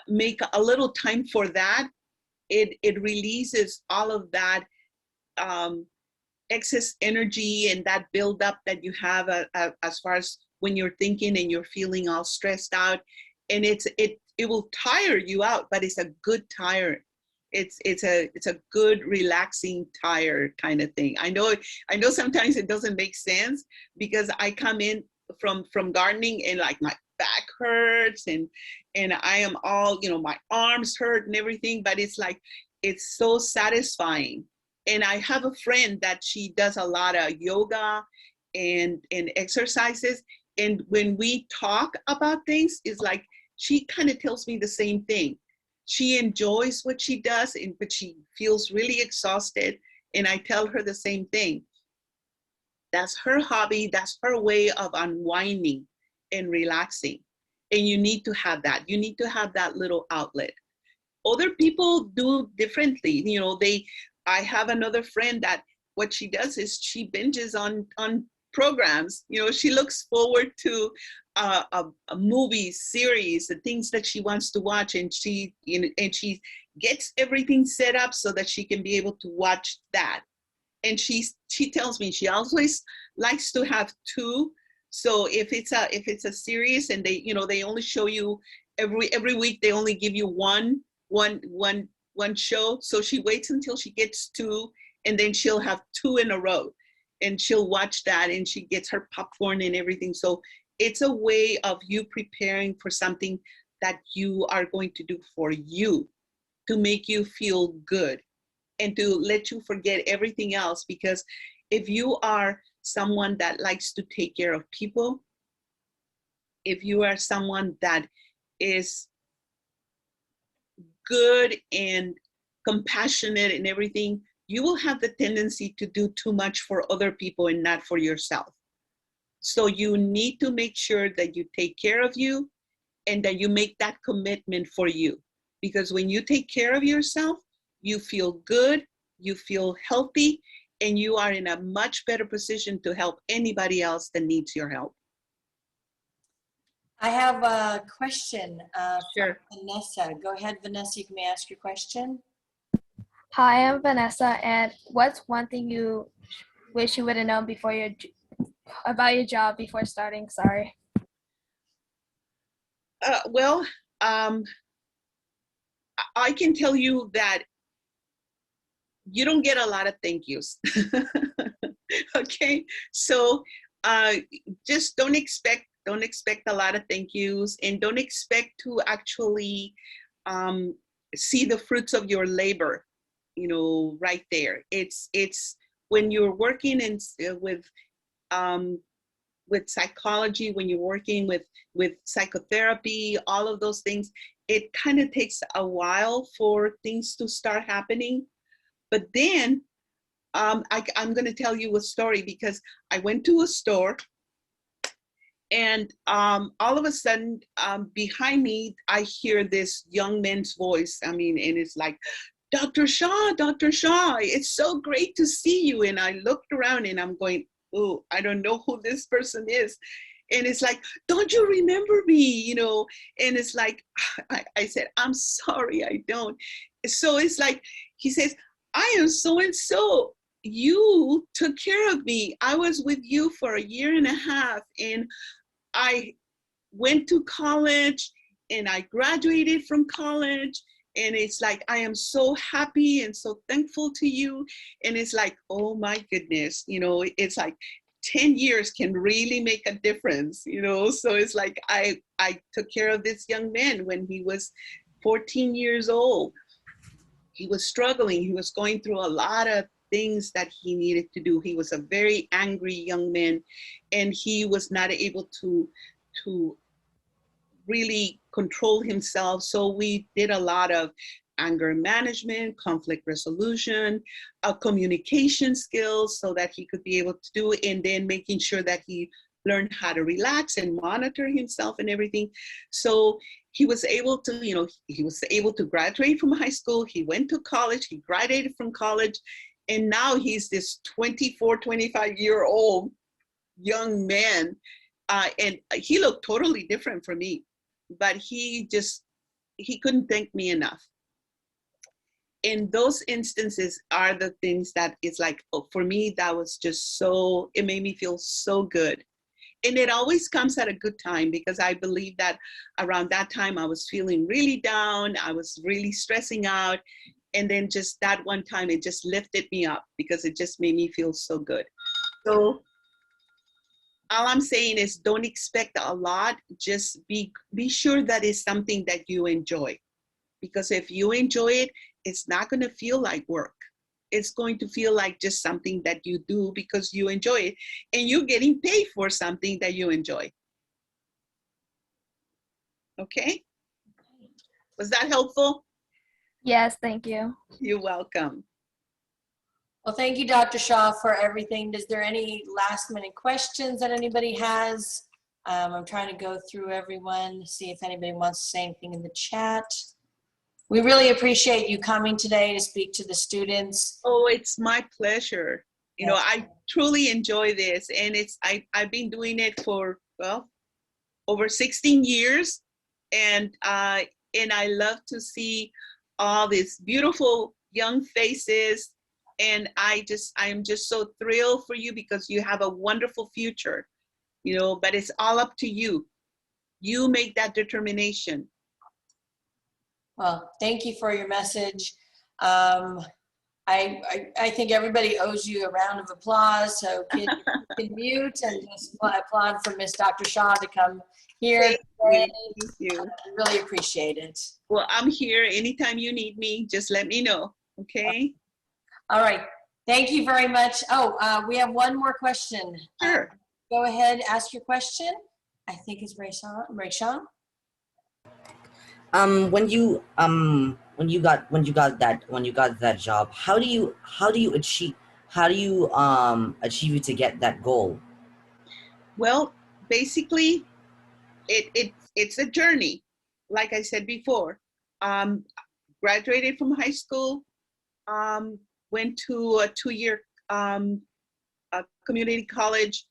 make a little time for that, it releases all of that excess energy and that buildup that you have as far as when you're thinking and you're feeling all stressed out. And it will tire you out, but it's a good tire. It's a good relaxing tire kind of thing. I know sometimes it doesn't make sense, because I come in from gardening and like my back hurts and I am all, my arms hurt and everything, but it's like, it's so satisfying. And I have a friend that she does a lot of yoga and exercises. And when we talk about things, it's like, she kind of tells me the same thing. She enjoys what she does, but she feels really exhausted. And I tell her the same thing. That's her hobby. That's her way of unwinding and relaxing. And you need to have that. You need to have that little outlet. Other people do differently. I have another friend that what she does is she binges on programs. She looks forward to a movie series, the things that she wants to watch, and she gets everything set up so that she can be able to watch that. And she tells me she always likes to have two. So if it's a series and they only show you every week, they only give you one show. So she waits until she gets two, and then she'll have two in a row, and she'll watch that, and she gets her popcorn and everything. So it's a way of you preparing for something that you are going to do for you, to make you feel good and to let you forget everything else. Because if you are someone that likes to take care of people, if you are someone that is good and compassionate and everything, you will have the tendency to do too much for other people and not for yourself. So you need to make sure that you take care of you and that you make that commitment for you. Because when you take care of yourself, you feel good, you feel healthy, and you are in a much better position to help anybody else that needs your help. I have a question Sure. from Vanessa. Go ahead, Vanessa, you may ask your question. Hi, I'm Vanessa, and what's one thing you wish you would have known before about your job before starting? Sorry. Well, I can tell you that you don't get a lot of thank yous. Okay, so just don't expect a lot of thank yous, and don't expect to actually see the fruits of your labor, you know, right there. It's when you're working in with psychology, when you're working with psychotherapy, all of those things, it kind of takes a while for things to start happening. But then I'm going to tell you a story, because I went to a store, and all of a sudden behind me, I hear this young man's voice. I mean, and it's like, Dr. Shaw, it's so great to see you. And I looked around and I'm going, oh, I don't know who this person is. And it's like, don't you remember me? You know, and it's like, I said, I'm sorry, I don't. So it's like, he says, I am so-and-so. You took care of me. I was with you for 1.5 years, and I went to college and I graduated from college. And it's like, I am so happy and so thankful to you. And it's like, oh my goodness, you know, it's like 10 years can really make a difference, you know? So it's like, I took care of this young man when he was 14 years old. He was struggling. He was going through a lot of things that he needed to do. He was a very angry young man, and he was not able to really control himself. So we did a lot of anger management, conflict resolution, communication skills, so that he could be able to do, and then making sure that he learned how to relax and monitor himself and everything. So he was able to, you know, he was able to graduate from high school. He went to college, he graduated from college, and now he's this 24, 25-year-old young man. And he looked totally different from me, but he couldn't thank me enough. And those instances are the things that it's like, oh, for me, that was just so, it made me feel so good. And it always comes at a good time, because I believe that around that time I was feeling really down, I was really stressing out. And then just that one time, it just lifted me up, because it just made me feel so good. So all I'm saying is, don't expect a lot. Just be sure that it's something that you enjoy. Because if you enjoy it, it's not going to feel like work. It's going to feel like just something that you do because you enjoy it, and you're getting paid for something that you enjoy. Okay? Was that helpful? Yes, thank you. You're welcome. Well, thank you, Dr. Shaw, for everything. Is there any last minute questions that anybody has? I'm trying to go through everyone, see if anybody wants to say anything in the chat. We really appreciate you coming today to speak to the students. Oh, it's my pleasure. You know, I truly enjoy this, and I've been doing it for, well, over 16 years, and I love to see all these beautiful young faces, and I am just so thrilled for you, because you have a wonderful future, you know, but it's all up to you. You make that determination. Well, thank you for your message. I think everybody owes you a round of applause. So kids can mute and just applaud for Miss Dr. Shaw to come here. Thank you. I really appreciate it. Well, I'm here anytime you need me. Just let me know. Okay. All right. Thank you very much. Oh, we have one more question. Sure. Go ahead, ask your question. I think it's Rayshawn. When you got that job, how do you achieve it to get that goal? Well, basically, it's a journey. Like I said before, graduated from high school, went to a 2-year community college,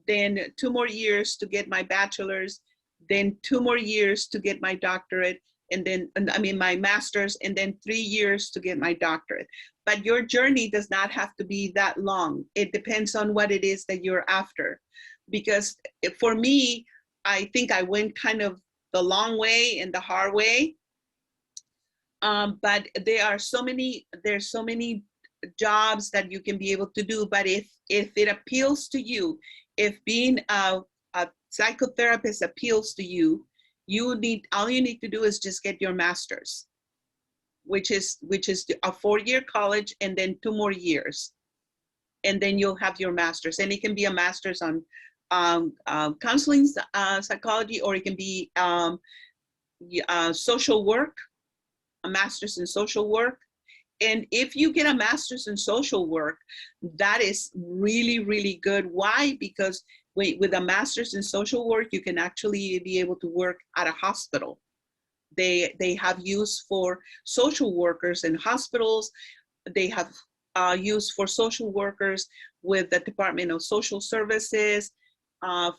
then 2 more years to get my bachelor's, then 2 more years to get my doctorate, and then, my master's, and then 3 years to get my doctorate. But your journey does not have to be that long. It depends on what it is that you're after. Because for me, I think I went kind of the long way and the hard way. But there's so many jobs that you can be able to do. But if it appeals to you, if being a psychotherapist appeals to you, all you need to do is just get your master's, which is a 4-year college, and then 2 more years, and then you'll have your master's. And it can be a master's on counseling psychology, or it can be social work, a master's in social work. And if you get a master's in social work, that is really, really good. Why? Because with a master's in social work, you can actually be able to work at a hospital. They have use for social workers in hospitals. They have use for social workers with the Department of Social Services,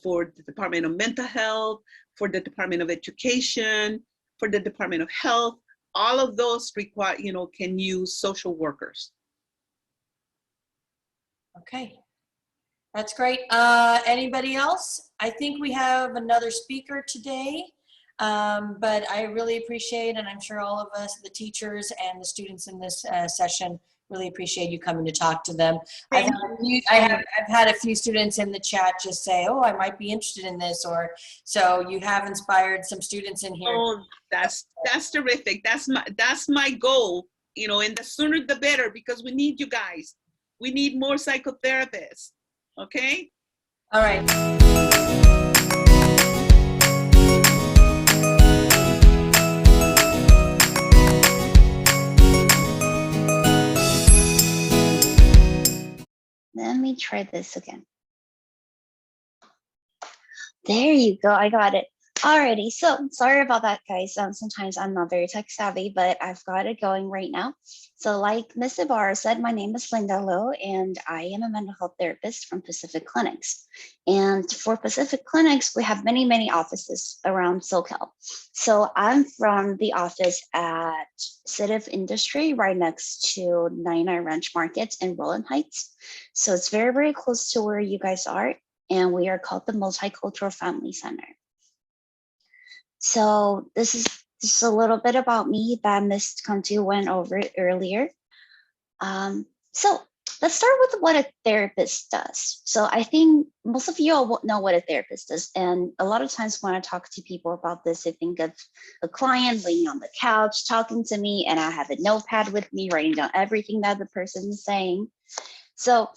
for the Department of Mental Health, for the Department of Education, for the Department of Health. All of those require, can use social workers. Okay, that's great. Anybody else? I think we have another speaker today, but I really appreciate, and I'm sure all of us, the teachers and the students in this session, really appreciate you coming to talk to them. I've had a few students in the chat just say, oh, I might be interested in this, or so you have inspired some students in here. Oh, that's terrific. That's my goal, and the sooner the better, because we need you guys. We need more psychotherapists. Okay? All right. Let me try this again. There you go. I got it. Alrighty. So sorry about that, guys. Sometimes I'm not very tech savvy, but I've got it going right now. So like Ms. Ibarra said, my name is Linda Lowe, and I am a mental health therapist from Pacific Clinics. And for Pacific Clinics, we have many, many offices around SoCal. So I'm from the office at City of Industry, right next to 99 Ranch Market in Rowland Heights. So it's very, very close to where you guys are. And we are called the Multicultural Family Center. So this is just a little bit about me that Ms. Cantu went over earlier. So let's start with what a therapist does. So I think most of you all know what a therapist does. And a lot of times when I talk to people about this, I think of a client laying on the couch talking to me, and I have a notepad with me writing down everything that the person is saying. So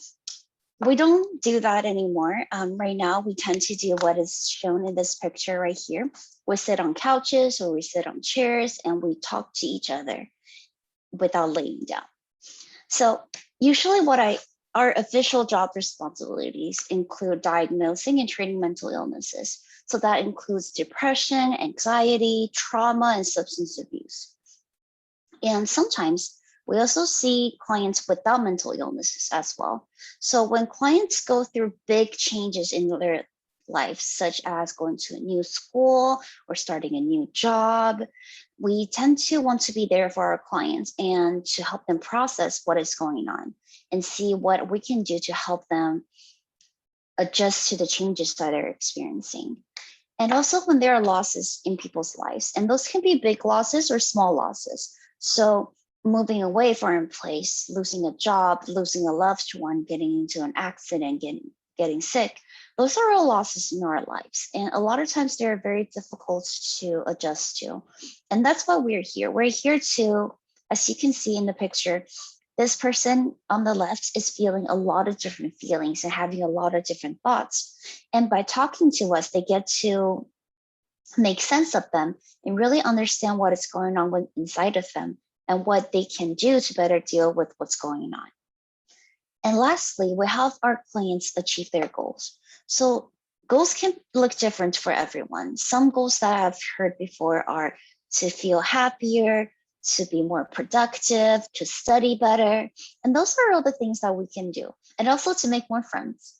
we don't do that anymore. Right now, we tend to do what is shown in this picture right here. We sit on couches or we sit on chairs and we talk to each other without laying down. So usually our official job responsibilities include diagnosing and treating mental illnesses. So that includes depression, anxiety, trauma, and substance abuse. And sometimes we also see clients without mental illnesses as well. So when clients go through big changes in their life, such as going to a new school or starting a new job, we tend to want to be there for our clients and to help them process what is going on and see what we can do to help them adjust to the changes that they're experiencing. And also when there are losses in people's lives, and those can be big losses or small losses. So moving away from a place, losing a job, losing a loved one, getting into an accident, getting sick, those are all losses in our lives. And a lot of times they're very difficult to adjust to. And that's why we're here. We're here to, as you can see in the picture, this person on the left is feeling a lot of different feelings and having a lot of different thoughts. And by talking to us, they get to make sense of them and really understand what is going on inside of them and what they can do to better deal with what's going on. And lastly, we help our clients achieve their goals. So goals can look different for everyone. Some goals that I've heard before are to feel happier, to be more productive, to study better. And those are all the things that we can do. And also to make more friends.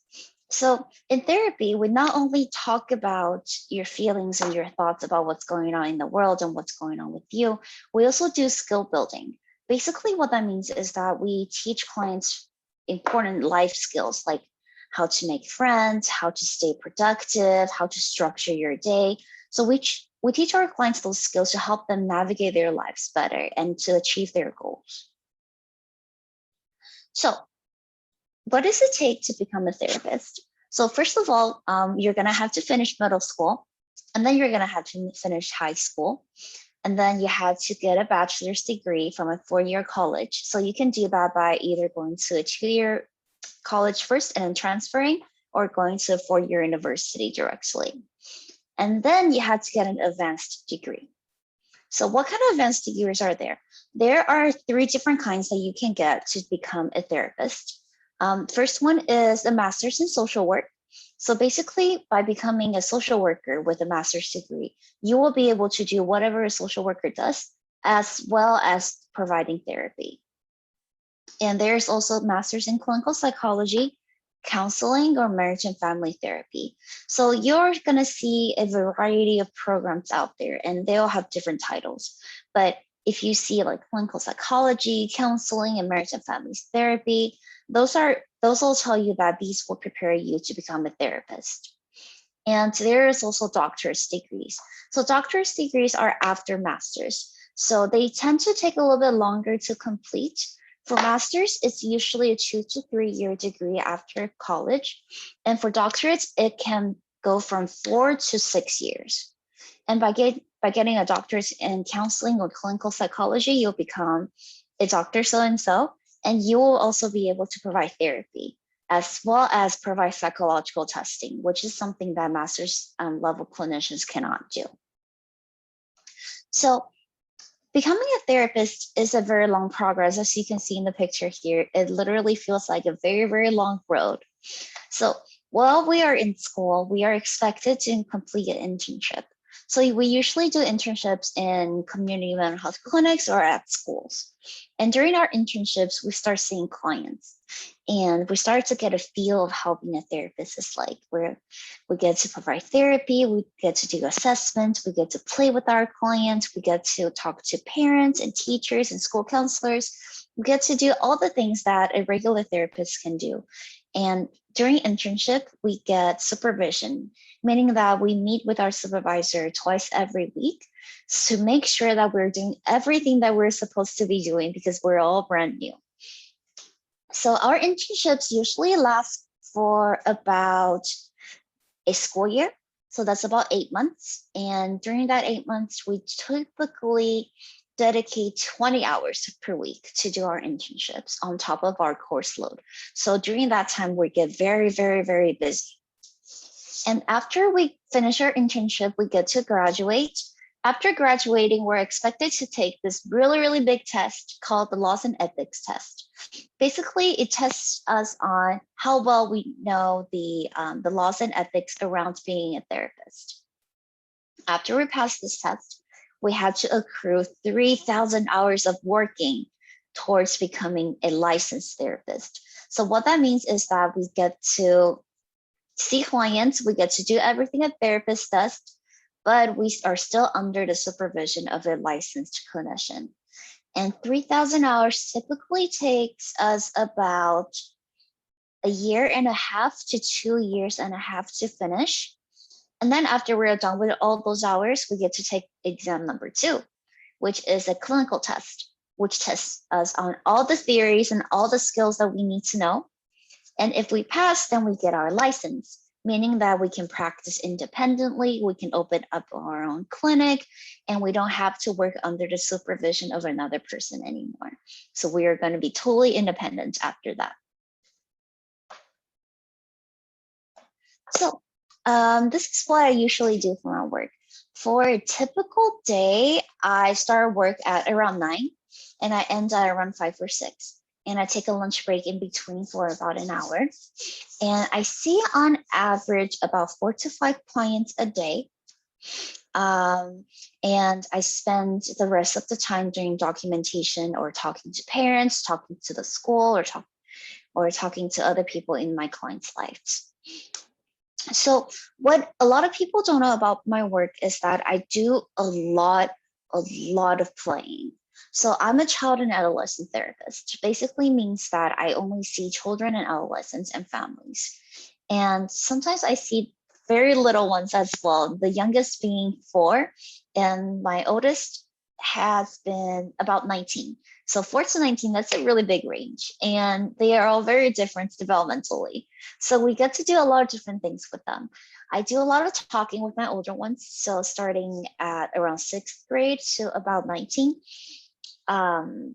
So in therapy, we not only talk about your feelings and your thoughts about what's going on in the world and what's going on with you, we also do skill building. Basically, what that means is that we teach clients important life skills like how to make friends, how to stay productive, how to structure your day. So we teach our clients those skills to help them navigate their lives better and to achieve their goals. So what does it take to become a therapist? So first of all, you're gonna have to finish middle school, and then you're gonna have to finish high school. And then you have to get a bachelor's degree from a 4-year college. So you can do that by either going to a 2-year college first and then transferring, or going to a 4-year university directly. And then you have to get an advanced degree. So what kind of advanced degrees are there? There are 3 different kinds that you can get to become a therapist. First one is a master's in social work. So basically, by becoming a social worker with a master's degree, you will be able to do whatever a social worker does, as well as providing therapy. And there's also master's in clinical psychology, counseling, or marriage and family therapy. So you're going to see a variety of programs out there, and they all have different titles. But if you see like clinical psychology, counseling, and marriage and family therapy, those will tell you that these will prepare you to become a therapist. And there is also doctor's degrees. So doctor's degrees are after master's. So they tend to take a little bit longer to complete. For master's, it's usually a 2 to 3 year degree after college. And for doctorates, it can go from 4 to 6 years. And by getting a doctorate in counseling or clinical psychology, you'll become a doctor so-and-so, and you will also be able to provide therapy, as well as provide psychological testing, which is something that master's level clinicians cannot do. So becoming a therapist is a very long progress. As you can see in the picture here, it literally feels like a very, very long road. So while we are in school, we are expected to complete an internship. So we usually do internships in community mental health clinics or at schools. And during our internships, we start seeing clients, and we start to get a feel of how being a therapist is like, where we get to provide therapy, we get to do assessments, we get to play with our clients, we get to talk to parents and teachers and school counselors. We get to do all the things that a regular therapist can do. And during internship, we get supervision, meaning that we meet with our supervisor twice every week to make sure that we're doing everything that we're supposed to be doing, because we're all brand new. So our internships usually last for about a school year. So that's about 8 months. And during that 8 months, we typically dedicate 20 hours per week to do our internships on top of our course load. So during that time, we get very, very, very busy. And after we finish our internship, we get to graduate. After graduating, we're expected to take this really, really big test called the Laws and Ethics test. Basically, it tests us on how well we know the laws and ethics around being a therapist. After we pass this test, we had to accrue 3,000 hours of working towards becoming a licensed therapist. So what that means is that we get to see clients, we get to do everything a therapist does, but we are still under the supervision of a licensed clinician. And 3,000 hours typically takes us about 1.5 to 2.5 years to finish. And then after we're done with all those hours, we get to take exam number 2, which is a clinical test, which tests us on all the theories and all the skills that we need to know. And if we pass, then we get our license, meaning that we can practice independently, we can open up our own clinic, and we don't have to work under the supervision of another person anymore. So we are going to be totally independent after that. So this is what I usually do for my work. For a typical day, I start work at around 9 and I end at around 5 or 6. And I take a lunch break in between for about an hour. And I see on average about 4 to 5 clients a day. And I spend the rest of the time doing documentation or talking to parents, talking to the school, or talking to other people in my clients' lives. So what a lot of people don't know about my work is that I do a lot of playing. So I'm a child and adolescent therapist. Basically means that I only see children and adolescents and families. And sometimes I see very little ones as well, the youngest being 4, and my oldest has been about 19. So 4 to 19, that's a really big range. And they are all very different developmentally. So we get to do a lot of different things with them. I do a lot of talking with my older ones. So starting at around 6th grade to about 19.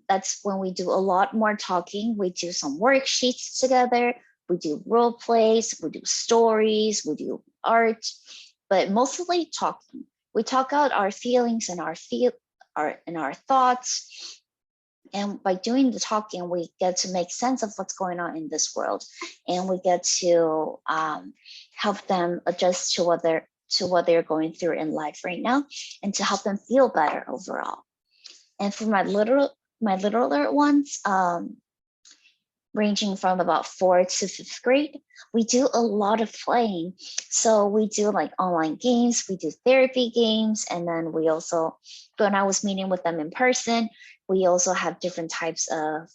That's when we do a lot more talking. We do some worksheets together. We do role plays, we do stories, we do art, but mostly talking. We talk out our feelings and our thoughts. And by doing the talking, we get to make sense of what's going on in this world, and we get to help them adjust to what they're going through in life right now, and to help them feel better overall. And for my littler ones, ranging from about 4 to 5th grade, we do a lot of playing. So we do like online games, we do therapy games, and then we also, when I was meeting with them in person, we also have different types of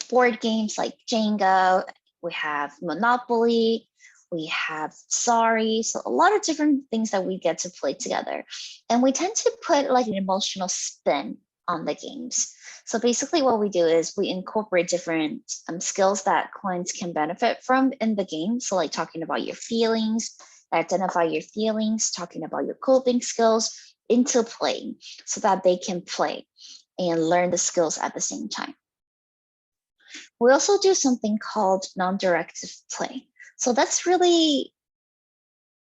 board games like Jenga, we have Monopoly, we have Sorry, so a lot of different things that we get to play together. And we tend to put like an emotional spin on the games. So basically what we do is we incorporate different skills that clients can benefit from in the game. So like talking about your feelings, identify your feelings, talking about your coping skills into playing so that they can play and learn the skills at the same time. We also do something called non-directive play. So that's really,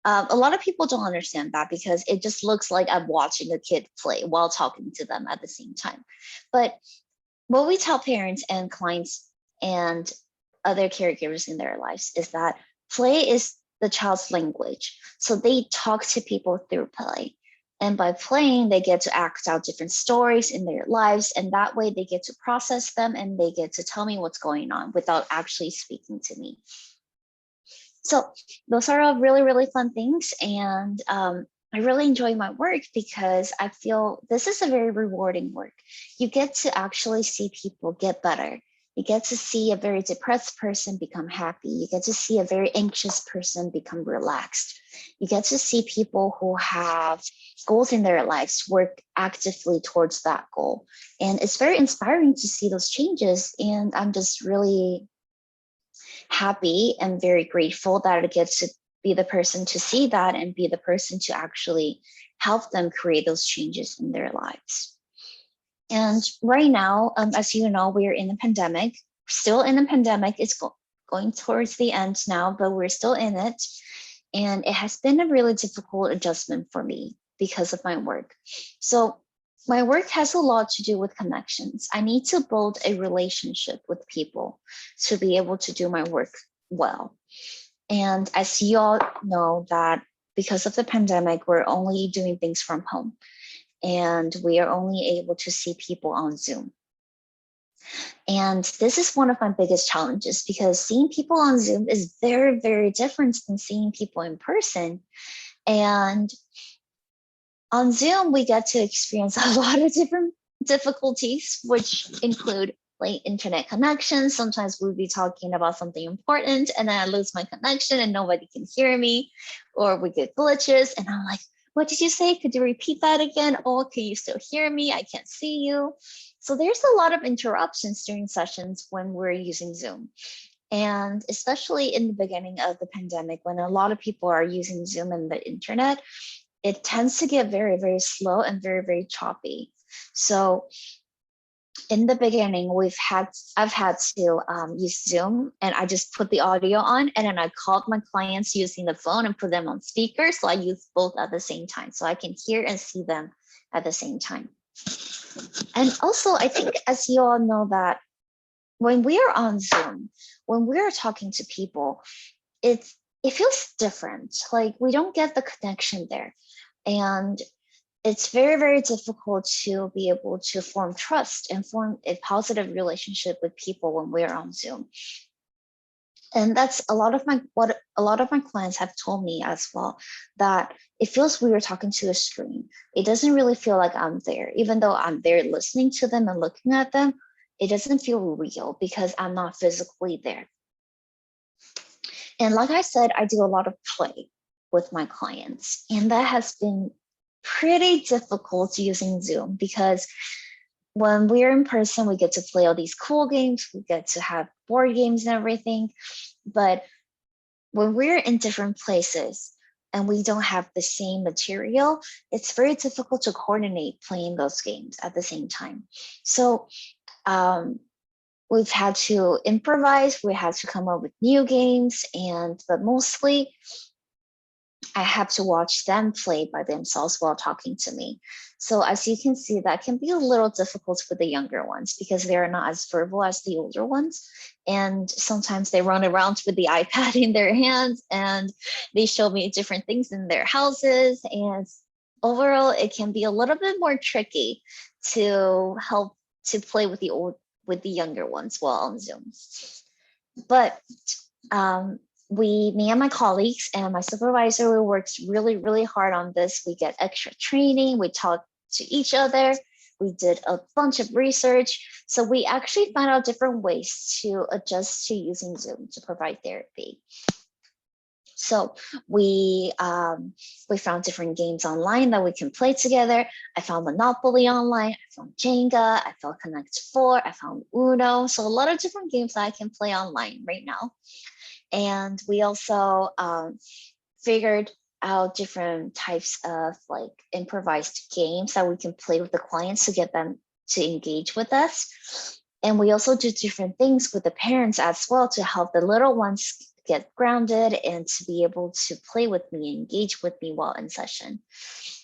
a lot of people don't understand that because it just looks like I'm watching a kid play while talking to them at the same time. But what we tell parents and clients and other caregivers in their lives is that play is the child's language. So they talk to people through play. And by playing, they get to act out different stories in their lives. And that way they get to process them and they get to tell me what's going on without actually speaking to me. So those are all really, really fun things. And I really enjoy my work because I feel this is a very rewarding work. You get to actually see people get better. You get to see a very depressed person become happy. You get to see a very anxious person become relaxed. You get to see people who have goals in their lives work actively towards that goal. And it's very inspiring to see those changes. And I'm just really happy and very grateful that I get to be the person to see that and be the person to actually help them create those changes in their lives. And right now, as you know, we're in a pandemic, still in a pandemic. It's going towards the end now, but we're still in it. And it has been a really difficult adjustment for me because of my work. So my work has a lot to do with connections. I need to build a relationship with people to be able to do my work well. And as you all know that because of the pandemic, we're only doing things from home and we are only able to see people on Zoom. And this is one of my biggest challenges because seeing people on Zoom is very, very different than seeing people in person. And on Zoom, we get to experience a lot of different difficulties, which include like internet connection. Sometimes we'll be talking about something important and then I lose my connection and nobody can hear me, or we get glitches and I'm like, what did you say? Could you repeat that again? Oh, can you still hear me? I can't see you. So there's a lot of interruptions during sessions when we're using Zoom. And especially in the beginning of the pandemic, when a lot of people are using Zoom and the internet, it tends to get very, very slow and very, very choppy. So in the beginning, I've had to use Zoom and I just put the audio on and then I called my clients using the phone and put them on speaker. So I use both at the same time so I can hear and see them at the same time. And also, I think as you all know that when we are on Zoom, when we're talking to people, it it feels different. Like we don't get the connection there. And it's very, very difficult to be able to form trust and form a positive relationship with people when we're on Zoom. And that's what a lot of my clients have told me as well, that it feels weird talking to a screen. It doesn't really feel like I'm there, even though I'm there listening to them and looking at them. It doesn't feel real because I'm not physically there. And like I said, I do a lot of play with my clients, and that has been pretty difficult using Zoom because when we're in person, we get to play all these cool games, we get to have board games and everything. But when we're in different places and we don't have the same material, it's very difficult to coordinate playing those games at the same time. So we've had to improvise, we had to come up with new games, but mostly I have to watch them play by themselves while talking to me. So as you can see, that can be a little difficult for the younger ones because they're not as verbal as the older ones. And sometimes they run around with the iPad in their hands and they show me different things in their houses. And overall, it can be a little bit more tricky to help to play with the younger ones while on Zoom. But me and my colleagues and my supervisor, we worked really, really hard on this. We get extra training, we talk to each other, we did a bunch of research. So we actually found out different ways to adjust to using Zoom to provide therapy. So we found different games online that we can play together. I found Monopoly online, I found Jenga, I found Connect 4, I found Uno. So a lot of different games that I can play online right now. And we also figured out different types of like improvised games that we can play with the clients to get them to engage with us. And we also do different things with the parents as well to help the little ones get grounded and to be able to play with me, engage with me while in session.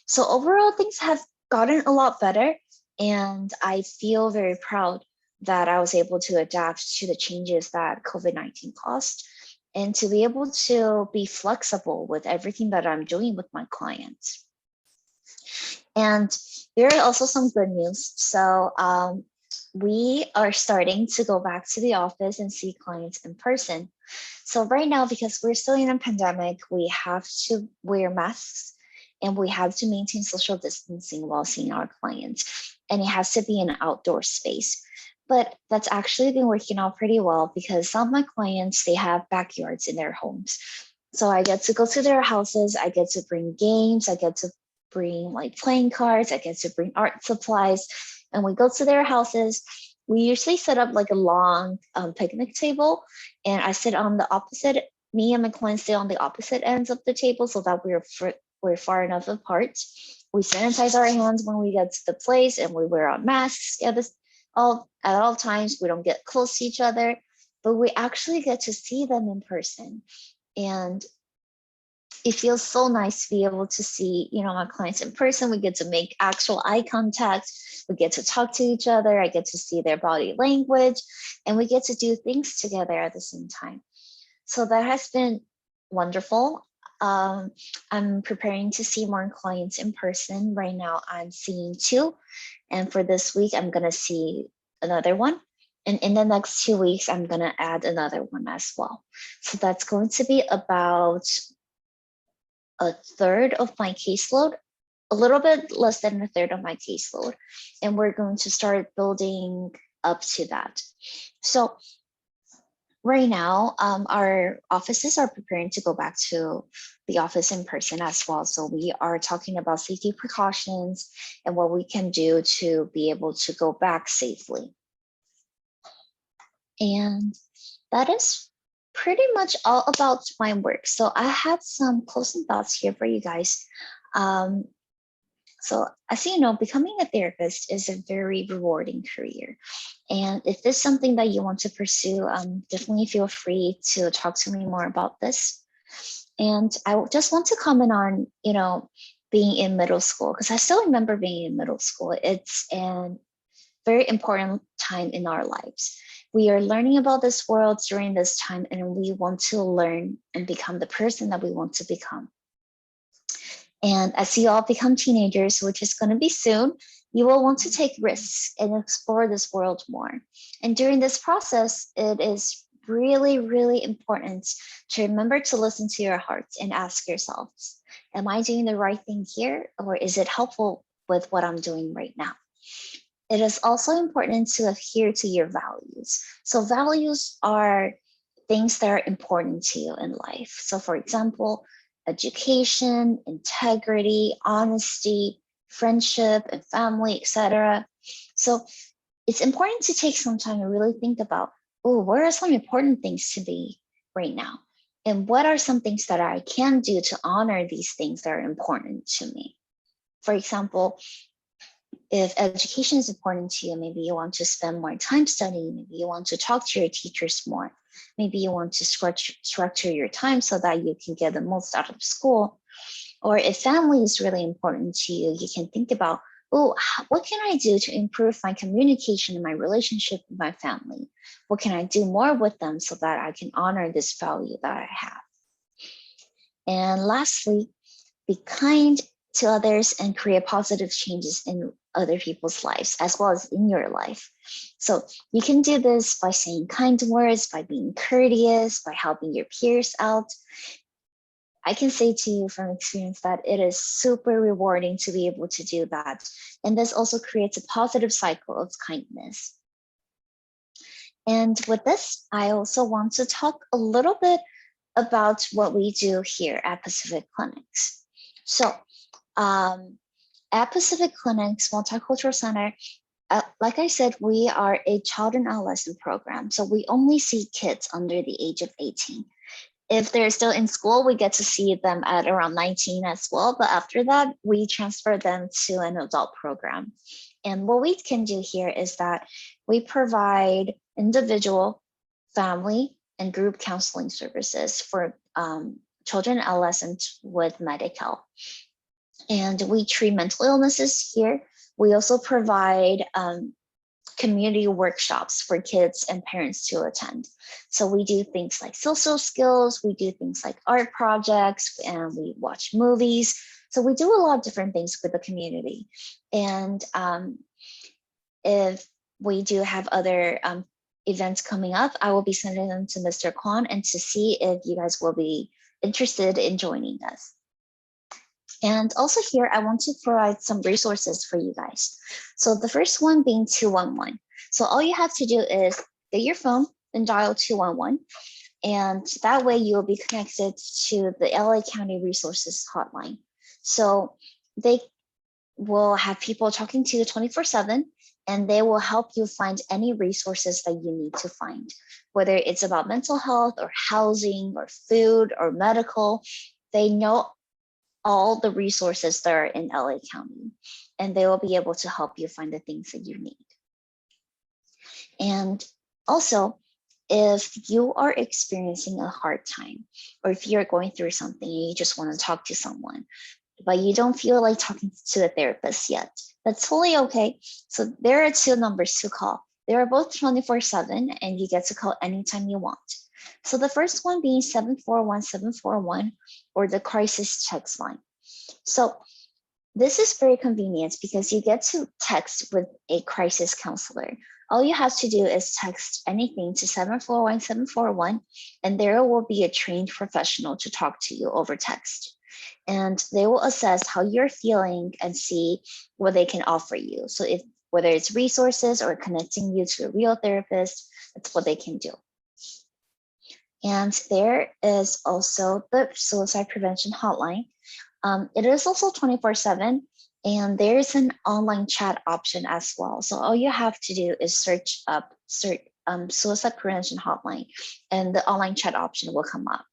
So overall, things have gotten a lot better. And I feel very proud that I was able to adapt to the changes that COVID-19 caused and to be able to be flexible with everything that I'm doing with my clients. And there are also some good news. So we are starting to go back to the office and see clients in person. So right now, because we're still in a pandemic, we have to wear masks and we have to maintain social distancing while seeing our clients. And it has to be in an outdoor space. But that's actually been working out pretty well because some of my clients, they have backyards in their homes. So I get to go to their houses, I get to bring games, I get to bring like playing cards, I get to bring art supplies, and we go to their houses. We usually set up like a long picnic table, and I sit on the opposite, me and my clients sit on the opposite ends of the table so that we're far enough apart. We sanitize our hands when we get to the place and we wear our masks at all times. We don't get close to each other, but we actually get to see them in person. And it feels so nice to be able to see, my clients in person. We get to make actual eye contact. We get to talk to each other. I get to see their body language, and we get to do things together at the same time. So that has been wonderful. I'm preparing to see more clients in person. Right now, I'm seeing 2. And for this week, I'm going to see another one. And in the next 2 weeks, I'm going to add another one as well. So that's going to be about a third of my caseload, a little bit less than a third of my caseload. And we're going to start building up to that. So right now, our offices are preparing to go back to the office in person as well. So we are talking about safety precautions and what we can do to be able to go back safely. And that is pretty much all about my work. So I had some closing thoughts here for you guys. So as you know, becoming a therapist is a very rewarding career. And if this is something that you want to pursue, definitely feel free to talk to me more about this. And I just want to comment on, being in middle school, because I still remember being in middle school. very important time in our lives. We are learning about this world during this time, and we want to learn and become the person that we want to become. And as you all become teenagers, which is going to be soon, you will want to take risks and explore this world more. And during this process, it is really, really important to remember to listen to your hearts and ask yourselves, am I doing the right thing here, or is it helpful with what I'm doing right now? It is also important to adhere to your values. So values are things that are important to you in life. So for example, education, integrity, honesty, friendship, and family, etc. So it's important to take some time to really think about, oh, what are some important things to be right now? And what are some things that I can do to honor these things that are important to me? For example, if education is important to you, maybe you want to spend more time studying, maybe you want to talk to your teachers more, maybe you want to structure your time so that you can get the most out of school. Or if family is really important to you, you can think about, oh, what can I do to improve my communication and my relationship with my family? What can I do more with them so that I can honor this value that I have? And lastly, be kind to others and create positive changes in other people's lives as well as in your life. So you can do this by saying kind words, by being courteous, by helping your peers out. I can say to you from experience that it is super rewarding to be able to do that. And this also creates a positive cycle of kindness. And with this, I also want to talk a little bit about what we do here at Pacific Clinics. So at Pacific Clinics Multicultural Center, like I said, we are a child and adolescent program. So we only see kids under the age of 18. If they're still in school, we get to see them at around 19 as well. But after that, we transfer them to an adult program. And what we can do here is that we provide individual, family, and group counseling services for children and adolescents with Medi-Cal. And we treat mental illnesses here. We also provide community workshops for kids and parents to attend. So we do things like social skills, we do things like art projects, and we watch movies. So we do a lot of different things with the community. And if we do have other events coming up, I will be sending them to Mr. Kwan and to see if you guys will be interested in joining us. And also here, I want to provide some resources for you guys. So the first one being 211. So all you have to do is get your phone and dial 211. And that way you will be connected to the LA County Resources Hotline. So they will have people talking to you 24/7, and they will help you find any resources that you need to find, whether it's about mental health or housing or food or medical. They know all the resources that are in LA County, and they will be able to help you find the things that you need. And also, if you are experiencing a hard time, or if you're going through something and you just want to talk to someone, but you don't feel like talking to a therapist yet, that's totally okay. So there are two numbers to call. They are both 24/7, and you get to call anytime you want. So the first one being 741-741, or the crisis text line. So this is very convenient because you get to text with a crisis counselor. All you have to do is text anything to 741-741, and there will be a trained professional to talk to you over text. And they will assess how you're feeling and see what they can offer you. So if whether it's resources or connecting you to a real therapist, that's what they can do. And there is also the suicide prevention hotline. It is also 24/7, and there's an online chat option as well. So all you have to do is search suicide prevention hotline, and the online chat option will come up.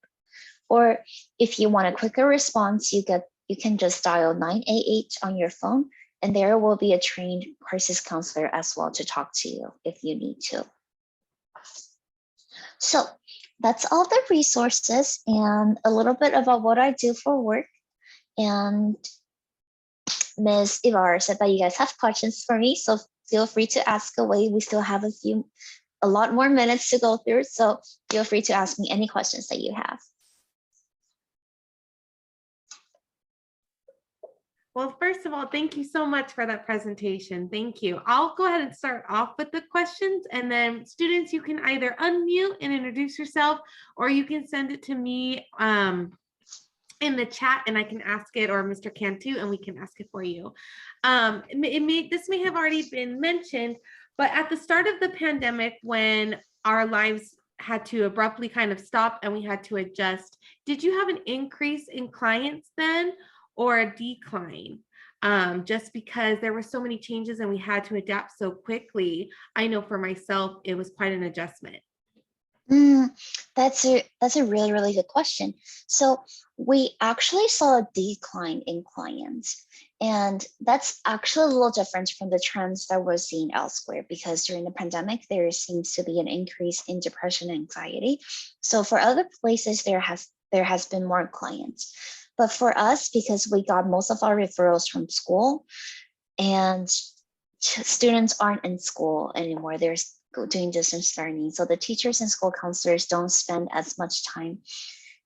Or if you want a quicker response, you can just dial 988 on your phone, and there will be a trained crisis counselor as well to talk to you if you need to. So that's all the resources and a little bit about what I do for work. And Ms. Ibar said that you guys have questions for me, so feel free to ask away. We still have a lot more minutes to go through, so feel free to ask me any questions that you have. Well, first of all, thank you so much for that presentation. Thank you. I'll go ahead and start off with the questions, and then students, you can either unmute and introduce yourself, or you can send it to me in the chat and I can ask it, or Mr. Cantu, and we can ask it for you. This may have already been mentioned, but at the start of the pandemic, when our lives had to abruptly kind of stop and we had to adjust, did you have an increase in clients then, or a decline? Just because there were so many changes and we had to adapt so quickly. I know for myself, it was quite an adjustment. That's a really, really good question. So we actually saw a decline in clients, and that's actually a little different from the trends that we're seeing elsewhere, because during the pandemic, there seems to be an increase in depression and anxiety. So for other places, there has been more clients. But for us, because we got most of our referrals from school, and students aren't in school anymore, they're doing distance learning. So the teachers and school counselors don't spend as much time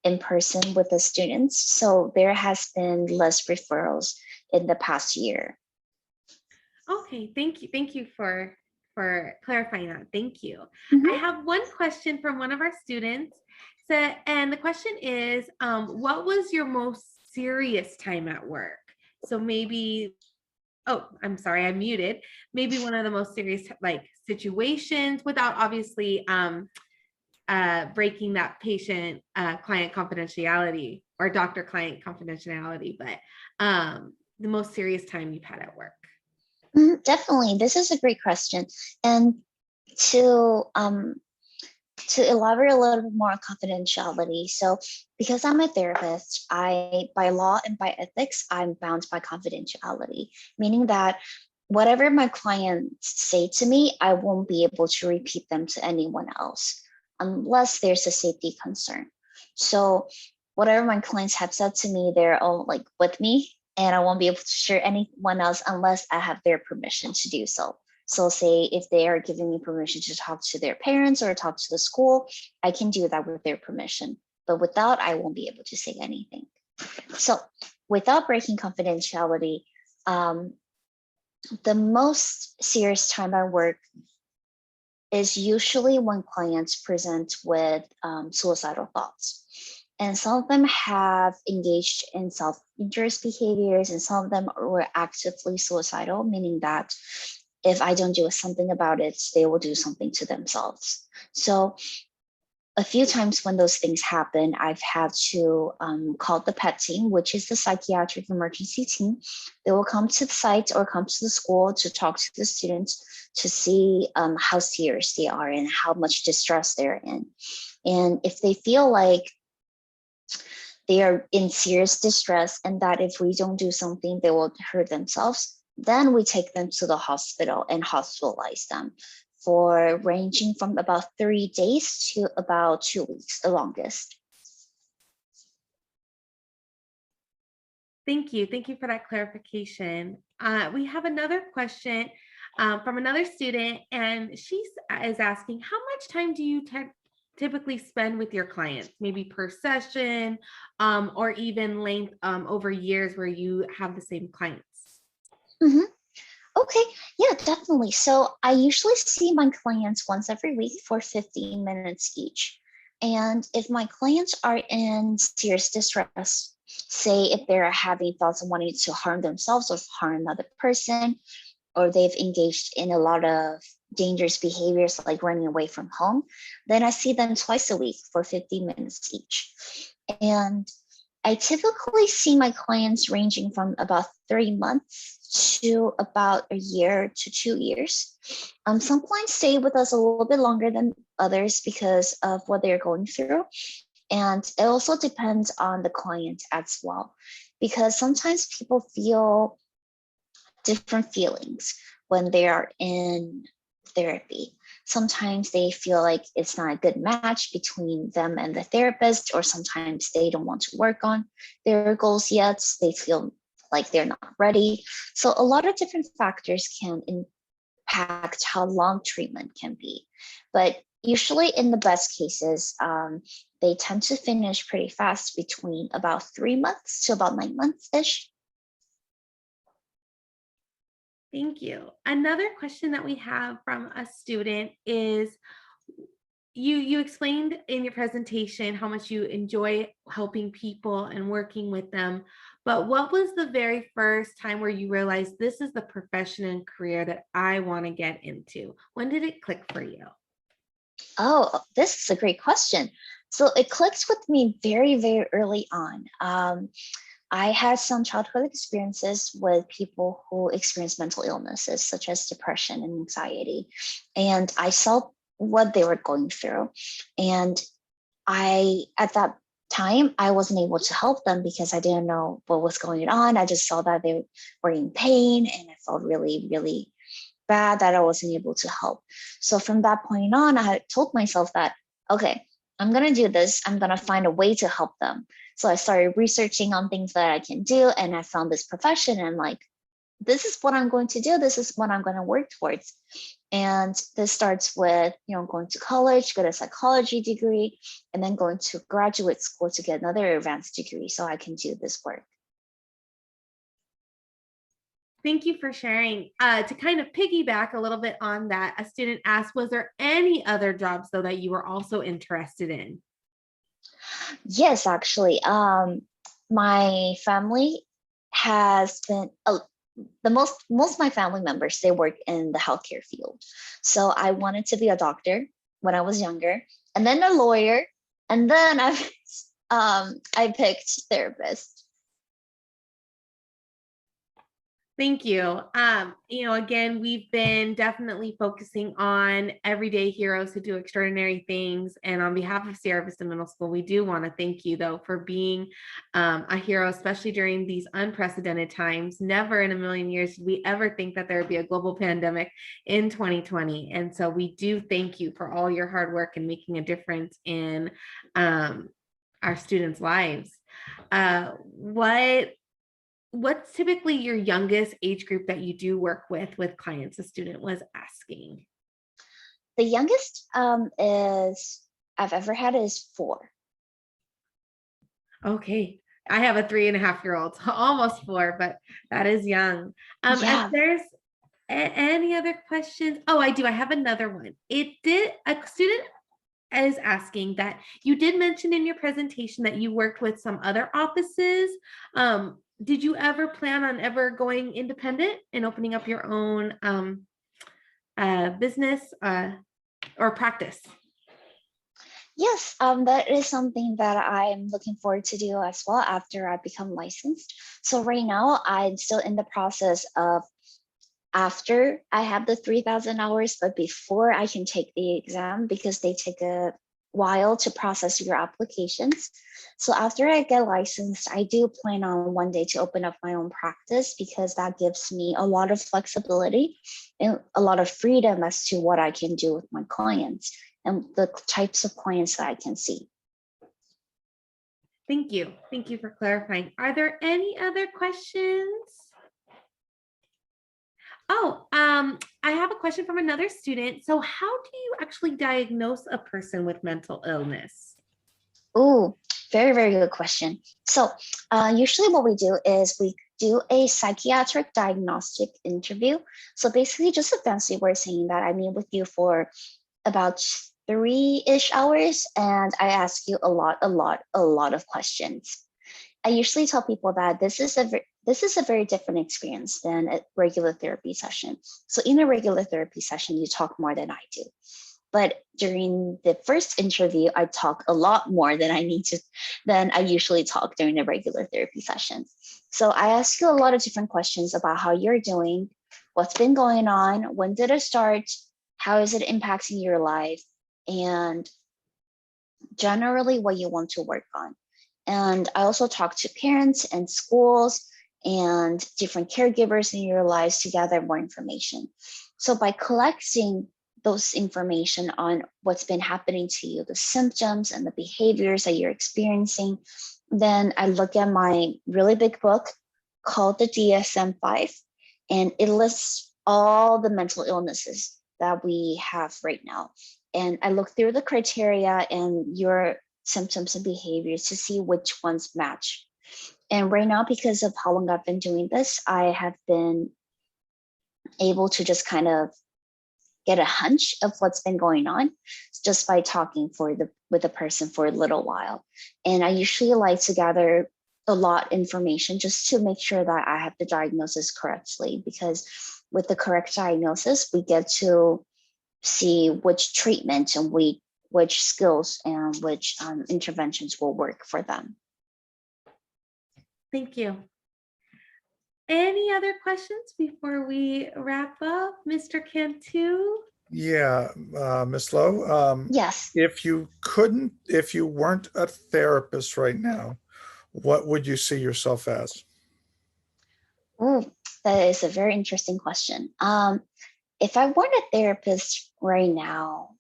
in person with the students. So there has been less referrals in the past year. Okay, thank you. Thank you for clarifying that. Thank you. Mm-hmm. I have one question from one of our students. So, and the question is, what was your most serious time at work? So maybe, oh, I'm sorry, I muted. Maybe one of the most serious like situations, without obviously breaking that patient client confidentiality or doctor client confidentiality, but the most serious time you've had at work. Definitely, this is a great question. And to elaborate a little bit more on confidentiality. So because I'm a therapist, by law and by ethics, I'm bound by confidentiality, meaning that whatever my clients say to me, I won't be able to repeat them to anyone else unless there's a safety concern. So whatever my clients have said to me, they're all like with me, and I won't be able to share anyone else unless I have their permission to do so. So say if they are giving me permission to talk to their parents or talk to the school, I can do that with their permission. But without, I won't be able to say anything. So without breaking confidentiality, the most serious time I work is usually when clients present with suicidal thoughts. And some of them have engaged in self-injurious behaviors, and some of them were actively suicidal, meaning that if I don't do something about it, they will do something to themselves. So a few times when those things happen, I've had to call the PET team, which is the psychiatric emergency team. They will come to the site or come to the school to talk to the students to see how serious they are and how much distress they're in. And if they feel like they are in serious distress and that if we don't do something, they will hurt themselves, then we take them to the hospital and hospitalize them for ranging from about 3 days to about 2 weeks, the longest. Thank you. Thank you for that clarification. We have another question from another student, and she is asking, how much time do you typically spend with your clients, maybe per session, or even length over years where you have the same clients? Mm-hmm. Okay, yeah, definitely. So I usually see my clients once every week for 15 minutes each. And if my clients are in serious distress, say if they're having thoughts of wanting to harm themselves or harm another person, or they've engaged in a lot of dangerous behaviors like running away from home, then I see them twice a week for 50 minutes each. And I typically see my clients ranging from about 3 months to about a year to 2 years. Some clients stay with us a little bit longer than others because of what they're going through. And it also depends on the client as well, because sometimes people feel different feelings when they are in therapy. Sometimes they feel like it's not a good match between them and the therapist, or sometimes they don't want to work on their goals yet. They feel like they're not ready. So a lot of different factors can impact how long treatment can be. But usually in the best cases, they tend to finish pretty fast, between about 3 months to about 9 months-ish. Thank you. Another question that we have from a student is, you explained in your presentation how much you enjoy helping people and working with them, but what was the very first time where you realized this is the profession and career that I want to get into? When did it click for you? Oh, this is a great question. So it clicked with me very, very early on. I had some childhood experiences with people who experience mental illnesses, such as depression and anxiety. And I saw what they were going through. And at that time, I wasn't able to help them because I didn't know what was going on. I just saw that they were in pain, and I felt really, really bad that I wasn't able to help. So from that point on, I had told myself that, okay, I'm going to do this. I'm going to find a way to help them. So I started researching on things that I can do, and I found this profession, and like, this is what I'm going to do. This is what I'm going to work towards. And this starts with, going to college, get a psychology degree, and then going to graduate school to get another advanced degree so I can do this work. Thank you for sharing. To kind of piggyback a little bit on that, a student asked, was there any other jobs though that you were also interested in? Yes, actually. My family has been, most of my family members, they work in the healthcare field. So I wanted to be a doctor when I was younger, and then a lawyer, and then I picked therapist. Thank you. Again, we've been definitely focusing on everyday heroes who do extraordinary things. And on behalf of Sierra Vista Middle School, we do want to thank you, though, for being a hero, especially during these unprecedented times. Never in a million years did we ever think that there would be a global pandemic in 2020. And so we do thank you for all your hard work and making a difference in our students' lives. What's typically your youngest age group that you do work with clients? A student was asking. The youngest is I've ever had is 4. Okay. I have a 3.5-year-old, almost 4, but that is young. Yeah. If there's any other questions? Oh, I do. I have another one. A student is asking that you did mention in your presentation that you worked with some other offices. Did you ever plan on ever going independent and opening up your own business or practice? Yes, that is something that I'm looking forward to do as well after I become licensed. So right now, I'm still in the process of, after I have the 3,000 hours, but before I can take the exam, because they take a while to process your applications. So after I get licensed, I do plan on one day to open up my own practice, because that gives me a lot of flexibility and a lot of freedom as to what I can do with my clients and the types of clients that I can see. Thank you. Thank you for clarifying. Are there any other questions? Oh, I have a question from another student. So how do you actually diagnose a person with mental illness? Oh, very, very good question. So usually what we do is we do a psychiatric diagnostic interview. So basically just a fancy word saying that I meet with you for about 3-ish hours, and I ask you a lot of questions. I usually tell people that this is a very different experience than a regular therapy session. So in a regular therapy session, you talk more than I do. But during the first interview, I talk a lot more than I usually talk during a regular therapy session. So I ask you a lot of different questions about how you're doing, what's been going on, when did it start, how is it impacting your life, and generally what you want to work on. And I also talk to parents and schools and different caregivers in your lives to gather more information. So by collecting those information on what's been happening to you, the symptoms and the behaviors that you're experiencing, then I look at my really big book called the DSM-5, and it lists all the mental illnesses that we have right now. And I look through the criteria and your symptoms and behaviors to see which ones match. And right now, because of how long I've been doing this, I have been able to just kind of get a hunch of what's been going on just by talking with the person for a little while. And I usually like to gather a lot of information just to make sure that I have the diagnosis correctly, because with the correct diagnosis, we get to see which treatment and which skills and which interventions will work for them. Thank you. Any other questions before we wrap up? Mr. Cantu? Yeah, Ms. Lowe. Yes. If you weren't a therapist right now, what would you see yourself as? Oh, that is a very interesting question. If I weren't a therapist right now,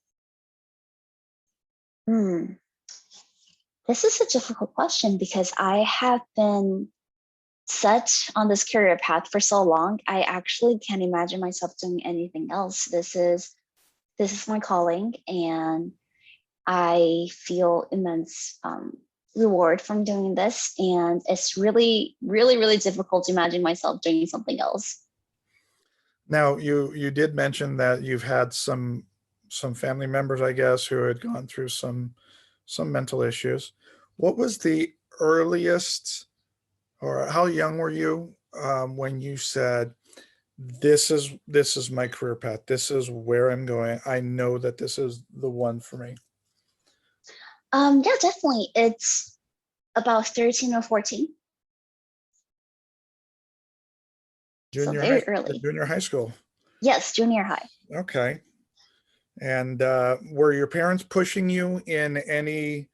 this is a difficult question because I have been set on this career path for so long. I actually can't imagine myself doing anything else. This is my calling, and I feel immense reward from doing this. And it's really, really, really difficult to imagine myself doing something else. Now, you did mention that you've had some family members, I guess, who had gone through some mental issues. What was the earliest, or how young were you when you said, this is my career path, this is where I'm going, I know that this is the one for me? Yeah, definitely. It's about 13 or 14. So very early. Junior high school. Yes, junior high. Okay. And were your parents pushing you in any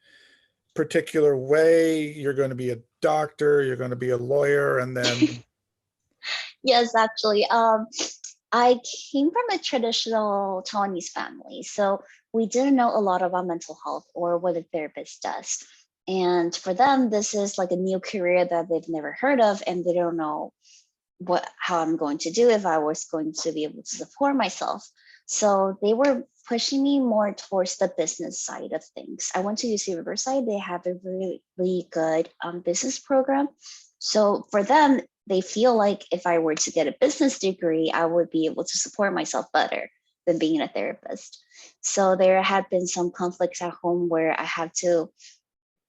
particular way? You're going to be a doctor, you're going to be a lawyer, and then... Yes, actually. I came from a traditional Taiwanese family, so we didn't know a lot about mental health or what a therapist does. And for them, this is like a new career that they've never heard of, and they don't know how I'm going to do if I was going to be able to support myself. So they were pushing me more towards the business side of things. I went to UC Riverside. They have a really, really good business program. So for them, they feel like if I were to get a business degree, I would be able to support myself better than being a therapist. So there had been some conflicts at home where I had to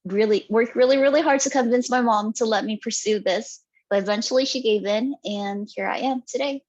really work really, really hard to convince my mom to let me pursue this. But eventually she gave in, and here I am today.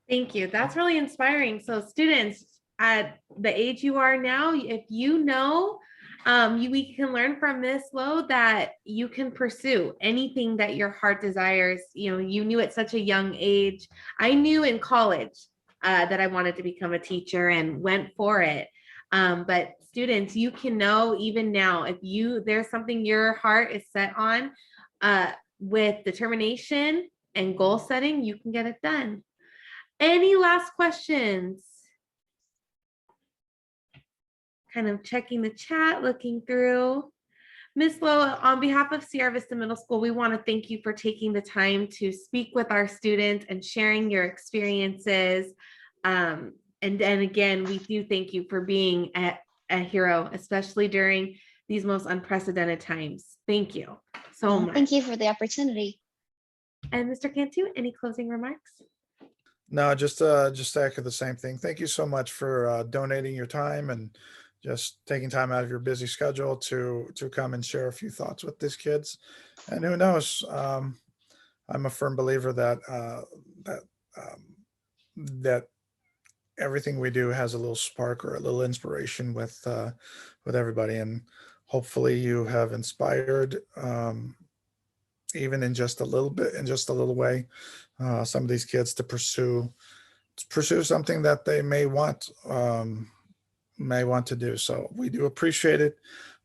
Thank you. That's really inspiring. So students, at the age you are now, if you know, we can learn from Miss Lowe that you can pursue anything that your heart desires. You know, you knew at such a young age. I knew in college that I wanted to become a teacher and went for it. But students, you can know even now, if there's something your heart is set on, with determination and goal setting, you can get it done. Any last questions? Kind of checking the chat, looking through. Ms. Lowe, on behalf of Sierra Vista Middle School, we want to thank you for taking the time to speak with our students and sharing your experiences. And then again, we do thank you for being a hero, especially during these most unprecedented times. Thank you so much. Thank you for the opportunity. And Mr. Cantu, any closing remarks? No, just to echo the same thing. Thank you so much for donating your time and just taking time out of your busy schedule to come and share a few thoughts with these kids. And who knows, I'm a firm believer that that everything we do has a little spark or a little inspiration with everybody. And hopefully you have inspired, even in just a little bit, in just a little way, some of these kids to pursue something that they may want to do. So we do appreciate it.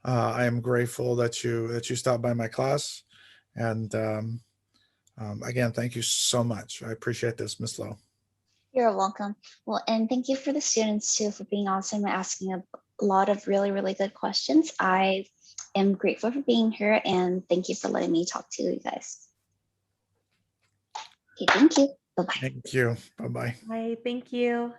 I am grateful that you stopped by my class, and again, thank you so much. I appreciate this, Ms. Lowe. You're welcome. Well, and thank you for the students too for being awesome and asking a lot of really, really good questions. I am grateful for being here, and thank you for letting me talk to you guys. Okay, thank you. Bye-bye. Thank you. Bye-bye. Bye. Thank you.